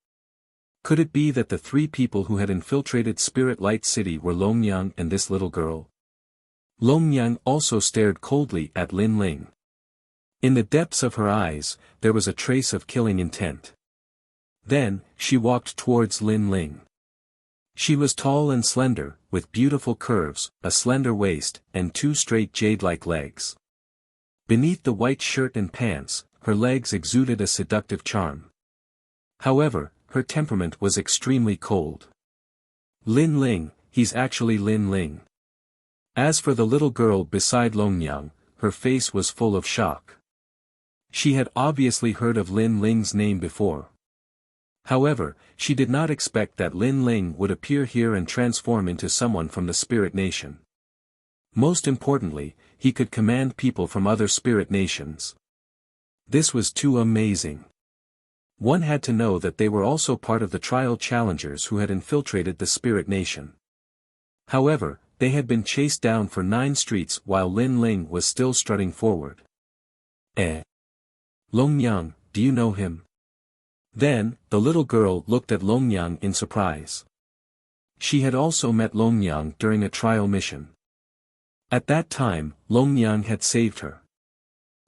Speaker 1: Could it be that the three people who had infiltrated Spirit Light City were Longyang and this little girl? Longyang also stared coldly at Lin Ling. In the depths of her eyes, there was a trace of killing intent. Then, she walked towards Lin Ling. She was tall and slender, with beautiful curves, a slender waist, and two straight jade-like legs. Beneath the white shirt and pants, her legs exuded a seductive charm. However, her temperament was extremely cold. Lin Ling, he's actually Lin Ling. As for the little girl beside Longyang, her face was full of shock. She had obviously heard of Lin Ling's name before. However, she did not expect that Lin Ling would appear here and transform into someone from the spirit nation. Most importantly, he could command people from other spirit nations. This was too amazing. One had to know that they were also part of the trial challengers who had infiltrated the spirit nation. However, they had been chased down for 9 streets while Lin Ling was still strutting forward. Longyang, do you know him? Then, the little girl looked at Longyang in surprise. She had also met Longyang during a trial mission. At that time, Longyang had saved her.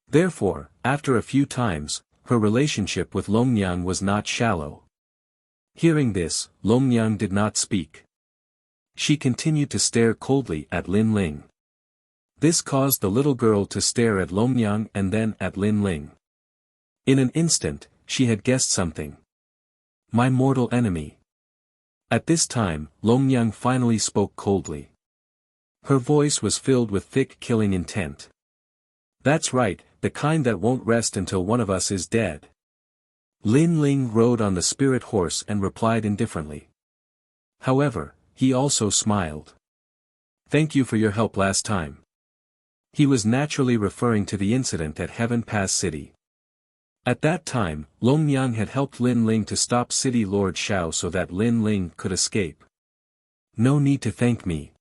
Speaker 1: Therefore, after a few times, her relationship with Longyang was not shallow. Hearing this, Longyang did not speak. She continued to stare coldly at Lin Ling. This caused the little girl to stare at Longyang and then at Lin Ling. In an instant, she had guessed something. My mortal enemy. At this time, Longyang finally spoke coldly. Her voice was filled with thick killing intent. That's right, the kind that won't rest until one of us is dead. Lin Ling rode on the spirit horse and replied indifferently. However, he also smiled. Thank you for your help last time. He was naturally referring to the incident at Heaven Pass City. At that time, Longyang had helped Lin Ling to stop City Lord Xiao so that Lin Ling could escape. No need to thank me.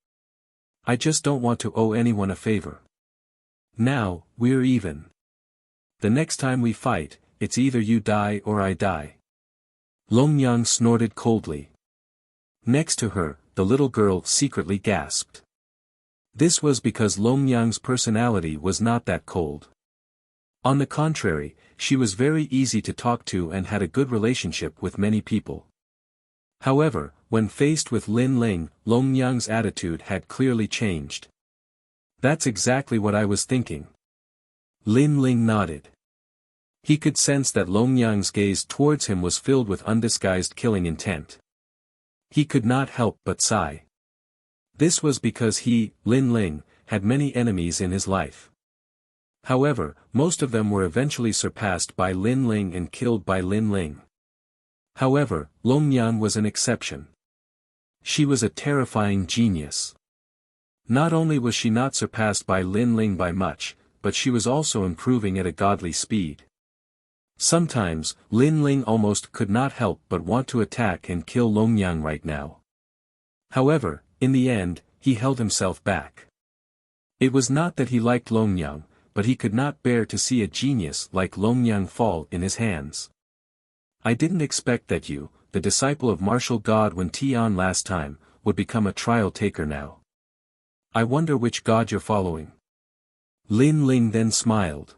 Speaker 1: I just don't want to owe anyone a favor. Now, we're even. The next time we fight, it's either you die or I die. Longyang snorted coldly. Next to her, the little girl secretly gasped. This was because Longyang's personality was not that cold. On the contrary, she was very easy to talk to and had a good relationship with many people. However, when faced with Lin Ling, Longyang's attitude had clearly changed. That's exactly what I was thinking. Lin Ling nodded. He could sense that Longyang's gaze towards him was filled with undisguised killing intent. He could not help but sigh. This was because he, Lin Ling, had many enemies in his life. However, most of them were eventually surpassed by Lin Ling and killed by Lin Ling. However, Longyang was an exception. She was a terrifying genius. Not only was she not surpassed by Lin Ling by much, but she was also improving at a godly speed. Sometimes, Lin Ling almost could not help but want to attack and kill Longyang right now. However, in the end, he held himself back. It was not that he liked Longyang, but he could not bear to see a genius like Longyang fall in his hands. I didn't expect that you, the disciple of martial god Wen Tian last time, would become a trial taker now. I wonder which god you're following. Lin Ling then smiled.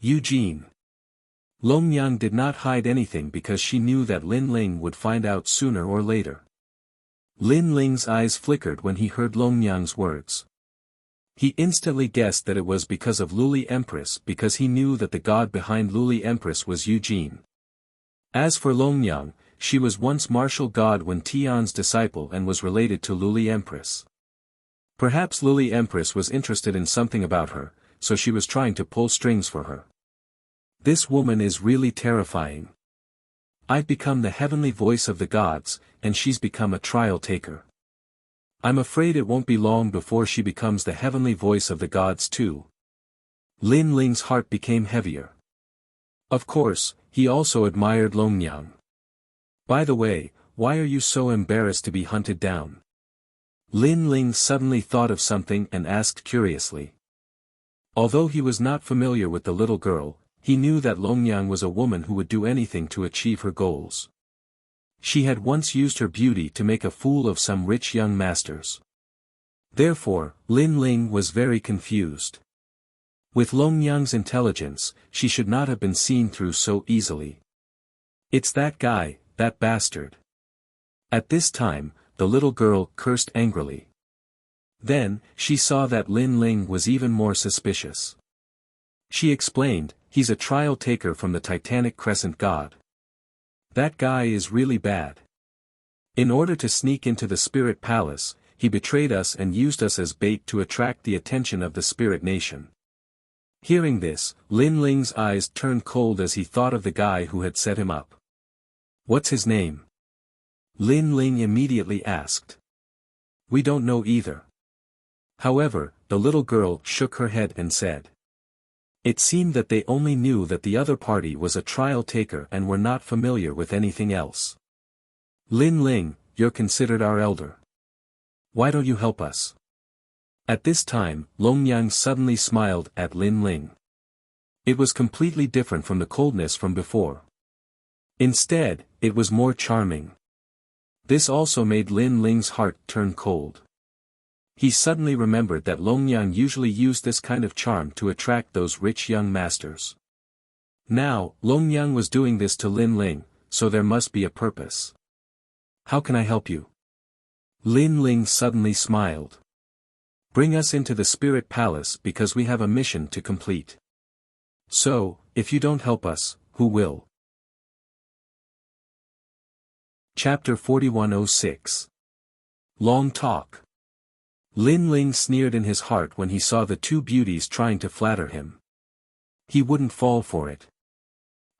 Speaker 1: Eugene. Longyang did not hide anything because she knew that Lin Ling would find out sooner or later. Lin Ling's eyes flickered when he heard Longyang's words. He instantly guessed that it was because of Luli Empress because he knew that the god behind Luli Empress was Eugene. As for Longyang, she was once martial god Wen Tian's disciple and was related to Luli Empress. Perhaps Luli Empress was interested in something about her, so she was trying to pull strings for her. This woman is really terrifying. I've become the heavenly voice of the gods, and she's become a trial taker. I'm afraid it won't be long before she becomes the heavenly voice of the gods too. Lin Ling's heart became heavier. Of course, he also admired Longyang. By the way, why are you so embarrassed to be hunted down? Lin Ling suddenly thought of something and asked curiously. Although he was not familiar with the little girl, he knew that Longyang was a woman who would do anything to achieve her goals. She had once used her beauty to make a fool of some rich young masters. Therefore, Lin Ling was very confused. With Longyang's intelligence, she should not have been seen through so easily. It's that guy, that bastard. At this time, the little girl cursed angrily. Then, she saw that Lin Ling was even more suspicious. She explained, he's a trial taker from the Titanic Crescent god. That guy is really bad. In order to sneak into the spirit palace, he betrayed us and used us as bait to attract the attention of the spirit nation. Hearing this, Lin Ling's eyes turned cold as he thought of the guy who had set him up. What's his name? Lin Ling immediately asked. We don't know either. However, the little girl shook her head and said. It seemed that they only knew that the other party was a trial taker and were not familiar with anything else. Lin Ling, you're considered our elder. Why don't you help us? At this time, Longyang suddenly smiled at Lin Ling. It was completely different from the coldness from before. Instead, it was more charming. This also made Lin Ling's heart turn cold. He suddenly remembered that Longyang usually used this kind of charm to attract those rich young masters. Now, Longyang was doing this to Lin Ling, so there must be a purpose. How can I help you? Lin Ling suddenly smiled. Bring us into the spirit palace because we have a mission to complete. So, if you don't help us, who will? Chapter 4106. Long Talk. Lin Ling sneered in his heart when he saw the two beauties trying to flatter him. He wouldn't fall for it.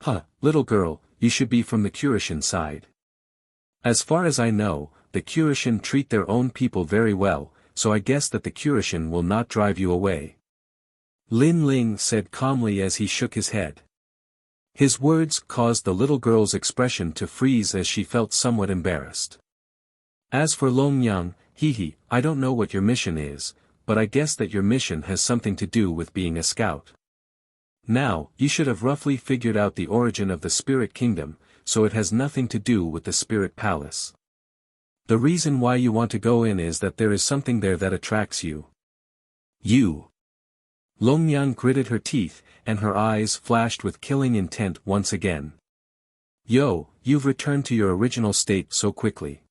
Speaker 1: Huh, little girl, you should be from the Kurishin side. As far as I know, the Kurishin treat their own people very well, so I guess that the Kurishin will not drive you away. Lin Ling said calmly as he shook his head. His words caused the little girl's expression to freeze as she felt somewhat embarrassed. As for Longyang, hee, I don't know what your mission is, but I guess that your mission has something to do with being a scout. Now, you should have roughly figured out the origin of the spirit kingdom, so it has nothing to do with the spirit palace. The reason why you want to go in is that there is something there that attracts you. You. Longyang gritted her teeth, and her eyes flashed with killing intent once again. Yo, you've returned to your original state so quickly.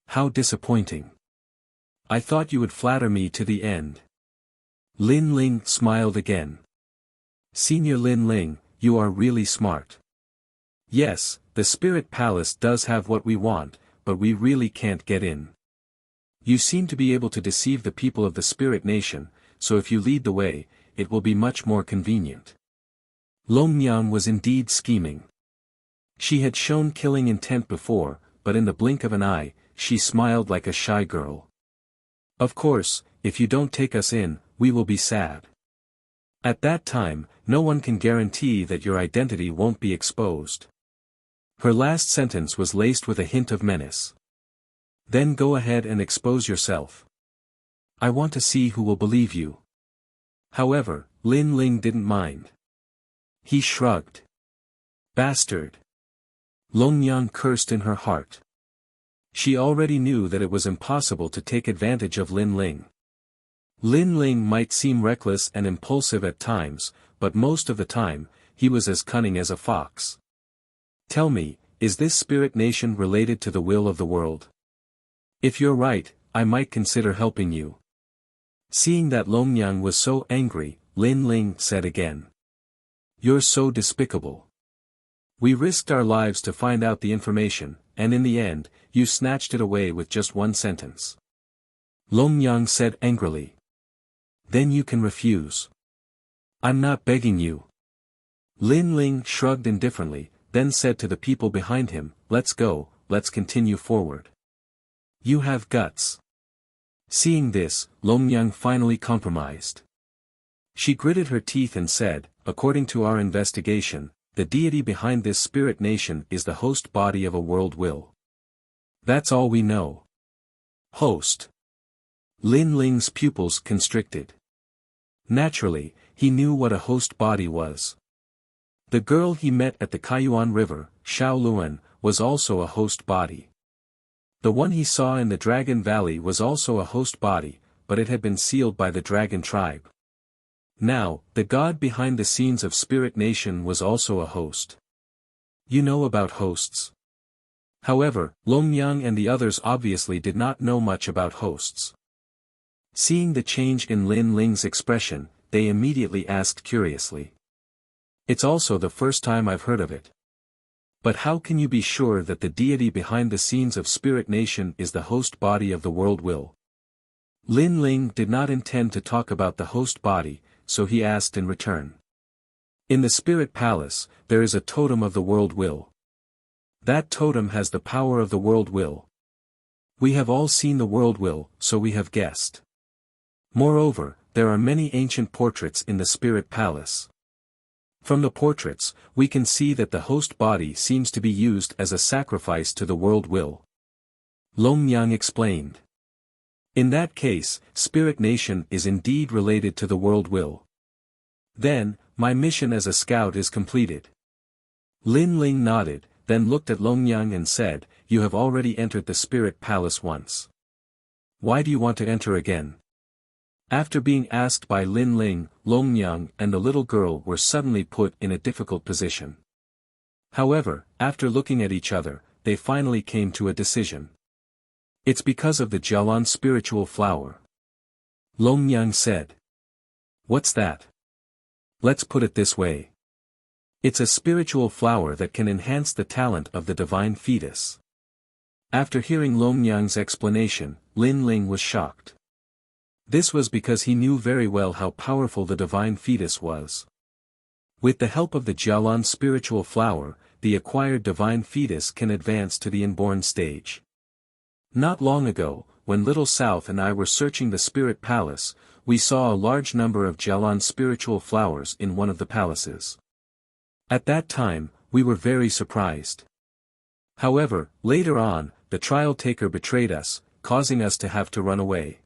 Speaker 1: How disappointing. I thought you would flatter me to the end. Lin Ling smiled again. Senior Lin Ling, you are really smart. Yes, the Spirit Palace does have what we want, but we really can't get in. You seem to be able to deceive the people of the Spirit Nation, so if you lead the way, it will be much more convenient. Longyang was indeed scheming. She had shown killing intent before, but in the blink of an eye, she smiled like a shy girl. Of course, if you don't take us in, we will be sad. At that time, no one can guarantee that your identity won't be exposed. Her last sentence was laced with a hint of menace. Then go ahead and expose yourself. I want to see who will believe you. However, Lin Ling didn't mind. He shrugged. Bastard. Longyang cursed in her heart. She already knew that it was impossible to take advantage of Lin Ling. Lin Ling might seem reckless and impulsive at times, but most of the time, he was as cunning as a fox. Tell me, is this spirit nation related to the will of the world? If you're right, I might consider helping you. Seeing that Longyang was so angry, Lin Ling said again. You're so despicable. We risked our lives to find out the information, and in the end, you snatched it away with just one sentence. Longyang said angrily. Then you can refuse. I'm not begging you. Lin Ling shrugged indifferently, then said to the people behind him, let's go, let's continue forward. You have guts. Seeing this, Longyang finally compromised. She gritted her teeth and said, according to our investigation, the deity behind this spirit nation is the host body of a world will. That's all we know. Host. Lin Ling's pupils constricted. Naturally, he knew what a host body was. The girl he met at the Kaiyuan River, Xiao Luan, was also a host body. The one he saw in the Dragon Valley was also a host body, but it had been sealed by the Dragon tribe. Now, the god behind the scenes of Spirit Nation was also a host. You know about hosts. However, Longyang and the others obviously did not know much about hosts. Seeing the change in Lin Ling's expression, they immediately asked curiously. It's also the first time I've heard of it. But how can you be sure that the deity behind the scenes of Spirit Nation is the host body of the world will? Lin Ling did not intend to talk about the host body, so he asked in return. In the Spirit Palace, there is a totem of the world will. That totem has the power of the world will. We have all seen the world will, so we have guessed. Moreover, there are many ancient portraits in the Spirit Palace. From the portraits, we can see that the host body seems to be used as a sacrifice to the world will. Longyang explained. In that case, Spirit Nation is indeed related to the world will. Then, my mission as a scout is completed. Lin Ling nodded, then looked at Longyang and said, you have already entered the Spirit Palace once. Why do you want to enter again? After being asked by Lin Ling, Longyang and the little girl were suddenly put in a difficult position. However, after looking at each other, they finally came to a decision. It's because of the Jialan spiritual flower. Longyang said. What's that? Let's put it this way. It's a spiritual flower that can enhance the talent of the divine fetus. After hearing Longyang's explanation, Lin Ling was shocked. This was because he knew very well how powerful the divine fetus was. With the help of the Jialan spiritual flower, the acquired divine fetus can advance to the inborn stage. Not long ago, when Little South and I were searching the Spirit Palace, we saw a large number of Jialan spiritual flowers in one of the palaces. At that time, we were very surprised. However, later on, the trial taker betrayed us, causing us to have to run away.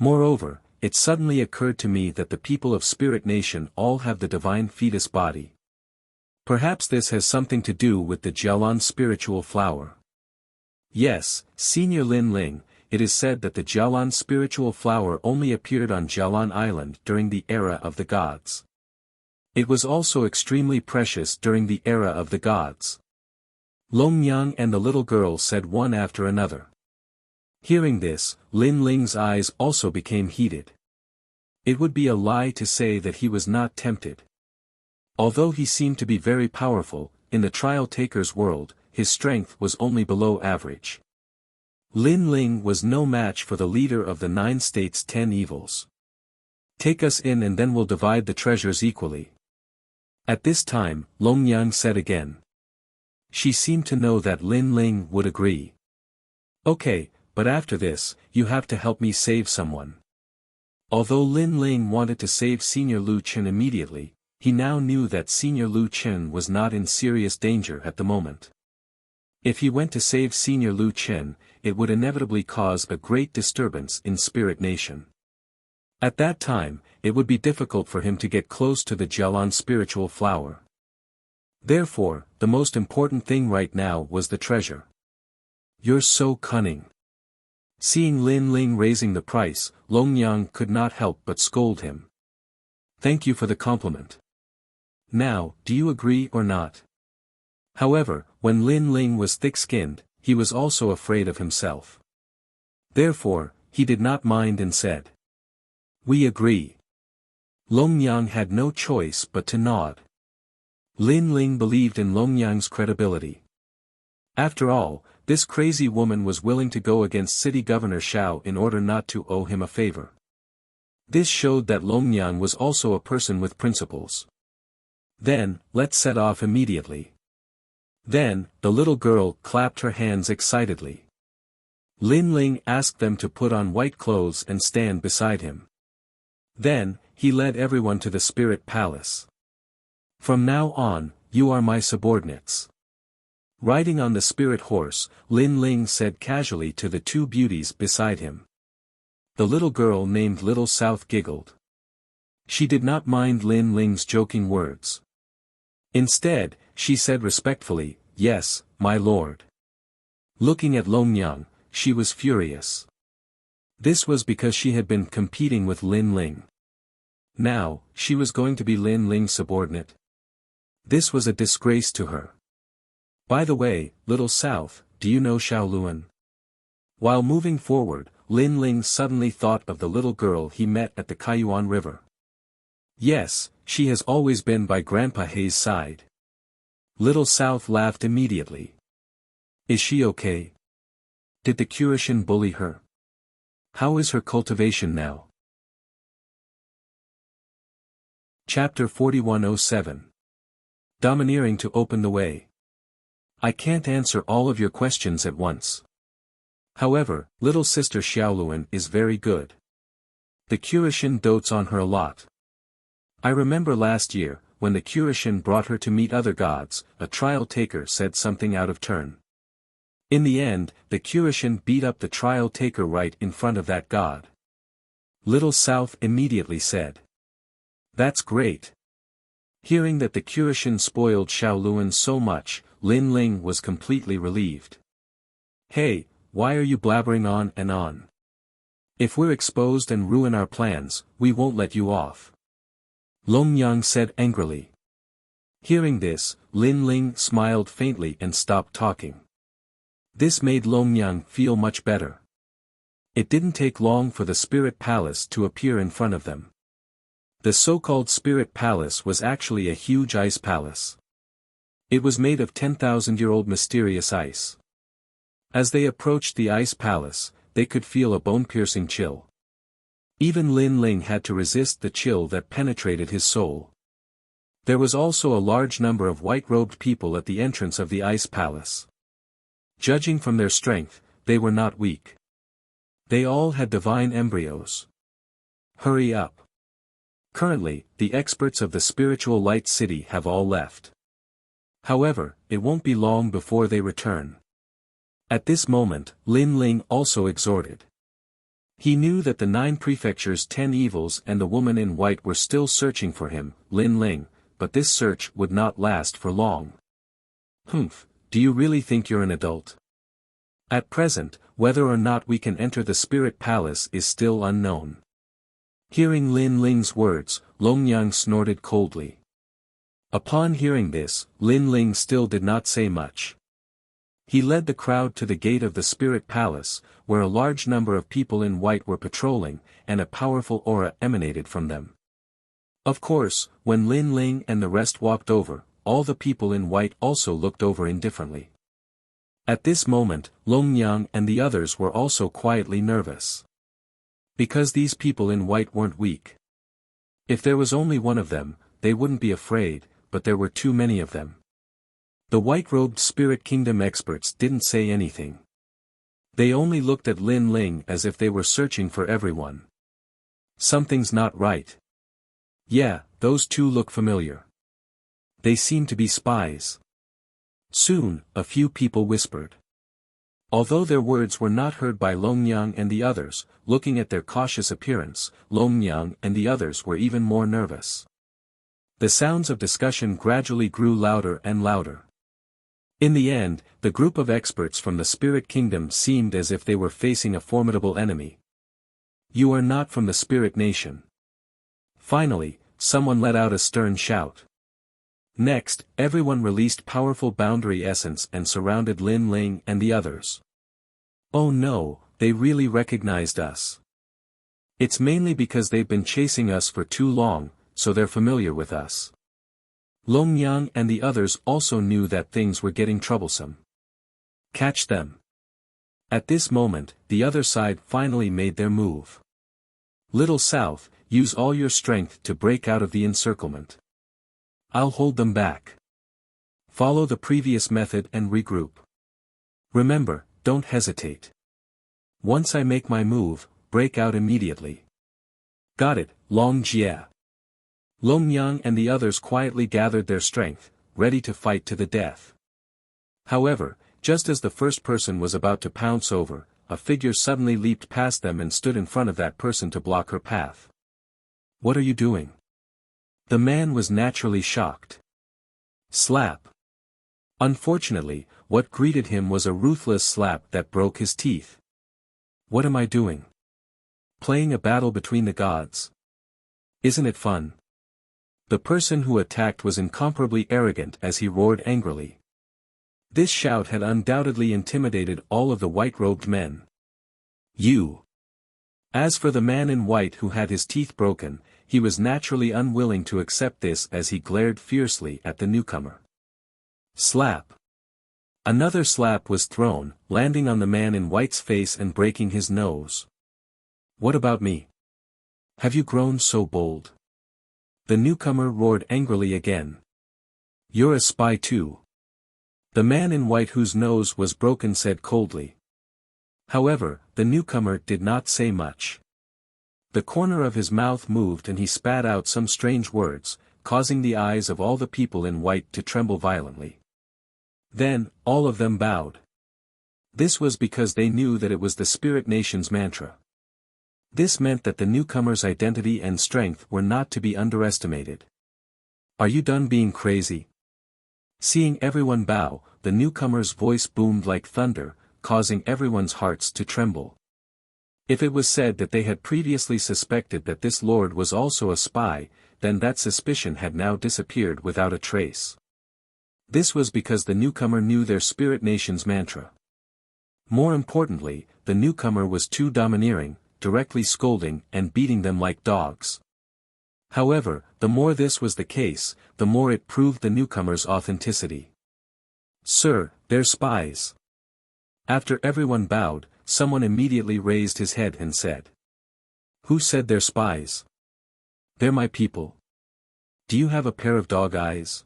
Speaker 1: Moreover, it suddenly occurred to me that the people of Spirit Nation all have the divine fetus body. Perhaps this has something to do with the Jialan spiritual flower. Yes, Senior Lin Ling, it is said that the Jialan spiritual flower only appeared on Jialan Island during the era of the gods. It was also extremely precious during the era of the gods. Long Yang and the little girl said one after another. Hearing this, Lin Ling's eyes also became heated. It would be a lie to say that he was not tempted. Although he seemed to be very powerful, in the trial taker's world, his strength was only below average. Lin Ling was no match for the leader of the 9 states' 10 evils. Take us in and then we'll divide the treasures equally. At this time, Long Yang said again. She seemed to know that Lin Ling would agree. Okay, but after this, you have to help me save someone. Although Lin Ling wanted to save Senior Lu Chen immediately, he now knew that Senior Lu Chen was not in serious danger at the moment. If he went to save Senior Lu Chen, it would inevitably cause a great disturbance in Spirit Nation. At that time, it would be difficult for him to get close to the Jialan spiritual flower. Therefore, the most important thing right now was the treasure. You're so cunning. Seeing Lin Ling raising the price, Long Yang could not help but scold him. Thank you for the compliment. Now, do you agree or not? However, when Lin Ling was thick-skinned, he was also afraid of himself. Therefore, he did not mind and said. We agree. Long Yang had no choice but to nod. Lin Ling believed in Long Yang's credibility. After all, this crazy woman was willing to go against City Governor Xiao in order not to owe him a favor. This showed that Long Yang was also a person with principles. Then, let's set off immediately. Then, the little girl clapped her hands excitedly. Lin Ling asked them to put on white clothes and stand beside him. Then, he led everyone to the Spirit Palace. From now on, you are my subordinates. Riding on the spirit horse, Lin Ling said casually to the 2 beauties beside him. The little girl named Little South giggled. She did not mind Lin Ling's joking words. Instead, she said respectfully, Yes, my lord. Looking at Long Yang, she was furious. This was because she had been competing with Lin Ling. Now, she was going to be Lin Ling's subordinate. This was a disgrace to her. By the way, Little South, do you know Shaoluan? While moving forward, Lin Ling suddenly thought of the little girl he met at the Kaiyuan River. Yes, she has always been by Grandpa Hei's side. Little South laughed immediately. Is she okay? Did the Kurishin bully her? How is her cultivation now? Chapter 4107. Domineering to open the way. I can't answer all of your questions at once. However, little sister Xiaoluan is very good. The Kurishin dotes on her a lot. I remember last year, when the Kurishin brought her to meet other gods, a trial taker said something out of turn. In the end, the Kurishin beat up the trial taker right in front of that god. Little South immediately said. That's great. Hearing that the Kurishin spoiled Shaoluan so much, Lin Ling was completely relieved. Hey, why are you blabbering on and on? If we're exposed and ruin our plans, we won't let you off. Long Yang said angrily. Hearing this, Lin Ling smiled faintly and stopped talking. This made Long Yang feel much better. It didn't take long for the Spirit Palace to appear in front of them. The so-called Spirit Palace was actually a huge ice palace. It was made of 10,000-year-old mysterious ice. As they approached the ice palace, they could feel a bone-piercing chill. Even Lin Ling had to resist the chill that penetrated his soul. There was also a large number of white-robed people at the entrance of the ice palace. Judging from their strength, they were not weak. They all had divine embryos. Hurry up. Currently, the experts of the spiritual light city have all left. However, it won't be long before they return. At this moment, Lin Ling also exhorted. He knew that the 9 prefectures' 10 evils and the woman in white were still searching for him, Lin Ling, but this search would not last for long. Humph, do you really think you're an adult? At present, whether or not we can enter the spirit palace is still unknown. Hearing Lin Ling's words, Longyang snorted coldly. Upon hearing this, Lin Ling still did not say much. He led the crowd to the gate of the spirit palace, where a large number of people in white were patrolling, and a powerful aura emanated from them. Of course, when Lin Ling and the rest walked over, all the people in white also looked over indifferently. At this moment, Longyang and the others were also quietly nervous. Because these people in white weren't weak. If there was only one of them, they wouldn't be afraid, but there were too many of them. The white-robed Spirit Kingdom experts didn't say anything. They only looked at Lin Ling as if they were searching for everyone. Something's not right. Yeah, those two look familiar. They seem to be spies. Soon, a few people whispered. Although their words were not heard by Longyang and the others, looking at their cautious appearance, Longyang and the others were even more nervous. The sounds of discussion gradually grew louder and louder. In the end, the group of experts from the Spirit Kingdom seemed as if they were facing a formidable enemy. You are not from the Spirit Nation. Finally, someone let out a stern shout. Next, everyone released powerful boundary essence and surrounded Lin Ling and the others. Oh no, they really recognized us. It's mainly because they've been chasing us for too long, so they're familiar with us. Longyang and the others also knew that things were getting troublesome. Catch them. At this moment, the other side finally made their move. Little South, use all your strength to break out of the encirclement. I'll hold them back. Follow the previous method and regroup. Remember, don't hesitate. Once I make my move, break out immediately. Got it, Long Jie. Longyang and the others quietly gathered their strength, ready to fight to the death. However, just as the first person was about to pounce over, a figure suddenly leaped past them and stood in front of that person to block her path. What are you doing? The man was naturally shocked. Slap. Unfortunately, what greeted him was a ruthless slap that broke his teeth. What am I doing? Playing a battle between the gods. Isn't it fun? The person who attacked was incomparably arrogant as he roared angrily. This shout had undoubtedly intimidated all of the white-robed men. You. As for the man in white who had his teeth broken, he was naturally unwilling to accept this as he glared fiercely at the newcomer. Slap. Another slap was thrown, landing on the man in white's face and breaking his nose. What about me? Have you grown so bold? The newcomer roared angrily again. You're a spy too. The man in white whose nose was broken said coldly. However, the newcomer did not say much. The corner of his mouth moved and he spat out some strange words, causing the eyes of all the people in white to tremble violently. Then, all of them bowed. This was because they knew that it was the Spirit Nation's mantra. This meant that the newcomer's identity and strength were not to be underestimated. Are you done being crazy? Seeing everyone bow, the newcomer's voice boomed like thunder, causing everyone's hearts to tremble. If it was said that they had previously suspected that this lord was also a spy, then that suspicion had now disappeared without a trace. This was because the newcomer knew their Spirit Nation's mantra. More importantly, the newcomer was too domineering, directly scolding and beating them like dogs. However, the more this was the case, the more it proved the newcomer's authenticity. Sir, they're spies. After everyone bowed, someone immediately raised his head and said. Who said they're spies? They're my people. Do you have a pair of dog eyes?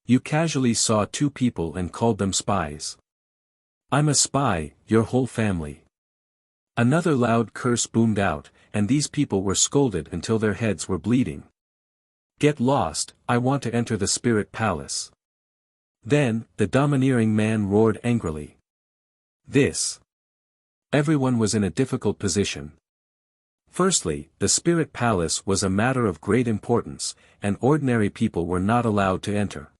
Speaker 1: You casually saw two people and called them spies. I'm a spy, your whole family. Another loud curse boomed out, and these people were scolded until their heads were bleeding. Get lost, I want to enter the Spirit Palace. Then, the domineering man roared angrily. This. Everyone was in a difficult position. Firstly, the spirit palace was a matter of great importance, and ordinary people were not allowed to enter.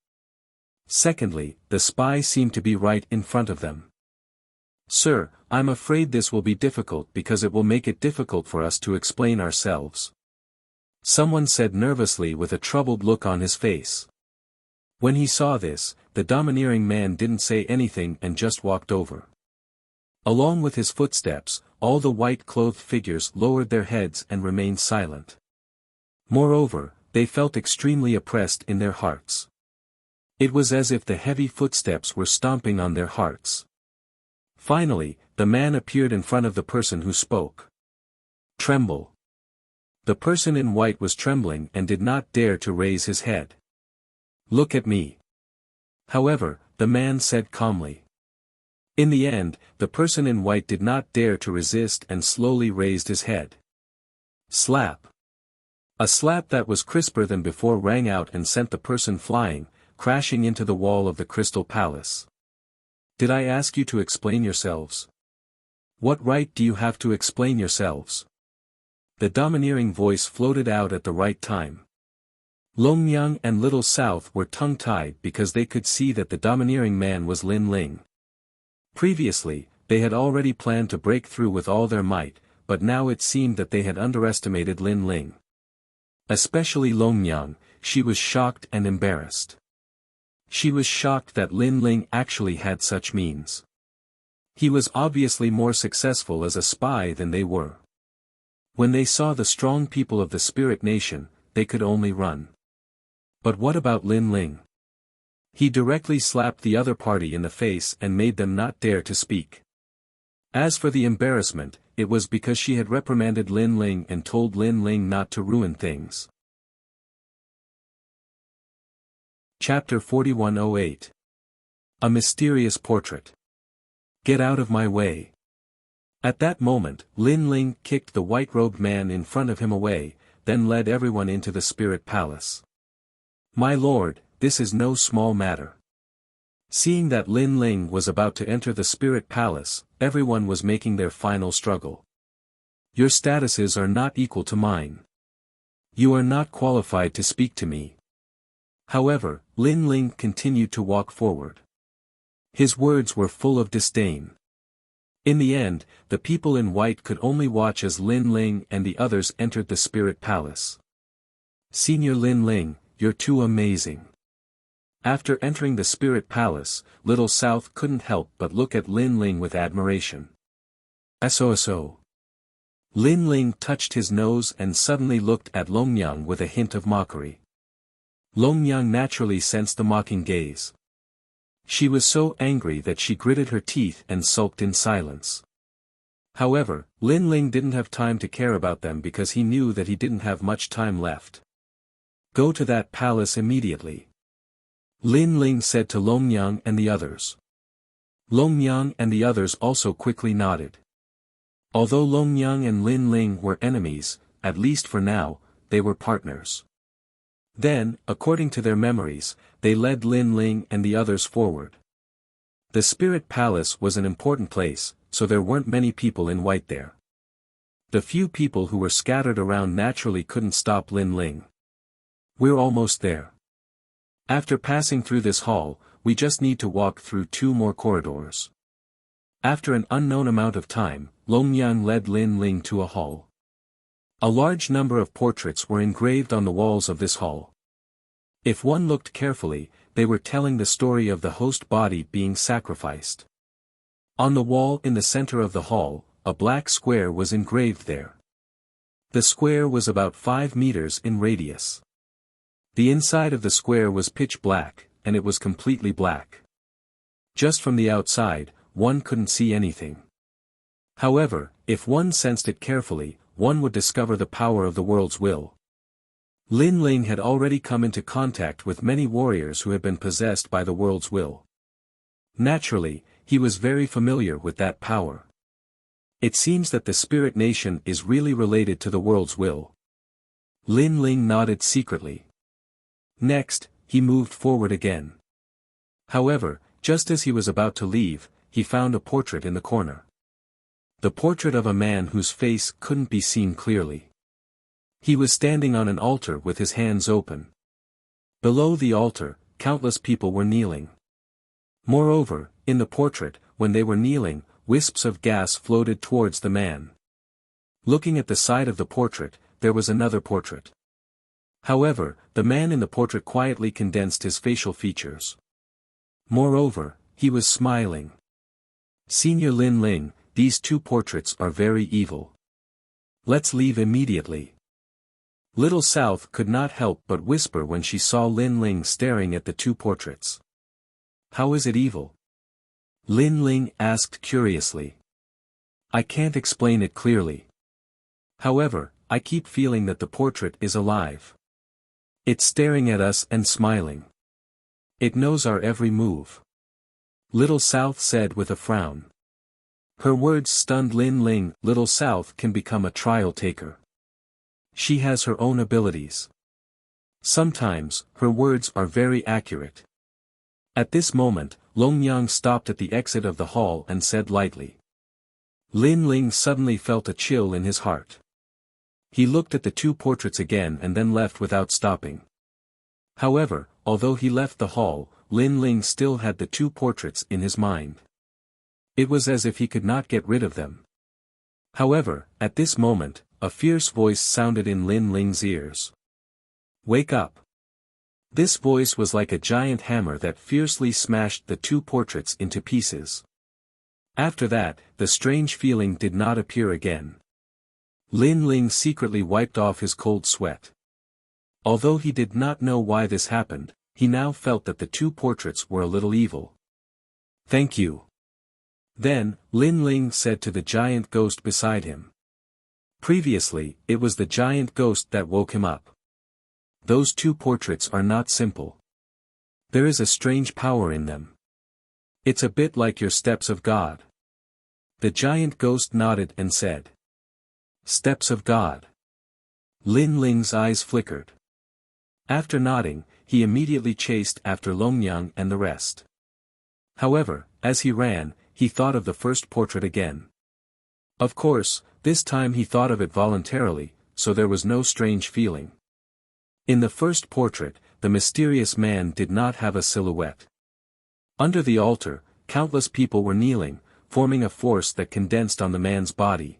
Speaker 1: Secondly, the spy seemed to be right in front of them. "Sir, I'm afraid this will be difficult because it will make it difficult for us to explain ourselves," someone said nervously with a troubled look on his face. When he saw this, the domineering man didn't say anything and just walked over. Along with his footsteps, all the white-clothed figures lowered their heads and remained silent. Moreover, they felt extremely oppressed in their hearts. It was as if the heavy footsteps were stomping on their hearts. Finally, the man appeared in front of the person who spoke. "Tremble." The person in white was trembling and did not dare to raise his head. "Look at me." However, the man said calmly. In the end, the person in white did not dare to resist and slowly raised his head. Slap. A slap that was crisper than before rang out and sent the person flying, crashing into the wall of the Crystal Palace. "Did I ask you to explain yourselves? What right do you have to explain yourselves?" The domineering voice floated out at the right time. Longmyang and Little South were tongue-tied because they could see that the domineering man was Lin Ling. Previously, they had already planned to break through with all their might, but now it seemed that they had underestimated Lin Ling. Especially Longmyang, she was shocked and embarrassed. She was shocked that Lin Ling actually had such means. He was obviously more successful as a spy than they were. When they saw the strong people of the Spirit Nation, they could only run. But what about Lin Ling? He directly slapped the other party in the face and made them not dare to speak. As for the embarrassment, it was because she had reprimanded Lin Ling and told Lin Ling not to ruin things. Chapter 4108. A Mysterious Portrait. Get out of my way. At that moment, Lin Ling kicked the white-robed man in front of him away, then led everyone into the Spirit Palace. "My lord, this is no small matter." Seeing that Lin Ling was about to enter the Spirit Palace, everyone was making their final struggle. "Your statuses are not equal to mine. You are not qualified to speak to me." However, Lin Ling continued to walk forward. His words were full of disdain. In the end, the people in white could only watch as Lin Ling and the others entered the Spirit Palace. "Senior Lin Ling, you're too amazing." After entering the Spirit Palace, Little South couldn't help but look at Lin Ling with admiration. "So. Lin Ling touched his nose and suddenly looked at Longmyang with a hint of mockery. Longmyang naturally sensed the mocking gaze. She was so angry that she gritted her teeth and sulked in silence. However, Lin Ling didn't have time to care about them because he knew that he didn't have much time left. "Go to that palace immediately," Lin Ling said to Longmyang and the others. Longmyang and the others also quickly nodded. Although Longmyang and Lin Ling were enemies, at least for now, they were partners. Then, according to their memories, they led Lin Ling and the others forward. The Spirit Palace was an important place, so there weren't many people in white there. The few people who were scattered around naturally couldn't stop Lin Ling. "We're almost there. After passing through this hall, we just need to walk through 2 more corridors." After an unknown amount of time, Longmyang led Lin Ling to a hall. A large number of portraits were engraved on the walls of this hall. If one looked carefully, they were telling the story of the host body being sacrificed. On the wall in the center of the hall, a black square was engraved there. The square was about 5 meters in radius. The inside of the square was pitch black, and it was completely black. Just from the outside, one couldn't see anything. However, if one sensed it carefully, one would discover the power of the world's will. Lin Ling had already come into contact with many warriors who had been possessed by the world's will. Naturally, he was very familiar with that power. It seems that the Spirit Nation is really related to the world's will. Lin Ling nodded secretly. Next, he moved forward again. However, just as he was about to leave, he found a portrait in the corner. The portrait of a man whose face couldn't be seen clearly. He was standing on an altar with his hands open. Below the altar, countless people were kneeling. Moreover, in the portrait, when they were kneeling, wisps of gas floated towards the man. Looking at the side of the portrait, there was another portrait. However, the man in the portrait quietly condensed his facial features. Moreover, he was smiling. Senior Lin Ling, these two portraits are very evil. Let's leave immediately. Little South could not help but whisper when she saw Lin Ling staring at the two portraits. How is it evil? Lin Ling asked curiously. I can't explain it clearly. However, I keep feeling that the portrait is alive. It's staring at us and smiling. It knows our every move. Little South said with a frown. Her words stunned Lin Ling. Little South can become a trial taker. She has her own abilities. Sometimes, her words are very accurate. At this moment, Long Yang stopped at the exit of the hall and said lightly. Lin Ling suddenly felt a chill in his heart. He looked at the two portraits again and then left without stopping. However, although he left the hall, Lin Ling still had the two portraits in his mind. It was as if he could not get rid of them. However, at this moment, a fierce voice sounded in Lin Ling's ears. Wake up! This voice was like a giant hammer that fiercely smashed the two portraits into pieces. After that, the strange feeling did not appear again. Lin Ling secretly wiped off his cold sweat. Although he did not know why this happened, he now felt that the two portraits were a little evil. Thank you. Then, Lin Ling said to the giant ghost beside him. Previously, it was the giant ghost that woke him up. Those two portraits are not simple. There is a strange power in them. It's a bit like your steps of God. The giant ghost nodded and said. Steps of God. Lin Ling's eyes flickered. After nodding, he immediately chased after Longyang and the rest. However, as he ran, he thought of the first portrait again. Of course, this time he thought of it voluntarily, so there was no strange feeling. In the first portrait, the mysterious man did not have a silhouette. Under the altar, countless people were kneeling, forming a force that condensed on the man's body.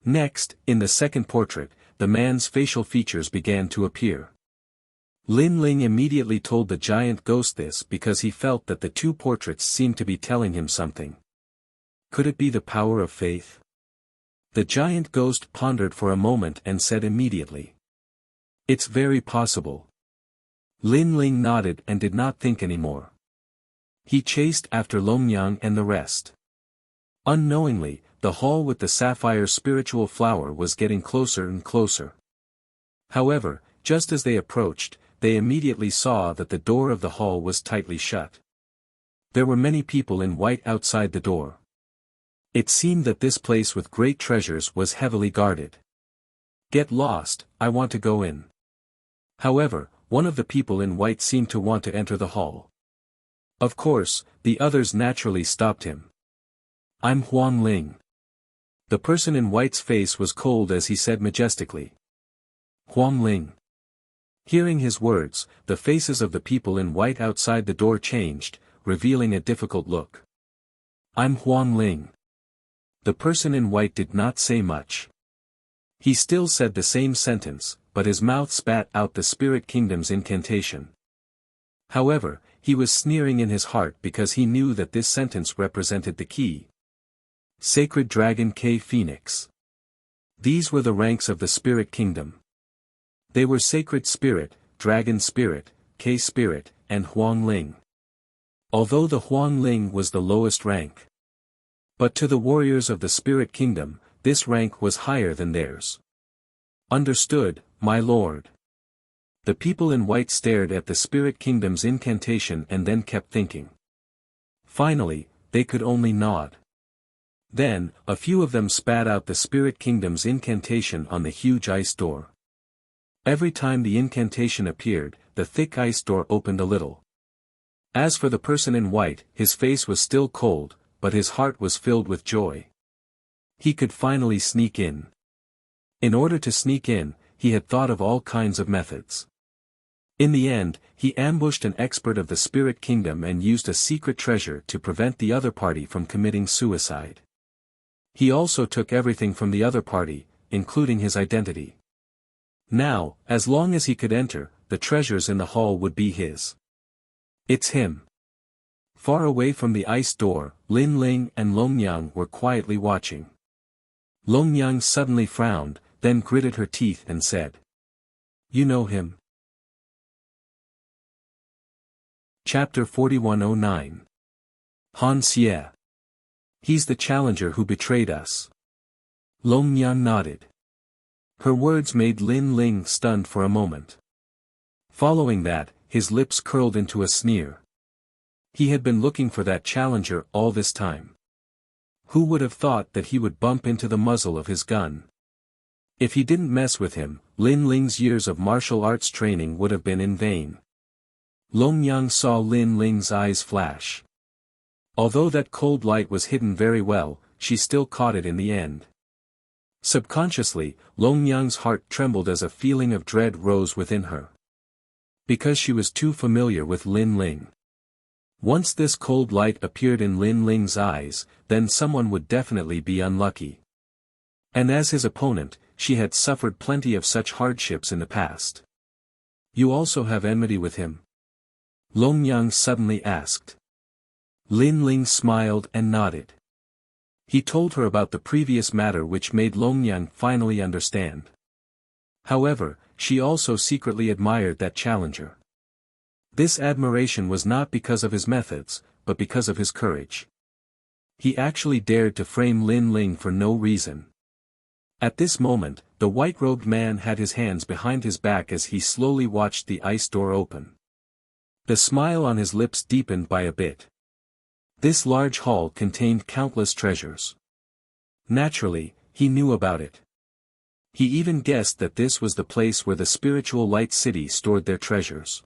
Speaker 1: Next, in the second portrait, the man's facial features began to appear. Lin Ling immediately told the giant ghost this because he felt that the two portraits seemed to be telling him something. Could it be the power of faith? The giant ghost pondered for a moment and said immediately. It's very possible. Lin Ling nodded and did not think anymore. He chased after Longyang and the rest. Unknowingly, the hall with the sapphire spiritual flower was getting closer and closer. However, just as they approached, they immediately saw that the door of the hall was tightly shut. There were many people in white outside the door. It seemed that this place with great treasures was heavily guarded. Get lost, I want to go in. However, one of the people in white seemed to want to enter the hall. Of course, the others naturally stopped him. I'm Huang Ling. The person in white's face was cold as he said majestically. Huang Ling. Hearing his words, the faces of the people in white outside the door changed, revealing a difficult look. I'm Huang Ling. The person in white did not say much. He still said the same sentence, but his mouth spat out the spirit kingdom's incantation. However, he was sneering in his heart because he knew that this sentence represented the key. Sacred Dragon K Phoenix. These were the ranks of the spirit kingdom. They were Sacred Spirit, Dragon Spirit, K Spirit, and Huang Ling. Although the Huang Ling was the lowest rank. But to the warriors of the spirit kingdom, this rank was higher than theirs. Understood, my lord. The people in white stared at the spirit kingdom's incantation and then kept thinking. Finally, they could only nod. Then, a few of them spat out the spirit kingdom's incantation on the huge ice door. Every time the incantation appeared, the thick ice door opened a little. As for the person in white, his face was still cold, but his heart was filled with joy. He could finally sneak in. In order to sneak in, he had thought of all kinds of methods. In the end, he ambushed an expert of the spirit kingdom and used a secret treasure to prevent the other party from committing suicide. He also took everything from the other party, including his identity. Now, as long as he could enter, the treasures in the hall would be his. It's him. Far away from the ice door, Lin Ling and Long Yang were quietly watching. Long Yang suddenly frowned, then gritted her teeth and said, "You know him?" Chapter 4109. Han Xie. He's the challenger who betrayed us. Long Yang nodded. Her words made Lin Ling stunned for a moment. Following that, his lips curled into a sneer. He had been looking for that challenger all this time. Who would have thought that he would bump into the muzzle of his gun? If he didn't mess with him, Lin Ling's years of martial arts training would have been in vain. Long Yang saw Lin Ling's eyes flash. Although that cold light was hidden very well, she still caught it in the end. Subconsciously, Long Yang's heart trembled as a feeling of dread rose within her. Because she was too familiar with Lin Ling. Once this cold light appeared in Lin Ling's eyes, then someone would definitely be unlucky. And as his opponent, she had suffered plenty of such hardships in the past. "You also have enmity with him?" Long Yang suddenly asked. Lin Ling smiled and nodded. He told her about the previous matter, which made Long Yang finally understand. However, she also secretly admired that challenger. This admiration was not because of his methods, but because of his courage. He actually dared to frame Lin Ling for no reason. At this moment, the white-robed man had his hands behind his back as he slowly watched the ice door open. The smile on his lips deepened by a bit. This large hall contained countless treasures. Naturally, he knew about it. He even guessed that this was the place where the spiritual light city stored their treasures.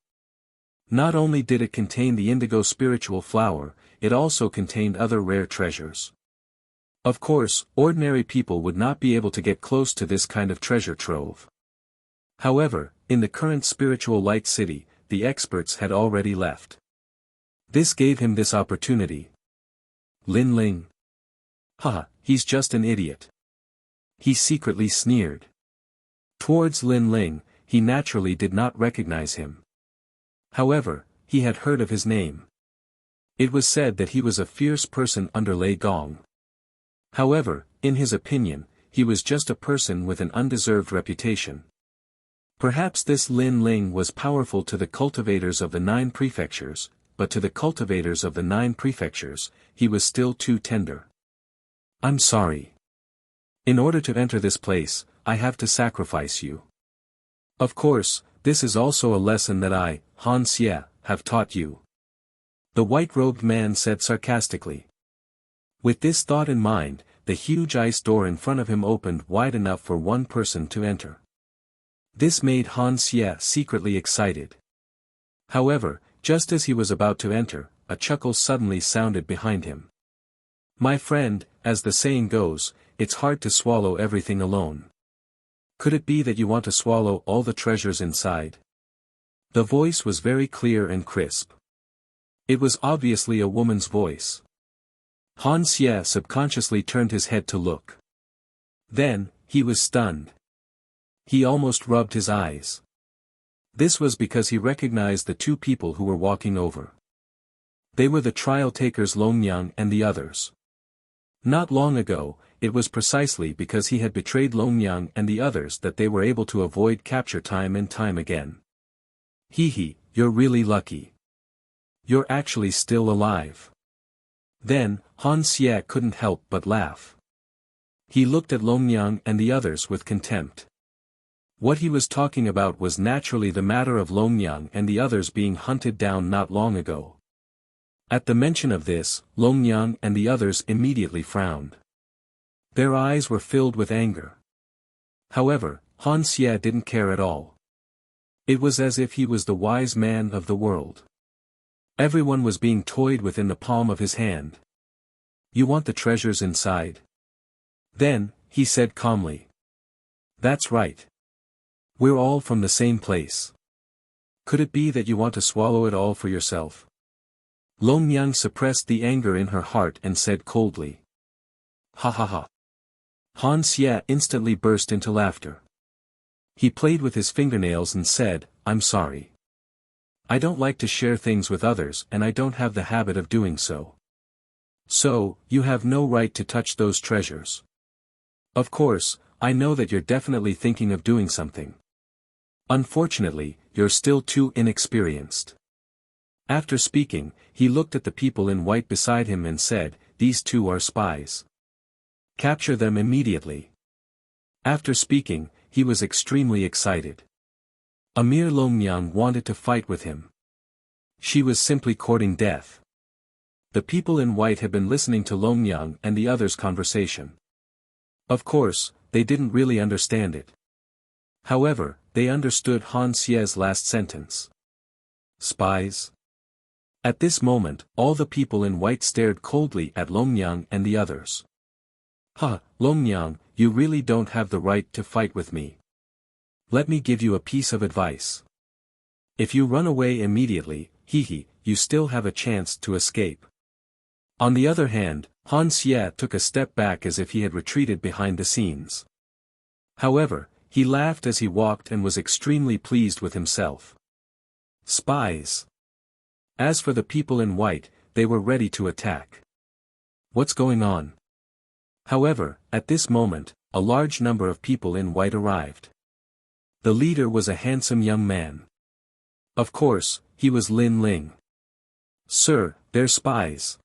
Speaker 1: Not only did it contain the indigo spiritual flower, it also contained other rare treasures. Of course, ordinary people would not be able to get close to this kind of treasure trove. However, in the current spiritual light city, the experts had already left. This gave him this opportunity. Lin Ling. Haha, he's just an idiot. He secretly sneered. Towards Lin Ling, he naturally did not recognize him. However, he had heard of his name. It was said that he was a fierce person under Lei Gong. However, in his opinion, he was just a person with an undeserved reputation. Perhaps this Lin Ling was powerful to the cultivators of the 9 prefectures, but to the cultivators of the 9 prefectures, he was still too tender. "I'm sorry. In order to enter this place, I have to sacrifice you. Of course, this is also a lesson that I, Han Xie, have taught you," the white-robed man said sarcastically. With this thought in mind, the huge ice door in front of him opened wide enough for one person to enter. This made Han Xie secretly excited. However, just as he was about to enter, a chuckle suddenly sounded behind him. "My friend, as the saying goes, it's hard to swallow everything alone. Could it be that you want to swallow all the treasures inside?" The voice was very clear and crisp. It was obviously a woman's voice. Han Xie subconsciously turned his head to look. Then, he was stunned. He almost rubbed his eyes. This was because he recognized the 2 people who were walking over. They were the trial takers Long Yang and the others. Not long ago, it was precisely because he had betrayed Long Yang and the others that they were able to avoid capture time and time again. Hee, you're really lucky. You're actually still alive. Then, Han Xie couldn't help but laugh. He looked at Long Yang and the others with contempt. What he was talking about was naturally the matter of Long Yang and the others being hunted down not long ago. At the mention of this, Long Yang and the others immediately frowned. Their eyes were filled with anger. However, Han Xie didn't care at all. It was as if he was the wise man of the world. Everyone was being toyed with in the palm of his hand. You want the treasures inside? Then, he said calmly. That's right. We're all from the same place. Could it be that you want to swallow it all for yourself? Long Yang suppressed the anger in her heart and said coldly. Ha ha ha. Han Xie instantly burst into laughter. He played with his fingernails and said, I'm sorry. I don't like to share things with others and I don't have the habit of doing so. So, you have no right to touch those treasures. Of course, I know that you're definitely thinking of doing something. Unfortunately, you're still too inexperienced. After speaking, he looked at the people in white beside him and said, These two are spies. Capture them immediately. After speaking, he was extremely excited. Amir Longyang wanted to fight with him. She was simply courting death. The people in white had been listening to Longyang and the others' conversation. Of course, they didn't really understand it. However, they understood Han Xie's last sentence. Spies? At this moment, all the people in white stared coldly at Longyang and the others. Longyang, you really don't have the right to fight with me. Let me give you a piece of advice. If you run away immediately, you still have a chance to escape. On the other hand, Han Xie took a step back as if he had retreated behind the scenes. However, he laughed as he walked and was extremely pleased with himself. Spies. As for the people in white, they were ready to attack. What's going on? However, at this moment, a large number of people in white arrived. The leader was a handsome young man. Of course, he was Lin Ling. Sir, they're spies.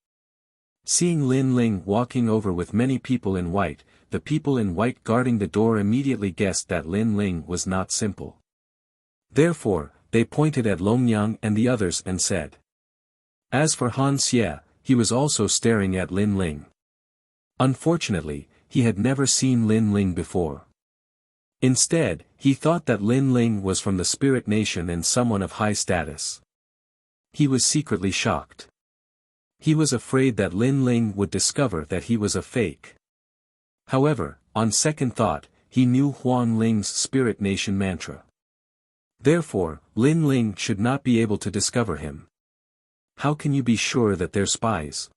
Speaker 1: Seeing Lin Ling walking over with many people in white, the people in white guarding the door immediately guessed that Lin Ling was not simple. Therefore, they pointed at Longyang and the others and said. As for Han Xie, he was also staring at Lin Ling. Unfortunately, he had never seen Lin Ling before. Instead, he thought that Lin Ling was from the Spirit Nation and someone of high status. He was secretly shocked. He was afraid that Lin Ling would discover that he was a fake. However, on second thought, he knew Huan Ling's Spirit Nation mantra. Therefore, Lin Ling should not be able to discover him. How can you be sure that they're spies?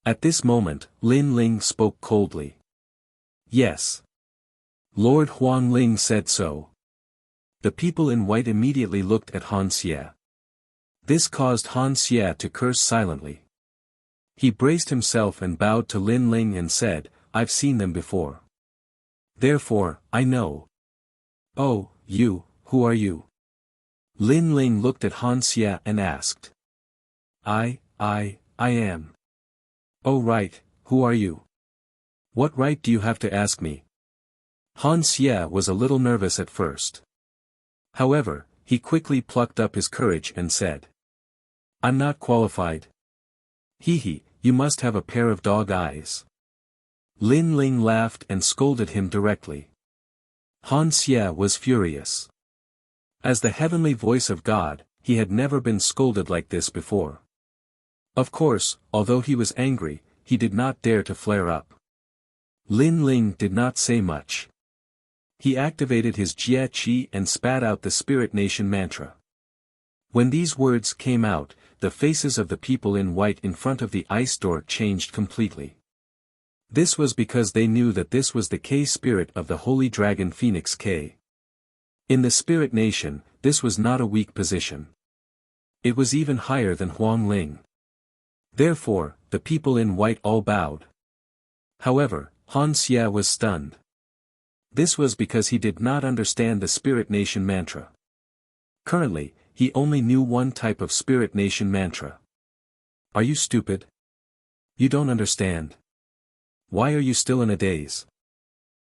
Speaker 1: At this moment, Lin Ling spoke coldly. Yes. Lord Huang Ling said so. The people in white immediately looked at Han Xie. This caused Han Xie to curse silently. He braced himself and bowed to Lin Ling and said, I've seen them before. Therefore, I know. Oh, you, who are you? Lin Ling looked at Han Xie and asked. I am. Oh right, who are you? What right do you have to ask me? Han Xie was a little nervous at first. However, he quickly plucked up his courage and said. I'm not qualified. You must have a pair of dog eyes. Lin Ling laughed and scolded him directly. Han Xie was furious. As the heavenly voice of God, he had never been scolded like this before. Of course, although he was angry, he did not dare to flare up. Lin Ling did not say much. He activated his Jie Qi and spat out the Spirit Nation mantra. When these words came out, the faces of the people in white in front of the ice door changed completely. This was because they knew that this was the K spirit of the Holy Dragon Phoenix K. In the Spirit Nation, this was not a weak position. It was even higher than Huang Ling. Therefore, the people in white all bowed. However, Han Xie was stunned. This was because he did not understand the Spirit Nation mantra. Currently, he only knew one type of Spirit Nation mantra. Are you stupid? You don't understand. Why are you still in a daze?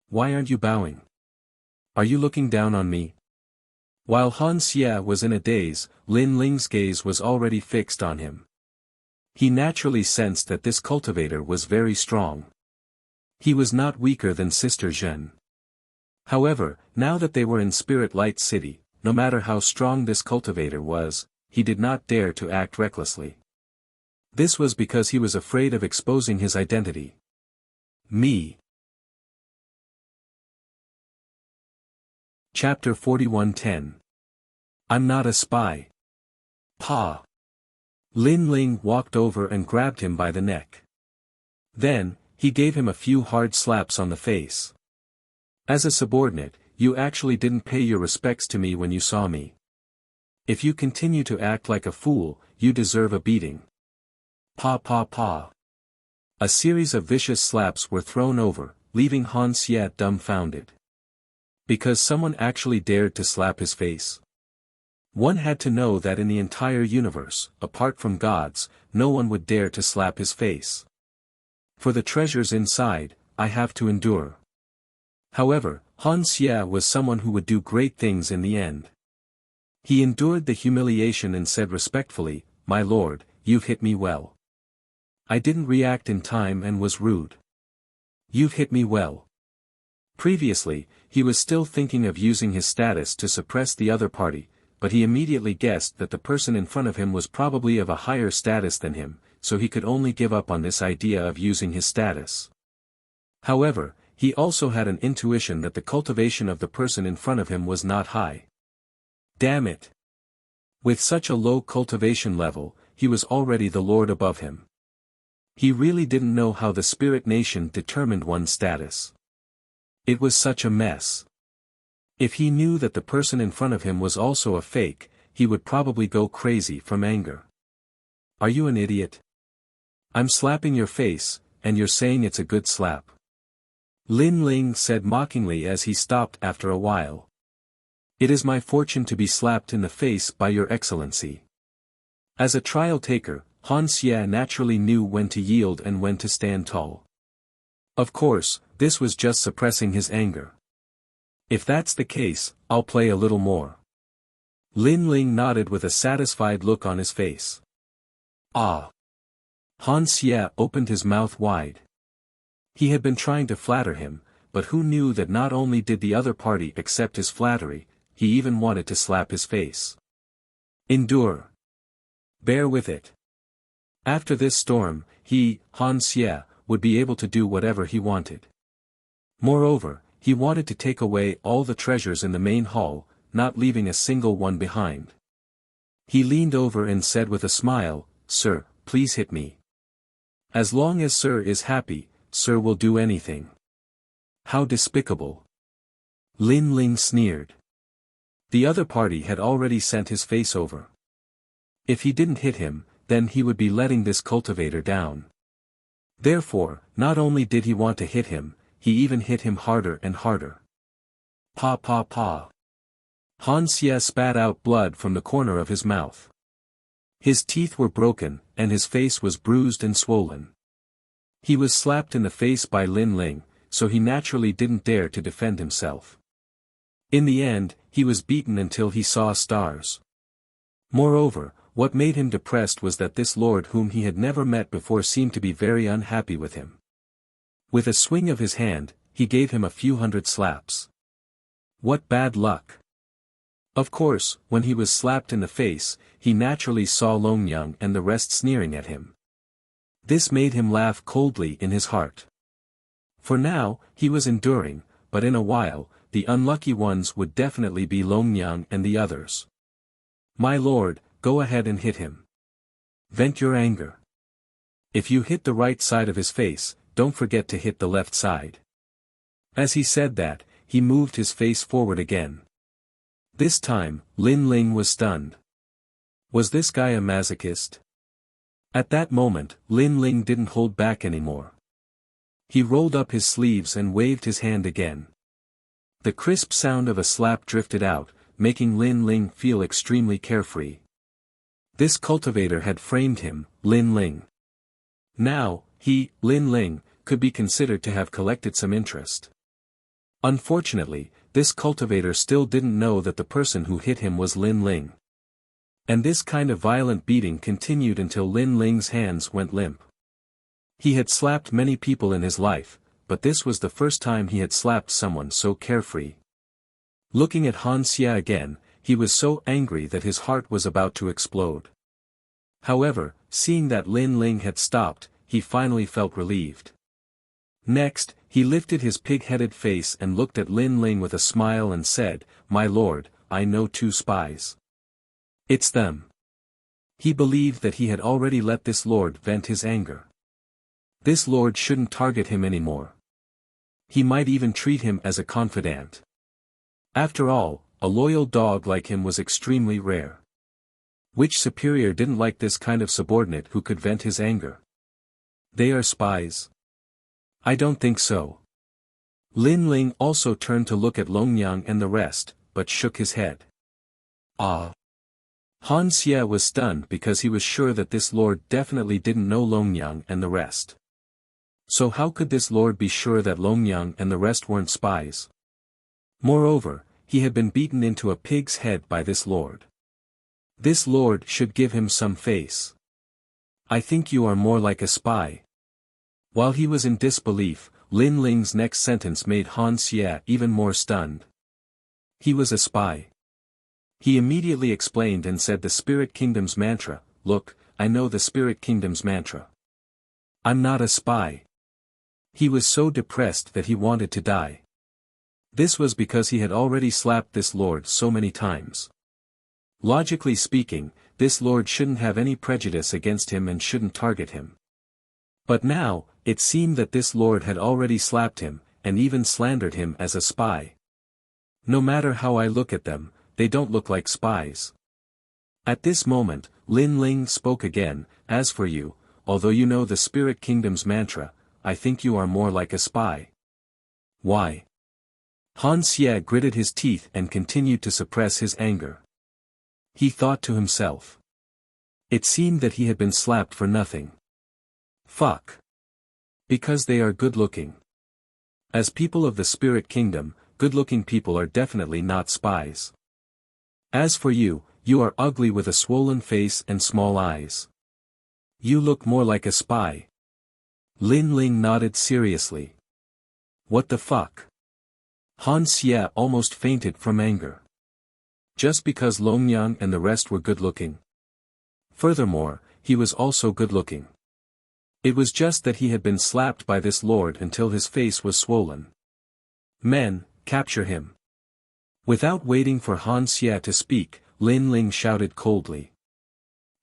Speaker 1: Why aren't you bowing? Are you looking down on me? While Han Xie was in a daze, Lin Ling's gaze was already fixed on him. He naturally sensed that this cultivator was very strong. He was not weaker than Sister Zhen. However, now that they were in Spirit Light City, no matter how strong this cultivator was, he did not dare to act recklessly. This was because he was afraid of exposing his identity. Me. Chapter 41:10. I'm not a spy. Pa. Lin Ling walked over and grabbed him by the neck. Then, he gave him a few hard slaps on the face. As a subordinate, you actually didn't pay your respects to me when you saw me. If you continue to act like a fool, you deserve a beating. Pa pa pa. A series of vicious slaps were thrown over, leaving Han Xie dumbfounded. Because someone actually dared to slap his face. One had to know that in the entire universe, apart from gods, no one would dare to slap his face. For the treasures inside, I have to endure. However, Han Xie was someone who would do great things in the end. He endured the humiliation and said respectfully, "My lord, you've hit me well. I didn't react in time and was rude. You've hit me well." Previously, he was still thinking of using his status to suppress the other party, but he immediately guessed that the person in front of him was probably of a higher status than him, so he could only give up on this idea of using his status. However, he also had an intuition that the cultivation of the person in front of him was not high. Damn it! With such a low cultivation level, he was already the lord above him. He really didn't know how the spirit nation determined one's status. It was such a mess. If he knew that the person in front of him was also a fake, he would probably go crazy from anger. Are you an idiot? I'm slapping your face, and you're saying it's a good slap. Lin Ling said mockingly as he stopped after a while. It is my fortune to be slapped in the face by your excellency. As a trial taker, Han Xie naturally knew when to yield and when to stand tall. Of course, this was just suppressing his anger. If that's the case, I'll play a little more. Lin Ling nodded with a satisfied look on his face. Ah! Han Xie opened his mouth wide. He had been trying to flatter him, but who knew that not only did the other party accept his flattery, he even wanted to slap his face. Endure. Bear with it. After this storm, he, Han Xie, would be able to do whatever he wanted. Moreover, he wanted to take away all the treasures in the main hall, not leaving a single one behind. He leaned over and said with a smile, "Sir, please hit me. As long as Sir is happy, Sir will do anything." How despicable. Lin Ling sneered. The other party had already sent his face over. If he didn't hit him, then he would be letting this cultivator down. Therefore, not only did he want to hit him, he even hit him harder and harder. Pa pa pa. Han Xie spat out blood from the corner of his mouth. His teeth were broken, and his face was bruised and swollen. He was slapped in the face by Lin Ling, so he naturally didn't dare to defend himself. In the end, he was beaten until he saw stars. Moreover, what made him depressed was that this lord whom he had never met before seemed to be very unhappy with him. With a swing of his hand, he gave him a few hundred slaps. What bad luck! Of course, when he was slapped in the face, he naturally saw Long Yang and the rest sneering at him. This made him laugh coldly in his heart. For now, he was enduring, but in a while, the unlucky ones would definitely be Long Yang and the others. My lord, go ahead and hit him. Vent your anger. If you hit the right side of his face, don't forget to hit the left side. As he said that, he moved his face forward again. This time, Lin Ling was stunned. Was this guy a masochist? At that moment, Lin Ling didn't hold back anymore. He rolled up his sleeves and waved his hand again. The crisp sound of a slap drifted out, making Lin Ling feel extremely carefree. This cultivator had framed him, Lin Ling. Now, he, Lin Ling, could be considered to have collected some interest. Unfortunately, this cultivator still didn't know that the person who hit him was Lin Ling. And this kind of violent beating continued until Lin Ling's hands went limp. He had slapped many people in his life, but this was the first time he had slapped someone so carefree. Looking at Han Xie again, he was so angry that his heart was about to explode. However, seeing that Lin Ling had stopped, he finally felt relieved. Next, he lifted his pig-headed face and looked at Lin Ling with a smile and said, "My lord, I know 2 spies. It's them." He believed that he had already let this lord vent his anger. This lord shouldn't target him anymore. He might even treat him as a confidant. After all, a loyal dog like him was extremely rare. Which superior didn't like this kind of subordinate who could vent his anger? They are spies? I don't think so. Lin Ling also turned to look at Longyang and the rest, but shook his head. Ah. Han Xie was stunned because he was sure that this lord definitely didn't know Longyang and the rest. So how could this lord be sure that Longyang and the rest weren't spies? Moreover, he had been beaten into a pig's head by this lord. This lord should give him some face. I think you are more like a spy. While he was in disbelief, Lin Ling's next sentence made Han Xie even more stunned. He was a spy. He immediately explained and said the Spirit Kingdom's mantra, "Look, I know the Spirit Kingdom's mantra. I'm not a spy." He was so depressed that he wanted to die. This was because he had already slapped this lord so many times. Logically speaking, this lord shouldn't have any prejudice against him and shouldn't target him. But now, it seemed that this lord had already slapped him, and even slandered him as a spy. No matter how I look at them, they don't look like spies. At this moment, Lin Ling spoke again, "As for you, although you know the Spirit Kingdom's mantra, I think you are more like a spy." Why? Han Xie gritted his teeth and continued to suppress his anger. He thought to himself. It seemed that he had been slapped for nothing. Fuck. Because they are good-looking. As people of the Spirit Kingdom, good-looking people are definitely not spies. As for you, you are ugly with a swollen face and small eyes. You look more like a spy. Lin Ling nodded seriously. What the fuck? Han Xie almost fainted from anger. Just because Longyang and the rest were good-looking. Furthermore, he was also good-looking. It was just that he had been slapped by this lord until his face was swollen. Men, capture him. Without waiting for Han Xie to speak, Lin Ling shouted coldly.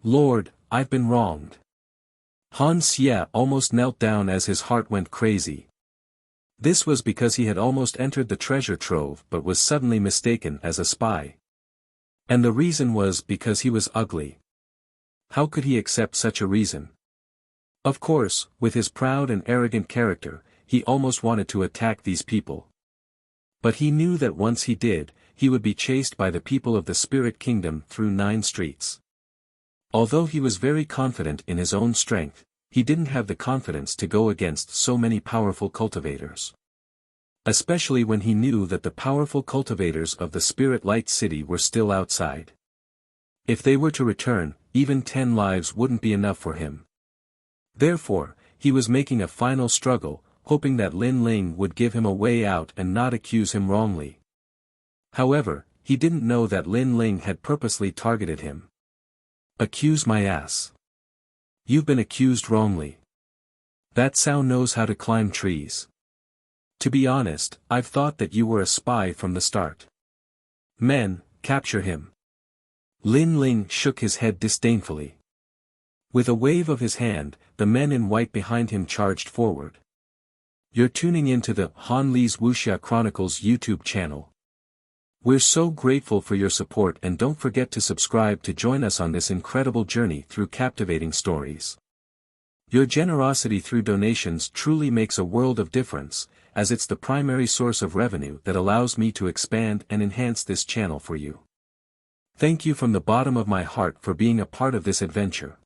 Speaker 1: Lord, I've been wronged. Han Xie almost knelt down as his heart went crazy. This was because he had almost entered the treasure trove but was suddenly mistaken as a spy. And the reason was because he was ugly. How could he accept such a reason? Of course, with his proud and arrogant character, he almost wanted to attack these people. But he knew that once he did, he would be chased by the people of the Spirit Kingdom through 9 streets. Although he was very confident in his own strength, he didn't have the confidence to go against so many powerful cultivators. Especially when he knew that the powerful cultivators of the Spirit Light City were still outside. If they were to return, even 10 lives wouldn't be enough for him. Therefore, he was making a final struggle, hoping that Lin Ling would give him a way out and not accuse him wrongly. However, he didn't know that Lin Ling had purposely targeted him. Accuse my ass. You've been accused wrongly. That sow knows how to climb trees. To be honest, I've thought that you were a spy from the start. Men, capture him. Lin Ling shook his head disdainfully. With a wave of his hand, the men in white behind him charged forward. You're tuning into the Han Li's Wuxia Chronicles YouTube channel. We're so grateful for your support and don't forget to subscribe to join us on this incredible journey through captivating stories. Your generosity through donations truly makes a world of difference, as it's the primary source of revenue that allows me to expand and enhance this channel for you. Thank you from the bottom of my heart for being a part of this adventure.